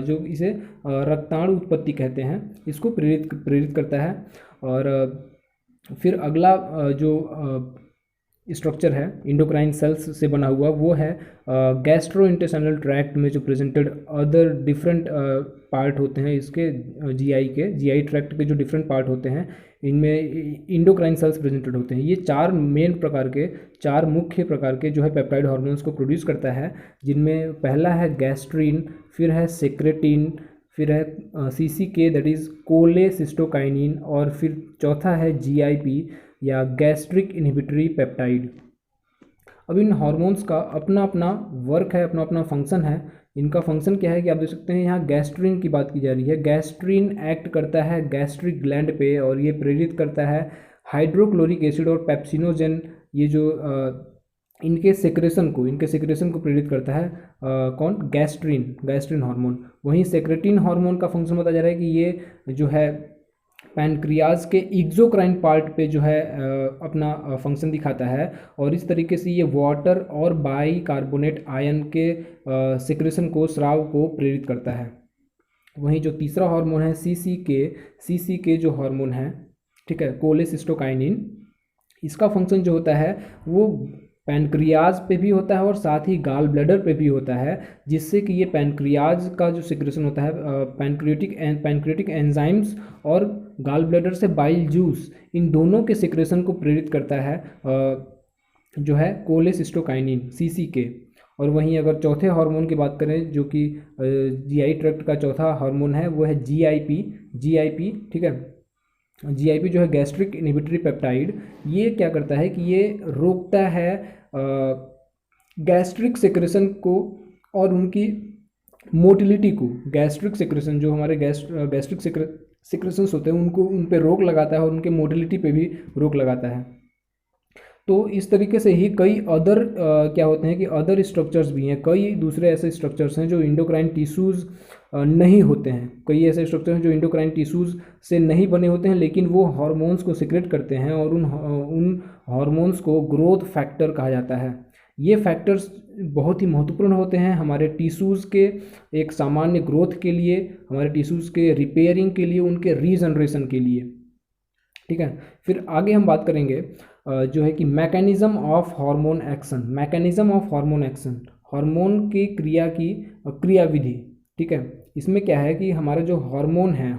जो इसे रक्ताणु उत्पत्ति कहते हैं, इसको प्रेरित करता है। और फिर अगला जो स्ट्रक्चर है इंडोक्राइन सेल्स से बना हुआ वो है गैस्ट्रोइंटेस्टाइनल ट्रैक्ट में जो प्रेजेंटेड अदर डिफरेंट पार्ट होते हैं इसके, जीआई ट्रैक्ट के जो डिफरेंट पार्ट होते हैं इनमें इंडोक्राइन सेल्स प्रेजेंटेड होते हैं। ये चार मुख्य प्रकार के जो है पेप्टाइड हार्मोन्स को प्रोड्यूस करता है, जिनमें पहला है गैस्ट्रीन, फिर है सेक्रेटिन, फिर है CCK दैट इज़ कोलेसिस्टोकाइनिन, और फिर चौथा है GIP या गैस्ट्रिक इनहिबिटरी पेप्टाइड। अब इन हार्मोन्स का अपना अपना वर्क है, अपना अपना फंक्शन है। इनका फंक्शन क्या है कि आप देख सकते हैं यहाँ गैस्ट्रिन की बात की जा रही है। गैस्ट्रिन एक्ट करता है गैस्ट्रिक ग्लैंड पे और ये प्रेरित करता है हाइड्रोक्लोरिक एसिड और पेप्सिनोजेन, ये जो इनके सेक्रेशन को प्रेरित करता है कौन, गैस्ट्रिन हार्मोन। वहीं सेक्रेटिन हार्मोन का फंक्शन बताया जा रहा है कि ये जो है पैनक्रियाज के एक्सोक्राइन पार्ट पे जो है अपना फंक्शन दिखाता है और इस तरीके से ये वाटर और बाई कार्बोनेट आयन के सिक्रेशन को, स्राव को प्रेरित करता है। वहीं जो तीसरा हार्मोन है सीसीके जो हार्मोन है, ठीक है, कोलेसिस्टोकाइनिन, इसका फंक्शन जो होता है वो पैनक्रियाज पे भी होता है और साथ ही गाल ब्लैडर पे भी होता है, जिससे कि ये पैनक्रियाज का जो सिक्रेशन होता है पैनक्रियाटिक एंजाइम्स और गाल ब्लैडर से बाइल जूस, इन दोनों के सिक्रेशन को प्रेरित करता है जो है कोलेसिस्टोकाइनिन सीसीके। और वहीं अगर चौथे हार्मोन की बात करें जो कि जीआई ट्रैक्ट का चौथा हार्मोन है, वो है जीआईपी, ठीक है। जीआईपी जो है गैस्ट्रिक इनहिबिटरी पेप्टाइड, ये क्या करता है कि ये रोकता है गैस्ट्रिक सेक्रेशन को और उनकी मोटिलिटी को। गैस्ट्रिक सेक्रेशन जो हमारे गैस्ट्रिक सेक्रेशंस होते हैं उनको, उन पे रोक लगाता है और उनके मोटिलिटी पे भी रोक लगाता है। तो इस तरीके से ही कई अदर क्या होते हैं कि अदर स्ट्रक्चर्स भी हैं, कई दूसरे ऐसे स्ट्रक्चर्स हैं जो इंडोक्राइन टिश्यूज़ नहीं होते हैं। कई ऐसे स्ट्रक्चर हैं जो इंडोक्राइन टिश्यूज़ से नहीं बने होते हैं, लेकिन वो हार्मोन्स को सिक्रेट करते हैं और उन हार्मोन्स को ग्रोथ फैक्टर कहा जाता है। ये फैक्टर्स बहुत ही महत्वपूर्ण होते हैं हमारे टिश्यूज़ के एक सामान्य ग्रोथ के लिए, हमारे टिश्यूज़ के रिपेयरिंग के लिए, उनके रीजनरेशन के लिए, ठीक है। फिर आगे हम बात करेंगे जो है कि mechanism of hormone action, hormone की क्रियाविधि, ठीक है। इसमें क्या है कि हमारा जो हार्मोन है,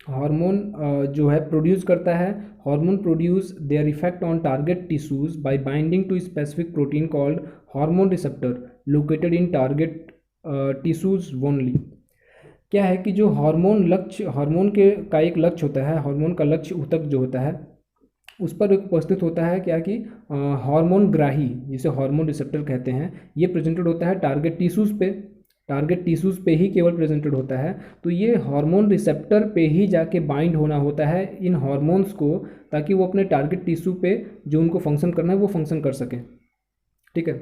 हार्मोन जो है प्रोड्यूस करता है, hormone produce their effect on target tissues by binding to specific protein called hormone receptor located in target tissues only. क्या है कि जो हार्मोन का एक लक्ष्य होता है, हार्मोन का लक्ष्य ऊतक जो होता है उस पर उपस्थित होता है क्या कि हार्मोन ग्राही, जिसे हार्मोन रिसेप्टर कहते हैं, ये प्रेजेंटेड होता है टारगेट टिश्यूज़ पे ही केवल प्रेजेंटेड होता है। तो ये हार्मोन रिसेप्टर पे ही जाके बाइंड होना होता है इन हार्मोन्स को, ताकि वो अपने टारगेट टिश्यू पे जो उनको फंक्शन करना है वो फंक्शन कर सकें, ठीक है।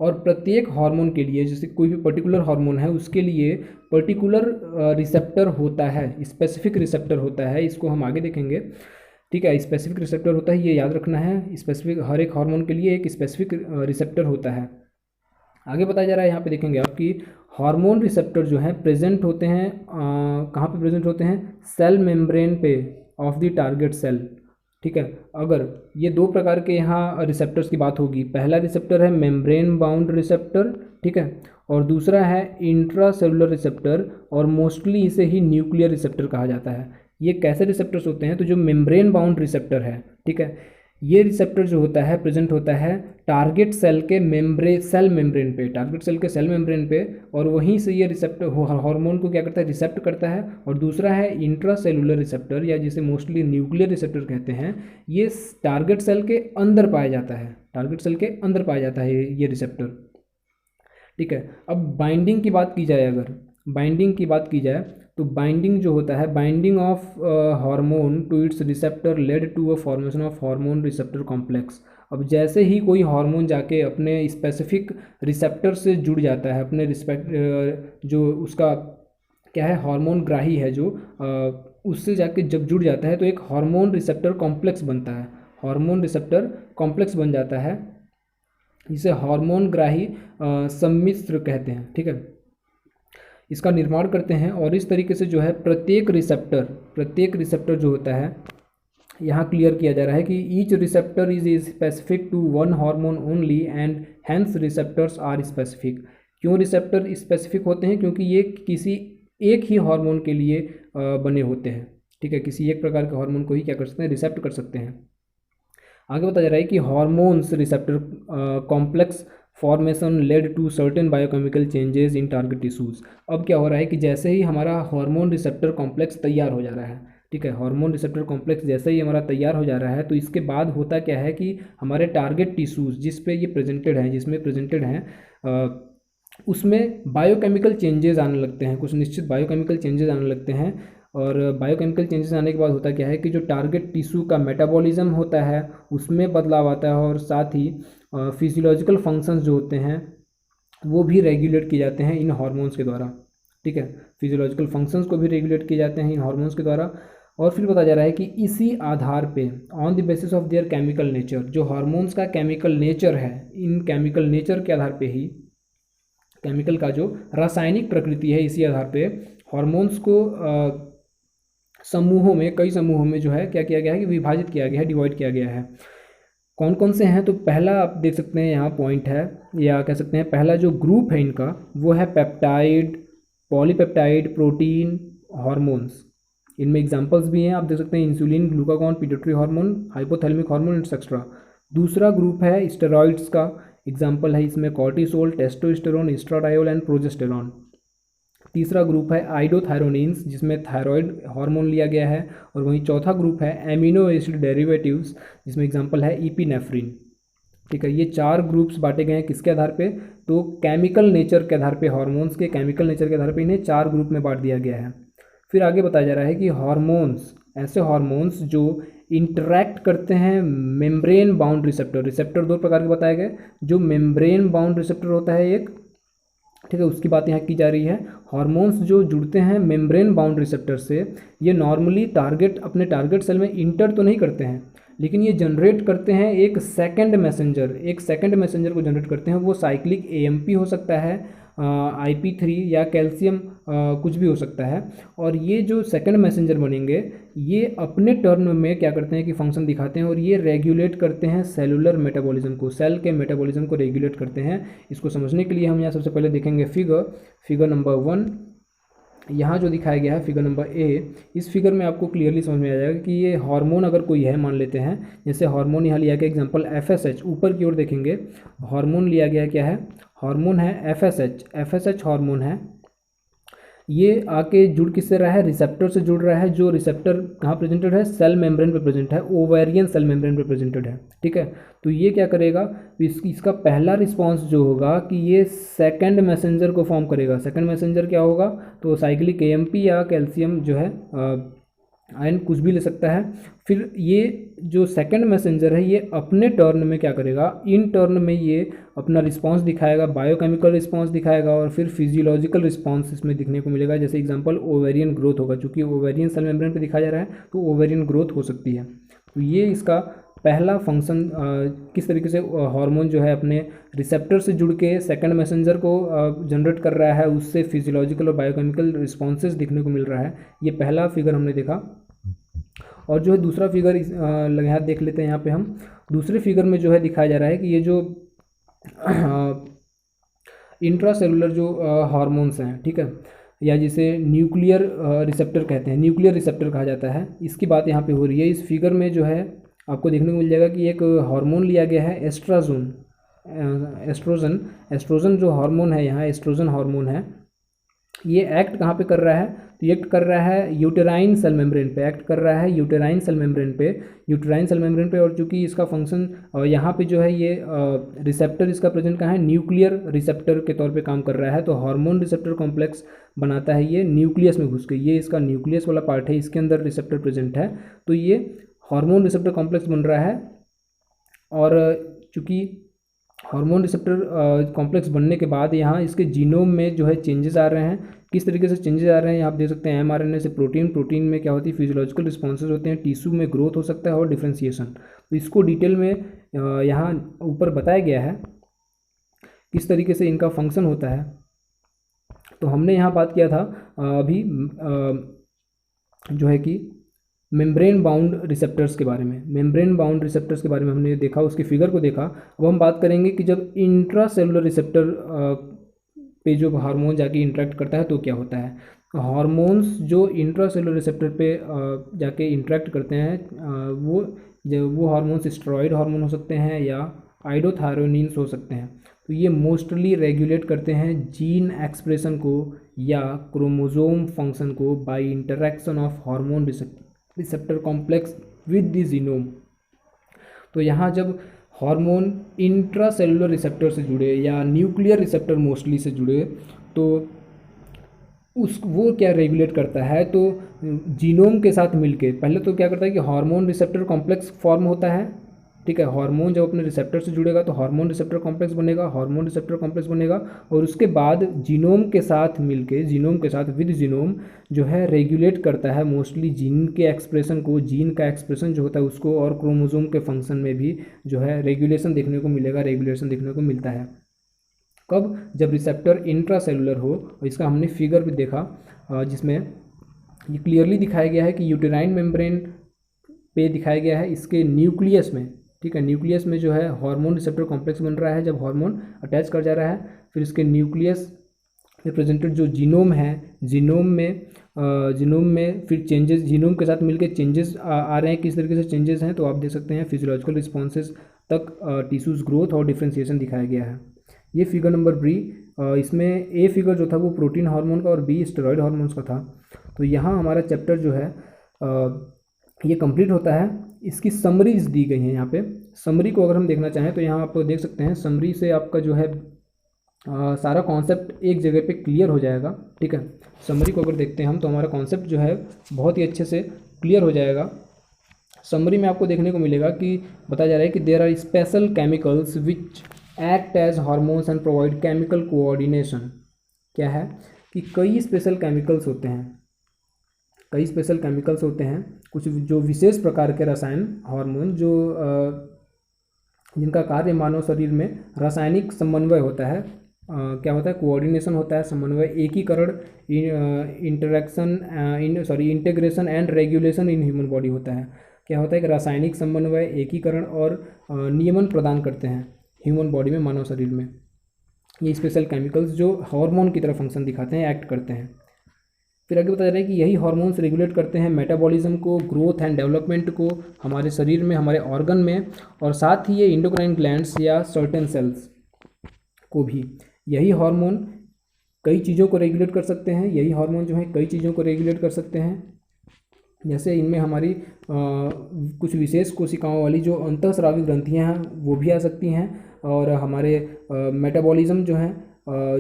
और प्रत्येक हार्मोन के लिए, जैसे कोई भी पर्टिकुलर हार्मोन है उसके लिए पर्टिकुलर रिसेप्टर होता है, स्पेसिफिक रिसेप्टर होता है, इसको हम आगे देखेंगे, ठीक है। स्पेसिफिक रिसेप्टर होता है, ये याद रखना है, स्पेसिफिक हर एक हार्मोन के लिए एक स्पेसिफिक रिसेप्टर होता है। आगे बताया जा रहा है, यहाँ पे देखेंगे आप कि हार्मोन रिसेप्टर जो हैं प्रेजेंट होते हैं कहाँ पे प्रेजेंट होते हैं, सेल मेम्ब्रेन पे ऑफ द टारगेट सेल, ठीक है। अगर ये दो प्रकार के यहाँ रिसेप्टर्स की बात होगी, पहला रिसेप्टर है मेम्ब्रेन बाउंड रिसेप्टर, ठीक है, और दूसरा है इंट्रा सेलुलर रिसेप्टर, और मोस्टली इसे ही न्यूक्लियर रिसेप्टर कहा जाता है। ये कैसे रिसेप्टर्स होते हैं, तो जो मेम्ब्रेन बाउंड रिसेप्टर है, ठीक है, ये रिसेप्टर जो होता है प्रेजेंट होता है टारगेट सेल के सेल मेम्ब्रेन पे, टारगेट सेल के सेल मेम्ब्रेन पे, और वहीं से ये रिसेप्टर हार्मोन को क्या करता है, रिसेप्ट करता है। और दूसरा है इंट्रा सेलुलर रिसेप्टर, या जिसे मोस्टली न्यूक्लियर रिसेप्टर कहते हैं, ये टारगेट सेल के अंदर पाया जाता है, टारगेट सेल के अंदर पाया जाता है ये रिसेप्टर, ठीक है। अब बाइंडिंग की बात की जाए, अगर बाइंडिंग की बात की जाए तो बाइंडिंग जो होता है, binding of hormone to its receptor lead to a formation of hormone receptor complex. अब जैसे ही कोई हार्मोन जाके अपने स्पेसिफिक रिसेप्टर से जुड़ जाता है, अपने जो उसका क्या है हार्मोन ग्राही है जो उससे जाके जब जुड़ जाता है तो एक हार्मोन रिसेप्टर कॉम्प्लेक्स बनता है, हार्मोन रिसेप्टर कॉम्प्लेक्स बन जाता है, जिसे हार्मोन ग्राही सम्मिश्र कहते हैं, ठीक है। इसका निर्माण करते हैं और इस तरीके से जो है प्रत्येक रिसेप्टर जो होता है, यहाँ क्लियर किया जा रहा है कि each receptor is specific to one hormone only and hence receptors are specific. क्यों रिसेप्टर स्पेसिफिक होते हैं, क्योंकि ये किसी एक ही हार्मोन के लिए बने होते हैं, ठीक है, किसी एक प्रकार के हार्मोन को ही क्या कर सकते हैं, रिसेप्ट कर सकते हैं। आगे बताया जा रहा है कि hormones receptor complex formation lead to certain biochemical changes in target tissues. अब क्या हो रहा है कि जैसे ही हमारा हार्मोन रिसेप्टर कॉम्प्लेक्स तैयार हो जा रहा है, ठीक है। हार्मोन रिसेप्टर कॉम्प्लेक्स जैसे ही हमारा तैयार हो जा रहा है तो इसके बाद होता क्या है कि हमारे टारगेट टिश्यूज़ जिस पे ये प्रेजेंटेड हैं, जिसमें प्रेजेंटेड हैं, उसमें बायोकेमिकल चेंजेस आने लगते हैं, कुछ निश्चित बायोकेमिकल चेंजेस आने लगते हैं। और बायोकेमिकल चेंजेस आने के बाद होता क्या है कि जो टारगेट टिश्यू का मेटाबॉलिज्म होता है उसमें बदलाव आता है, और साथ ही फिजियोलॉजिकल फंक्शंस जो होते हैं वो भी रेगुलेट किए जाते हैं इन हार्मोन्स के द्वारा। ठीक है, फिजियोलॉजिकल फंक्शंस को भी रेगुलेट किए जाते हैं इन हार्मोन्स के द्वारा। और फिर बताया जा रहा है कि इसी आधार पे, on the basis of their chemical nature, जो हार्मोन्स का केमिकल नेचर है, इन केमिकल नेचर के आधार पे ही, केमिकल का जो रासायनिक प्रकृति है, इसी आधार पे हार्मोन्स को समूहों में, कई समूहों में जो है क्या किया गया है कि विभाजित किया गया है, डिवाइड किया गया है। कौन कौन से हैं? तो पहला आप देख सकते हैं यहाँ पॉइंट है, या कह सकते हैं पहला जो ग्रुप है इनका वो है पेप्टाइड, पॉलीपेप्टाइड, प्रोटीन, हार्मोन्स। इनमें एग्जांपल्स भी हैं, आप देख सकते हैं insulin, glucagon, pituitary hormone, hypothalamic hormone etcetera. दूसरा ग्रुप है स्टेरॉइड्स का, एग्जाम्पल है इसमें cortisol, testosterone, estradiol and progesterone. तीसरा ग्रुप है आइडोथायरोनिन्स, जिसमें थायराइड हार्मोन लिया गया है। और वहीं चौथा ग्रुप है एमिनो एसिड डेरिवेटिव्स, जिसमें एग्जांपल है इपिनेफ्रिन। ठीक है, ये चार ग्रुप्स बांटे गए हैं किसके आधार पे? तो केमिकल नेचर के आधार पे, हार्मोन्स के केमिकल नेचर के आधार पे इन्हें चार ग्रुप में बांट दिया गया है। फिर आगे बताया जा रहा है कि हार्मोन्स, ऐसे हार्मोन्स जो इंटरैक्ट करते हैं मेम्ब्रेन बाउंड रिसेप्टर, रिसेप्टर दो प्रकार के बताए गए, जो मेम्ब्रेन बाउंड रिसेप्टर होता है एक, ठीक है, उसकी बात यहाँ की जा रही है। हार्मोन्स जो जुड़ते हैं मेम्ब्रेन बाउंड रिसेप्टर से, ये नॉर्मली अपने टारगेट सेल में इंटर तो नहीं करते हैं, लेकिन ये जनरेट करते हैं एक सेकंड मैसेंजर को जनरेट करते हैं। वो साइक्लिक एएमपी हो सकता है, IP3 या कैल्शियम, कुछ भी हो सकता है। और ये जो सेकंड मैसेंजर बनेंगे, ये अपने टर्न में क्या करते हैं कि फंक्शन दिखाते हैं, और ये रेगुलेट करते हैं सेलुलर मेटाबॉलिज्म को, सेल के मेटाबॉलिज्म को रेगुलेट करते हैं। इसको समझने के लिए हम यहाँ सबसे पहले देखेंगे फिगर नंबर 1। यहाँ जो दिखाया गया है फिगर नंबर ए, इस फिगर में आपको क्लियरली समझ में आ जाएगा कि ये हार्मोन अगर कोई है, मान लेते हैं जैसे हार्मोन यहाँ लिया गया एग्जांपल FSH, ऊपर की ओर देखेंगे हार्मोन लिया गया क्या है, हार्मोन है FSH हार्मोन है। ये आके जुड़ किससे रहा है? रिसेप्टर से जुड़ रहा है। जो रिसेप्टर कहाँ प्रेजेंटेड है? सेल मेम्ब्रेन पे प्रेजेंट है, ओवेरियन सेल मेम्ब्रेन पे प्रेजेंटेड है। ठीक है, तो ये क्या करेगा, इसका पहला रिस्पांस जो होगा कि ये सेकंड मैसेंजर को फॉर्म करेगा। सेकंड मैसेंजर क्या होगा? तो साइक्लिक AMP या कैल्शियम जो है, आयन कुछ भी ले सकता है। फिर ये जो सेकंड मैसेंजर है, ये अपने टर्न में क्या करेगा, इन टर्न में ये अपना रिस्पांस दिखाएगा, बायोकेमिकल रिस्पांस दिखाएगा, और फिर फिजियोलॉजिकल रिस्पांस इसमें दिखने को मिलेगा। जैसे एग्जांपल ओवेरियन ग्रोथ होगा, चूंकि ओवेरियन सेल मेम्ब्रेन पे दिखाया जा रहा है तो ओवेरियन ग्रोथ हो सकती है। तो ये इसका पहला फंक्शन, किस तरीके से हार्मोन जो है अपने रिसेप्टर से जुड़ के सेकंड मैसेंजर को जनरेट कर रहा है, उससे फिजियोलॉजिकल और बायोकेमिकल रिस्पॉन्सेज दिखने को मिल रहा है। ये पहला फिगर हमने देखा। और जो है दूसरा फिगर यहाँ देख लेते हैं। यहाँ पे हम दूसरे फिगर में जो है दिखाया जा रहा है कि ये जो इंट्रासेलुलर जो हार्मोन्स हैं, ठीक है, या जिसे न्यूक्लियर रिसेप्टर कहते हैं, न्यूक्लियर रिसेप्टर कहा जाता है, इसकी बात यहाँ पे हो रही है। इस फिगर में जो है आपको देखने को मिल जाएगा कि एक हार्मोन लिया गया है एस्ट्रोजन जो हार्मोन है यहाँ, एस्ट्रोजन हार्मोन है। ये एक्ट कहाँ पे कर रहा है? तो ये एक्ट कर रहा है यूटेराइन सेल मेम्ब्रेन पे, एक्ट कर रहा है यूटेराइन सेल मेम्ब्रेन पे। और चूंकि इसका फंक्शन यहाँ पे जो है ये रिसेप्टर इसका प्रेजेंट कहाँ है? न्यूक्लियर रिसेप्टर के तौर पे काम कर रहा है। तो हार्मोन रिसेप्टर कॉम्प्लेक्स बनाता है ये न्यूक्लियस में घुस के, ये इसका न्यूक्लियस वाला पार्ट है, इसके अंदर रिसेप्टर प्रेजेंट है। तो ये हार्मोन रिसेप्टर कॉम्प्लेक्स बन रहा है। और चूँकि हार्मोन रिसेप्टर कॉम्प्लेक्स बनने के बाद यहाँ इसके जीनोम में जो है चेंजेस आ रहे हैं। किस तरीके से चेंजेस आ रहे हैं आप देख सकते हैं। mRNA से प्रोटीन में क्या होती है? फिजियोलॉजिकल रिस्पॉन्सेज होते हैं, टिश्यू में ग्रोथ हो सकता है और डिफ्रेंसिएशन। तो इसको डिटेल में यहाँ ऊपर बताया गया है किस तरीके से इनका फंक्शन होता है। तो हमने यहाँ बात किया था अभी जो है कि मेम्ब्रेन बाउंड रिसेप्टर्स के बारे में, हमने देखा, उसकी फिगर को देखा। अब हम बात करेंगे कि जब इंट्रासेलुलर रिसेप्टर पे जो हार्मोन जाके इंटरेक्ट करता है तो क्या होता है। हार्मोन्स जो इंट्रासेलुलर रिसेप्टर पे जाके इंटरेक्ट करते हैं वो हार्मोन्स स्टेरॉइड हार्मोन हो सकते हैं या आइडोथायरोनिन्स हो सकते हैं। तो ये मोस्टली रेगुलेट करते हैं जीन एक्सप्रेशन को या क्रोमोसोम फंक्शन को by interaction of hormone receptor complex with the genome. तो यहाँ जब हार्मोन इंट्रासेलुलर रिसेप्टर से जुड़े या न्यूक्लियर रिसेप्टर मोस्टली से जुड़े, तो उस वो क्या रेगुलेट करता है, तो जीनोम के साथ मिलके पहले तो क्या करता है कि हार्मोन रिसेप्टर कॉम्प्लेक्स फॉर्म होता है। ठीक है, हार्मोन जब अपने रिसेप्टर से जुड़ेगा तो हार्मोन रिसेप्टर कॉम्प्लेक्स बनेगा, हार्मोन रिसेप्टर कॉम्प्लेक्स बनेगा, और उसके बाद जीनोम के साथ मिलके, जीनोम के साथ विद जीनोम जो है रेगुलेट करता है मोस्टली जीन के एक्सप्रेशन को, जीन का एक्सप्रेशन जो होता है उसको, और क्रोमोसोम के फंक्शन में भी जो है रेगुलेशन देखने को मिलेगा, रेगुलेशन देखने को मिलता है। कब? जब रिसेप्टर इंट्रासेलुलर हो। और इसका हमने फिगर भी देखा जिसमें ये क्लियरली दिखाया गया है कि यूटेराइन मेम्ब्रेन पे दिखाया गया है इसके न्यूक्लियस में। ठीक है, न्यूक्लियस में जो है हार्मोन रिसेप्टर कॉम्प्लेक्स बन रहा है जब हार्मोन अटैच कर जा रहा है। फिर इसके न्यूक्लियस रिप्रेजेंटेड जो जीनोम है, जीनोम में फिर चेंजेस, जीनोम के साथ मिलकर चेंजेस आ रहे हैं। किस तरीके से चेंजेस हैं तो आप देख सकते हैं फिजियोलॉजिकल रिस्पॉन्सेज तक टिश्यूज़ ग्रोथ और डिफ्रेंसिएशन दिखाया गया है। ये फिगर नंबर बी, इसमें ए फिगर जो था वो प्रोटीन हार्मोन का और बी स्टेरॉयड हार्मोन्स का था। तो यहाँ हमारा चैप्टर जो है ये कंप्लीट होता है। इसकी समरीज दी गई हैं यहाँ पे। समरी को अगर हम देखना चाहें तो यहाँ आप देख सकते हैं, समरी से आपका जो है सारा कॉन्सेप्ट एक जगह पे क्लियर हो जाएगा। ठीक है, समरी को अगर देखते हैं हम तो हमारा कॉन्सेप्ट जो है बहुत ही अच्छे से क्लियर हो जाएगा। समरी में आपको देखने को मिलेगा कि बताया जा रहा है कि there are special chemicals which act as hormones and provide chemical coordination. क्या है कि कई स्पेशल केमिकल्स होते हैं, कई स्पेशल केमिकल्स होते हैं, कुछ जो विशेष प्रकार के रसायन, हार्मोन जो जिनका कार्य मानव शरीर में रासायनिक समन्वय होता है। क्या होता है? कोऑर्डिनेशन होता है, समन्वय, एकीकरण, integration and regulation in human body होता है। क्या होता है कि रासायनिक समन्वय, एकीकरण और नियमन प्रदान करते हैं ह्यूमन बॉडी में, मानव शरीर में। ये स्पेशल केमिकल्स जो हार्मोन की तरह फंक्शन दिखाते हैं, एक्ट करते हैं। फिर आगे बताया जा रहा है कि यही हार्मोन्स रेगुलेट करते हैं मेटाबॉलिज्म को, ग्रोथ एंड डेवलपमेंट को हमारे शरीर में, हमारे ऑर्गन में, और साथ ही ये इंडोक्राइन ग्लैंड्स या सर्टेन सेल्स को भी। यही हार्मोन कई चीज़ों को रेगुलेट कर सकते हैं, यही हार्मोन जो है कई चीज़ों को रेगुलेट कर सकते हैं। जैसे इनमें हमारी कुछ विशेष कोशिकाओं वाली जो अंतःस्रावी ग्रंथियाँ हैं वो भी आ सकती हैं, और हमारे मेटाबॉलिज्म जो है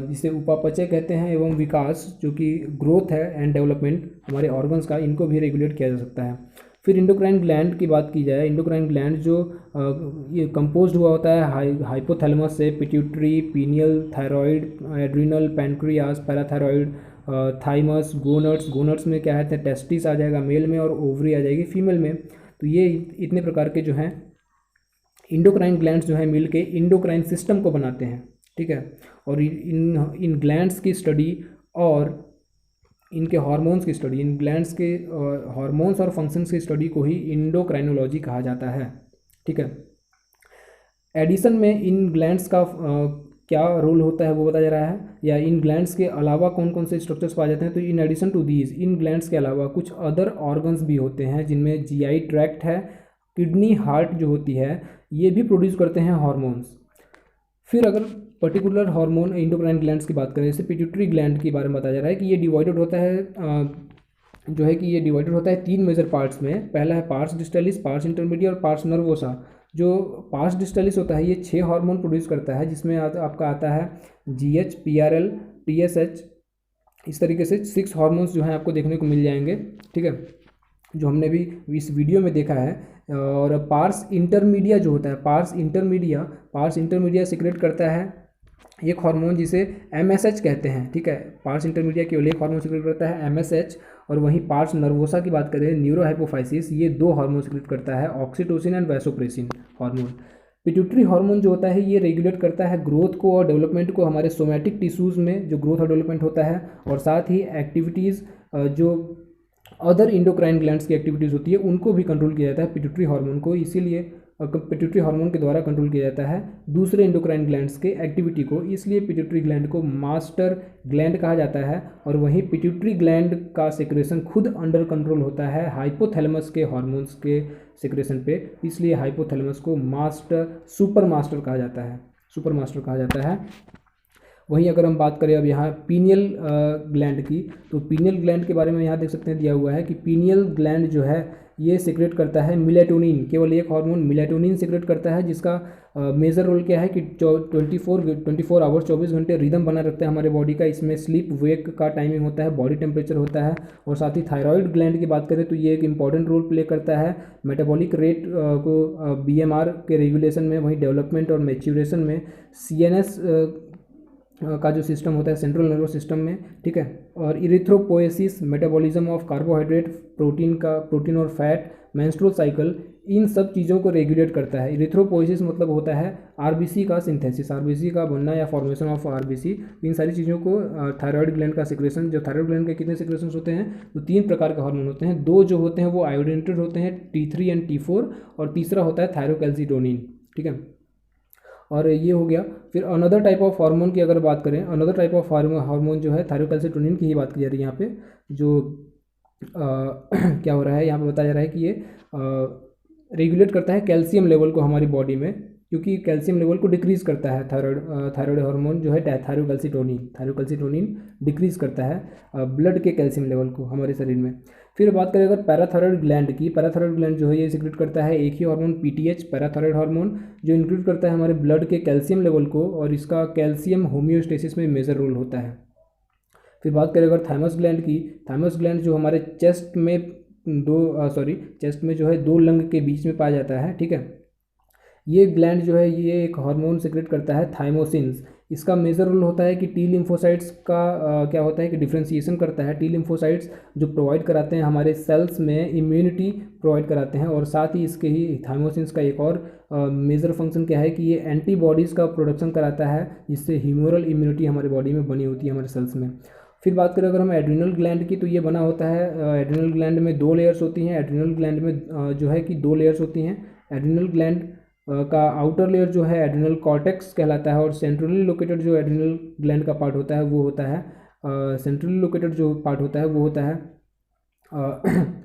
जिसे उपापचय कहते हैं, एवं विकास जो कि ग्रोथ है एंड डेवलपमेंट हमारे ऑर्गन्स का, इनको भी रेगुलेट किया जा सकता है। फिर इंडोक्राइन ग्लैंड की बात की जाए, इंडोक्राइन ग्लैंड जो ये कंपोज्ड हुआ होता है हाइपोथैलेमस से, pituitary, pineal, thyroid, adrenal, pancreas, parathyroid, thymus, gonads. Gonads में क्या है? टेस्टिस आ जाएगा मेल में, और ओवरी आ जाएगी फीमेल में। तो ये इतने प्रकार के जो हैं इंडोक्राइन ग्लैंड्स जो है मिलके इंडोक्राइन सिस्टम को बनाते हैं। ठीक है, और इन ग्लैंड्स की स्टडी और इनके हार्मोन्स की स्टडी, इन ग्लैंड्स के हार्मोन्स और फंक्शंस की स्टडी को ही इंडोक्राइनोलॉजी कहा जाता है। ठीक है, एडिशन में इन ग्लैंड्स का क्या रोल होता है वो बताया जा रहा है, या इन ग्लैंड्स के अलावा कौन कौन से स्ट्रक्चर्स पाए जाते हैं। तो इन एडिशन टू दीज, इन ग्लैंड्स के अलावा कुछ अदर ऑर्गन्स भी होते हैं जिनमें जीआई ट्रैक्ट है, किडनी, हार्ट जो होती है, ये भी प्रोड्यूस करते हैं हार्मोन्स। फिर अगर पर्टिकुलर हार्मोन इंडोक्राइन ग्लैंड्स की बात करें, जैसे पिट्यूटरी ग्लैंड के बारे में बताया जा रहा है कि ये डिवाइडेड होता है जो है कि ये डिवाइडेड होता है 3 मेजर पार्ट्स में। पहला है पार्स डिस्टलिस, पार्स इंटरमीडिया और पार्स नर्वोसा। जो पार्स डिस्टलिस होता है ये 6 हार्मोन प्रोड्यूस करता है, जिसमें आपका आता है जीएच, पीआरएल, टीएसएच। इस तरीके से 6 हार्मोन्स जो हैं आपको देखने को मिल जाएंगे। ठीक है, जो हमने भी इस वीडियो में देखा है। और पार्स इंटरमीडिया जो होता है, पार्स इंटरमीडिया सीक्रेट करता है एक हार्मोन जिसे एमएसएच कहते हैं। ठीक है, पार्स इंटरमीडिया केवल एक हार्मोन सीक्रेट करता है, एमएसएच। और वहीं पार्स नर्वोसा की बात करें, न्यूरोहाइपोफाइसिस, ये 2 हार्मोन सीक्रेट करता है, oxytocin and vasopressin hormone. Pituitary hormone जो होता है ये रेगुलेट करता है ग्रोथ को और डेवलपमेंट को हमारे सोमैटिक टिश्यूज़ में, जो ग्रोथ और डेवलपमेंट होता है, और साथ ही एक्टिविटीज़ जो अदर इंडोक्राइन ग्लैंड्स की एक्टिविटीज़ होती है उनको भी कंट्रोल किया जाता है पिट्यूटरी हार्मोन को। इसीलिए पिट्यूटरी हार्मोन के द्वारा कंट्रोल किया जाता है दूसरे इंडोक्राइन ग्लैंड्स के एक्टिविटी को, इसलिए पिट्यूटरी ग्लैंड को मास्टर ग्लैंड कहा जाता है। और वहीं पिट्यूटरी ग्लैंड का सेक्रेशन खुद अंडर कंट्रोल होता है हाइपोथैलेमस के हार्मोन्स के सेक्रेशन पे, इसलिए हाइपोथैलेमस को सुपर मास्टर कहा जाता है। वहीं अगर हम बात करें अब यहाँ पीनियल ग्लैंड की, तो पीनियल ग्लैंड के बारे में यहाँ देख सकते हैं दिया हुआ है कि पीनियल ग्लैंड जो है ये सिक्रेट करता है मेलाटोनिन, केवल एक हार्मोन मेलाटोनिन सिक्रेट करता है, जिसका मेजर रोल क्या है कि 24 आवर्स 24 घंटे रिदम बना रखता है हमारे बॉडी का। इसमें स्लीप वेक का टाइमिंग होता है, बॉडी टेम्परेचर होता है, और साथ ही थायराइड ग्लैंड की बात करें तो ये एक इंपॉर्टेंट रोल प्ले करता है मेटाबॉलिक रेट को बीएमआर के रेगुलेशन में, वहीं डेवलपमेंट और मैच्यूरेशन में, सीएनएस का जो सिस्टम होता है सेंट्रल नर्वस सिस्टम में, ठीक है। और erythropoiesis, metabolism of carbohydrate, protein और फैट, मेंस्ट्रुअल साइकिल, इन सब चीज़ों को रेगुलेट करता है। इरिथ्रोपोएसिस मतलब होता है आरबीसी का सिंथेसिस, आरबीसी का बनना या फॉर्मेशन ऑफ आरबीसी। इन सारी चीज़ों को थायराइड ग्लैंड का सिक्रेशन, जो थायराइड ग्लैंड के कितने सिक्रेशन होते हैं, तो 3 प्रकार के हार्मोन होते हैं। 2 जो होते हैं वो आयोडिनेटेड होते हैं, T3 एंड T4, और तीसरा होता है थायरोकैल्सिटोनिन, ठीक है। और ये हो गया। फिर अनदर टाइप ऑफ हार्मोन की अगर बात करें, अनदर टाइप ऑफ हार्मोन जो है थायरोकैल्सिटोनिन की ही बात की जा रही है यहाँ पे। जो क्या हो रहा है यहाँ पे बताया जा रहा है कि ये रेगुलेट करता है कैल्शियम लेवल को हमारी बॉडी में, क्योंकि कैल्शियम लेवल को डिक्रीज़ करता है थायराइड हार्मोन जो है थायरोकैल्सिटोनिन डिक्रीज़ करता है ब्लड के कैल्शियम लेवल को हमारे शरीर में। फिर बात करें अगर पैराथायराइड ग्लैंड की, पैराथायराइड ग्लैंड जो है ये सिक्रेट करता है एक ही हार्मोन पीटीएच, पैराथायराइड हार्मोन, जो इंक्लूड करता है हमारे ब्लड के कैल्शियम लेवल को, और इसका कैल्शियम होम्योस्टेसिस में मेजर रोल होता है। फिर बात करें अगर थाइमस ग्लैंड की, थाइमस ग्लैंड जो हमारे चेस्ट में जो है 2 लंग के बीच में पाया जाता है, ठीक है। ये ग्लैंड जो है ये एक हार्मोन सिक्रेट करता है थाइमोसिन्स। इसका मेजर रोल होता है कि टी लिम्फोसाइट्स का क्या होता है कि डिफ्रेंसिएशन करता है। टी लिम्फोसाइट्स जो प्रोवाइड कराते हैं हमारे सेल्स में इम्यूनिटी प्रोवाइड कराते हैं, और साथ ही इसके ही थाइमोसिन्स का एक और मेजर फंक्शन क्या है कि ये एंटीबॉडीज़ का प्रोडक्शन कराता है, जिससे ह्यूमरल इम्यूनिटी हमारे बॉडी में बनी होती है हमारे सेल्स में। फिर बात करें अगर हम एड्रिनल ग्लैंड की, तो ये बना होता है एड्रिनल ग्लैंड में 2 लेयर्स होती हैं। एड्रिनल ग्लैंड में जो है कि 2 लेयर्स होती हैं। एड्रिनल ग्लैंड का आउटर लेयर जो है एड्रिनल कॉर्टेक्स कहलाता है, और सेंट्रली लोकेटेड जो एड्रिनल ग्लैंड का पार्ट होता है वो होता है सेंट्रली लोकेटेड जो पार्ट होता है वो होता है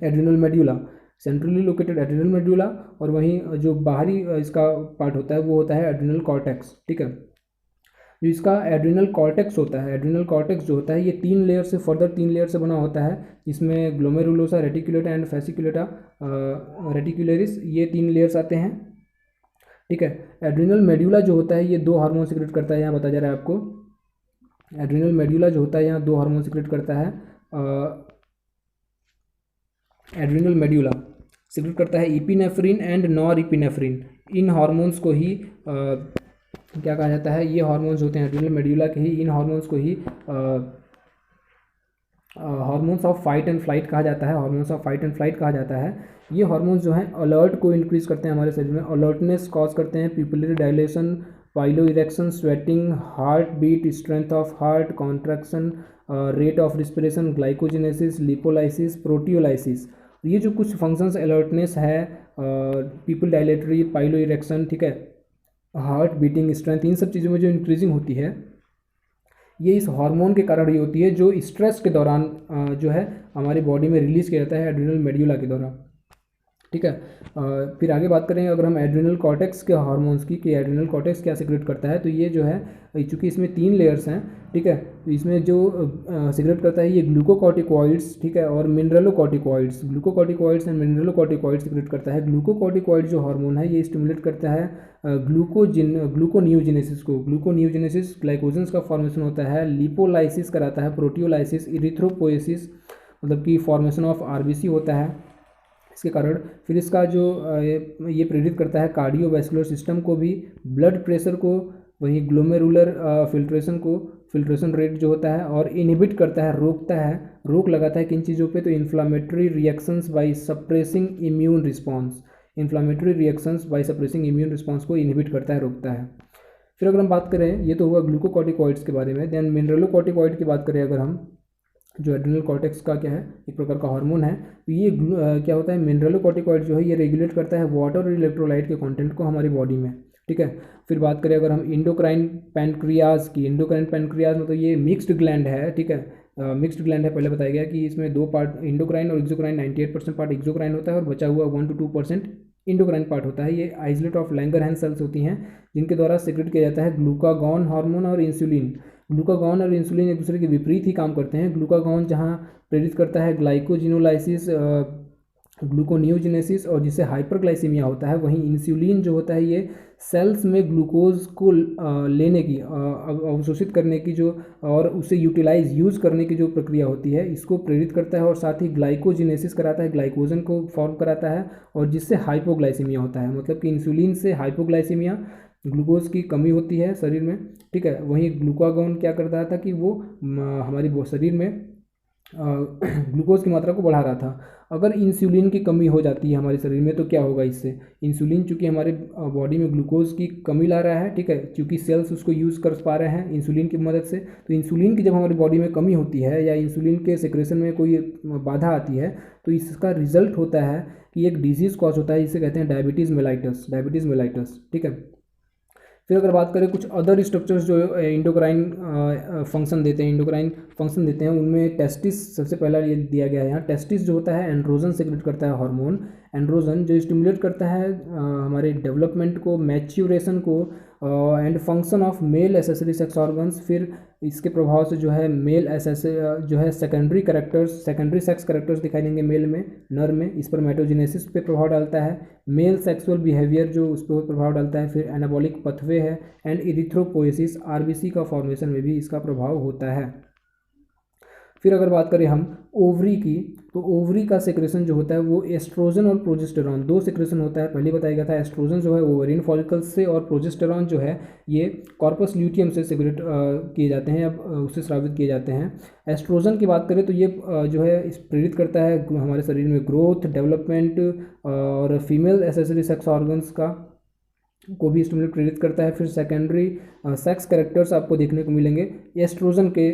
adrenal medulla, centrally located adrenal medulla, और वहीं जो बाहरी इसका पार्ट होता है वो होता है एड्रिनल कॉर्टेक्स, ठीक है। जो इसका एड्रिनल कॉर्टेक्स होता है, एड्रिनल कॉर्टेक्स जो होता है ये 3 लेयर से फर्दर 3 लेयर से बना होता है, जिसमें glomerulosa, reticulata and fasciculata reticularis, ये 3 लेयर्स आते हैं, ठीक है। एड्रिनल मेड्यूला जो होता है ये 2 हार्मोन सिक्रेट करता है, यहाँ बताया जा रहा है आपको। एड्रिनल मेड्यूला जो होता है यहाँ 2 हार्मोन सिक्रेट करता है। एड्रिनल मेड्यूला सिक्रेट करता है epinephrine and nor epinephrine. In hormones को ही क्या कहा जाता है, ये हार्मोन्स होते हैं एड्रिनल मेड्यूला के ही, इन हार्मोन्स को ही hormones of fight and flight कहा जाता है, hormones of fight and flight कहा जाता है। ये हार्मोन्स जो हैं अलर्ट को इंक्रीज करते हैं हमारे शरीर में, अलर्टनेस कॉज करते हैं, pupillary dilation, pilo erection, sweating, heart beat, strength of heart, contraction, rate of respiration, glycogenesis, lipolysis, proteolysis. ये जो कुछ फंक्शंस अलर्टनेस है, पीपल डायलेटरी, पाइलो इरेक्शन, ठीक है, हार्ट बीटिंग, स्ट्रेंथ, इन सब चीज़ों में जो इंक्रीजिंग होती है ये इस हार्मोन के कारण ही होती है, जो स्ट्रेस के दौरान जो है हमारी बॉडी में रिलीज़ किया जाता है एड्रिनल मेड्यूला के द्वारा, ठीक है। फिर आगे बात करेंगे अगर हम एड्रिनल कॉर्टेक्स के हार्मोन्स की कि एड्रिनल कॉर्टेक्स क्या सिक्रेट करता है, तो ये जो है चूँकि इसमें 3 लेयर्स हैं, ठीक है, तो इसमें जो सिक्रेट करता है ये ग्लूकोकॉर्टिकॉइड्स, ठीक है, और mineralocorticoids, glucocorticoids and mineralocorticoids secrete करता है। ग्लूकोकॉर्टिकॉइड जो हार्मोन है ये स्टिमुलेट करता है ग्लूकोनियोजेनेसिस को, ग्लूकोनियोजेनेसिस ग्लाइकोजन्स का फॉर्मेशन होता है, लिपोलाइसिस कराता है, प्रोटियोलाइसिस, इरिथ्रोपोएसिस मतलब कि फॉर्मेशन ऑफ आरबीसी होता है इसके कारण। फिर इसका जो ये प्रेरित करता है कार्डियोवैस्कुलर सिस्टम को भी, ब्लड प्रेशर को, वहीं ग्लोमेरुलर फिल्ट्रेशन रेट जो होता है, और इनहिबिट करता है, रोक लगाता है किन चीज़ों पे, तो inflammatory reactions by suppressing immune response, inflammatory reactions by suppressing immune response को इनहिबिट करता है, रोकता है। फिर अगर हम बात करें, ये तो हुआ ग्लूकोकॉर्टिकॉइड्स के बारे में, देन मिनरलोकॉर्टिकॉइड की बात करें अगर हम, जो एड्रिनल कॉर्टेक्स का क्या है एक प्रकार का हार्मोन है, तो ये क्या होता है मिनरलोकॉर्टिकॉइड जो है ये रेगुलेट करता है वाटर और इलेक्ट्रोलाइट के कंटेंट को हमारी बॉडी में, ठीक है। फिर बात करें अगर हम इंडोक्राइन पैनक्रियाज की, इंडोक्राइन पैनक्रियाज मतलब ये मिक्स्ड ग्लैंड है, ठीक है, मिक्स्ड ग्लैंड है। पहले बताया गया कि इसमें 2 पार्ट इंडोक्राइन और एक्सोक्राइन, 98% पार्ट एक्सोक्राइन होता है और बचा हुआ 1 to 2% इंडोक्राइन पार्ट होता है। ये आइसोलेट ऑफ लैंगरहैंस सेल्स होती हैं जिनके द्वारा सिक्रेट किया जाता है ग्लूकागॉन हार्मोन और इंसुलिन। ग्लूकागॉन और इंसुलिन एक दूसरे के विपरीत ही काम करते हैं। ग्लूकागॉन जहाँ प्रेरित करता है ग्लाइकोजिनोलाइसिस ग्लूकोनियोजेनेसिस और जिससे हाइपरग्लाइसीमिया होता है। वहीं इंसुलिन जो होता है ये सेल्स में ग्लूकोज को लेने की अवशोषित करने की जो और उसे यूज़ करने की जो प्रक्रिया होती है इसको प्रेरित करता है और साथ ही ग्लाइकोजिनेसिस कराता है, ग्लाइकोजन को फॉर्म कराता है और जिससे हाइपोग्लाइसीमिया होता है। मतलब कि इंसुलिन से हाइपोग्लाइसीमिया, ग्लूकोज की कमी होती है शरीर में, ठीक है। वहीं ग्लूकागॉन क्या करता था कि वो हमारी शरीर में ग्लूकोज की मात्रा को बढ़ा रहा था। अगर इंसुलिन की कमी हो जाती है हमारे शरीर में तो क्या होगा इससे, इंसुलिन चूंकि हमारे बॉडी में ग्लूकोज की कमी ला रहा है, ठीक है, चूंकि सेल्स उसको यूज़ कर पा रहे हैं इंसुलिन की मदद से, तो इंसुलिन की जब हमारी बॉडी में कमी होती है या इंसुलिन के सेक्रेशन में कोई बाधा आती है तो इसका रिजल्ट होता है कि एक डिजीज़ कॉज होता है, इसे कहते हैं डायबिटीज़ मेलाइटस, ठीक है। फिर अगर बात करें कुछ अदर स्ट्रक्चर्स जो इंडोक्राइन फंक्शन देते हैं उनमें टेस्टिस सबसे पहला ये दिया गया है यहाँ। टेस्टिस जो होता है एंड्रोजन सेक्रेट करता है हार्मोन, एंड्रोजन जो स्टिमुलेट करता है हमारे डेवलपमेंट को, मैच्योरेशन को and function of male accessory sex organs. फिर इसके प्रभाव से जो है मेल जो है सेकेंडरी सेक्स कैरेक्टर्स दिखाई देंगे मेल में, नर में, स्पर्मेटोजेनेसिस पे प्रभाव डालता है। मेल सेक्सुअल बिहेवियर जो उस पर प्रभाव डालता है। फिर एनाबॉलिक पथवे है एंड इरिथ्रोपोएसिस, आरबीसी का फॉर्मेशन में भी इसका प्रभाव होता है। फिर अगर बात करें हम ओवरी की, तो ओवरी का सेक्रेशन जो होता है वो एस्ट्रोजन और प्रोजेस्टेरॉन, दो सेक्रेशन होता है। पहले बताया गया था एस्ट्रोजन जो है ओवरिन फॉलिकल्स से और प्रोजेस्टेरॉन जो है ये कॉर्पस ल्यूटियम से सेक्रेट किए जाते हैं, अब उससे स्रावित किए जाते हैं। एस्ट्रोजन की बात करें तो ये जो है प्रेरित करता है हमारे शरीर में ग्रोथ, डेवलपमेंट और फीमेल एसेसरी सेक्स ऑर्गन्स को भी स्टिमुलेट प्रेरित करता है। फिर सेकेंडरी सेक्स कैरेक्टर्स आपको देखने को मिलेंगे एस्ट्रोजन के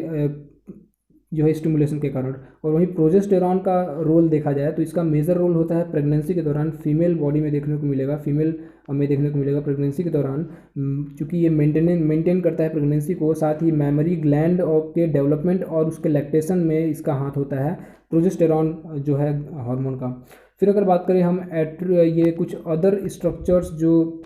जो है स्टिमुलेशन के कारण। और वहीं प्रोजेस्टेरॉन का रोल देखा जाए तो इसका मेजर रोल होता है प्रेगनेंसी के दौरान, फीमेल बॉडी में देखने को मिलेगा, फीमेल में देखने को मिलेगा प्रेगनेंसी के दौरान, क्योंकि ये मेंटेन करता है प्रेगनेंसी को। साथ ही मेमोरी ग्लैंड के डेवलपमेंट और उसके लैक्टेशन में इसका हाथ होता है प्रोजेस्टेरॉन जो है हार्मोन का। फिर अगर बात करें हम ये कुछ अदर स्ट्रक्चर्स जो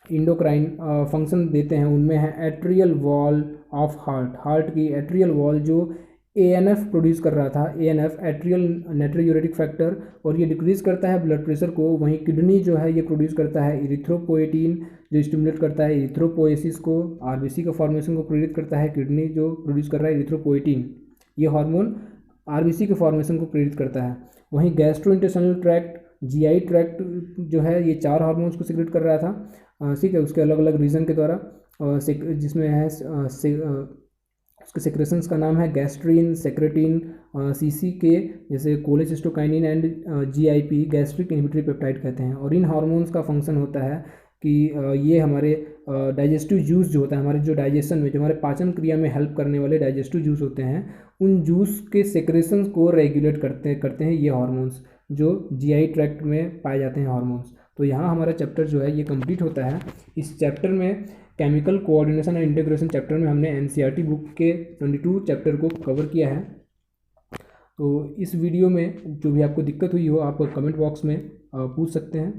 इंडोक्राइन फंक्शन देते हैं उनमें है एट्रियल वॉल ऑफ हार्ट की एट्रियल वॉल जो एएनएफ प्रोड्यूस कर रहा था, एएनएफ एट्रियल नाइट्रोयूरेटिक फैक्टर, और ये डिक्रीज करता है ब्लड प्रेशर को। वहीं किडनी जो है ये प्रोड्यूस करता है इरिथ्रोपोएटिन जो स्टिमुलेट करता है इरिथ्रोपोएसिस को, आरबीसी का फॉर्मेशन को प्रेरित करता है। किडनी जो प्रोड्यूस कर रहा है इरिथ्रोपोएटिन, ये हार्मोन आरबीसी के फॉर्मेशन को प्रेरित करता है। वहीं गैस्ट्रोइंटेस्टाइनल ट्रैक्ट, जीआई ट्रैक्ट जो है ये 4 हार्मोन्स को सिक्रेट कर रहा था, ठीक है, उसके अलग अलग रीजन के द्वारा, जिसमें है उसके सेक्रेशंस का नाम है गैस्ट्रीन, सेक्रेटिन, सीसीके जैसे cholecystokinin and GIP, gastric inhibitory peptide कहते हैं। और इन हार्मोन्स का फंक्शन होता है कि ये हमारे डाइजेस्टिव जूस जो होता है, हमारे जो डाइजेशन में, जो हमारे पाचन क्रिया में हेल्प करने वाले डाइजेस्टिव जूस होते हैं, उन जूस के सेक्रेशंस को रेगुलेट करते हैं ये हार्मोन्स जो जीआई ट्रैक्ट में पाए जाते हैं हार्मोन्स। तो यहाँ हमारा चैप्टर जो है ये कंप्लीट होता है। इस चैप्टर में chemical coordination and integration chapter में हमने एनसीईआरटी बुक के 22 चैप्टर को कवर किया है। तो इस वीडियो में जो भी आपको दिक्कत हुई हो आप कमेंट बॉक्स में पूछ सकते हैं।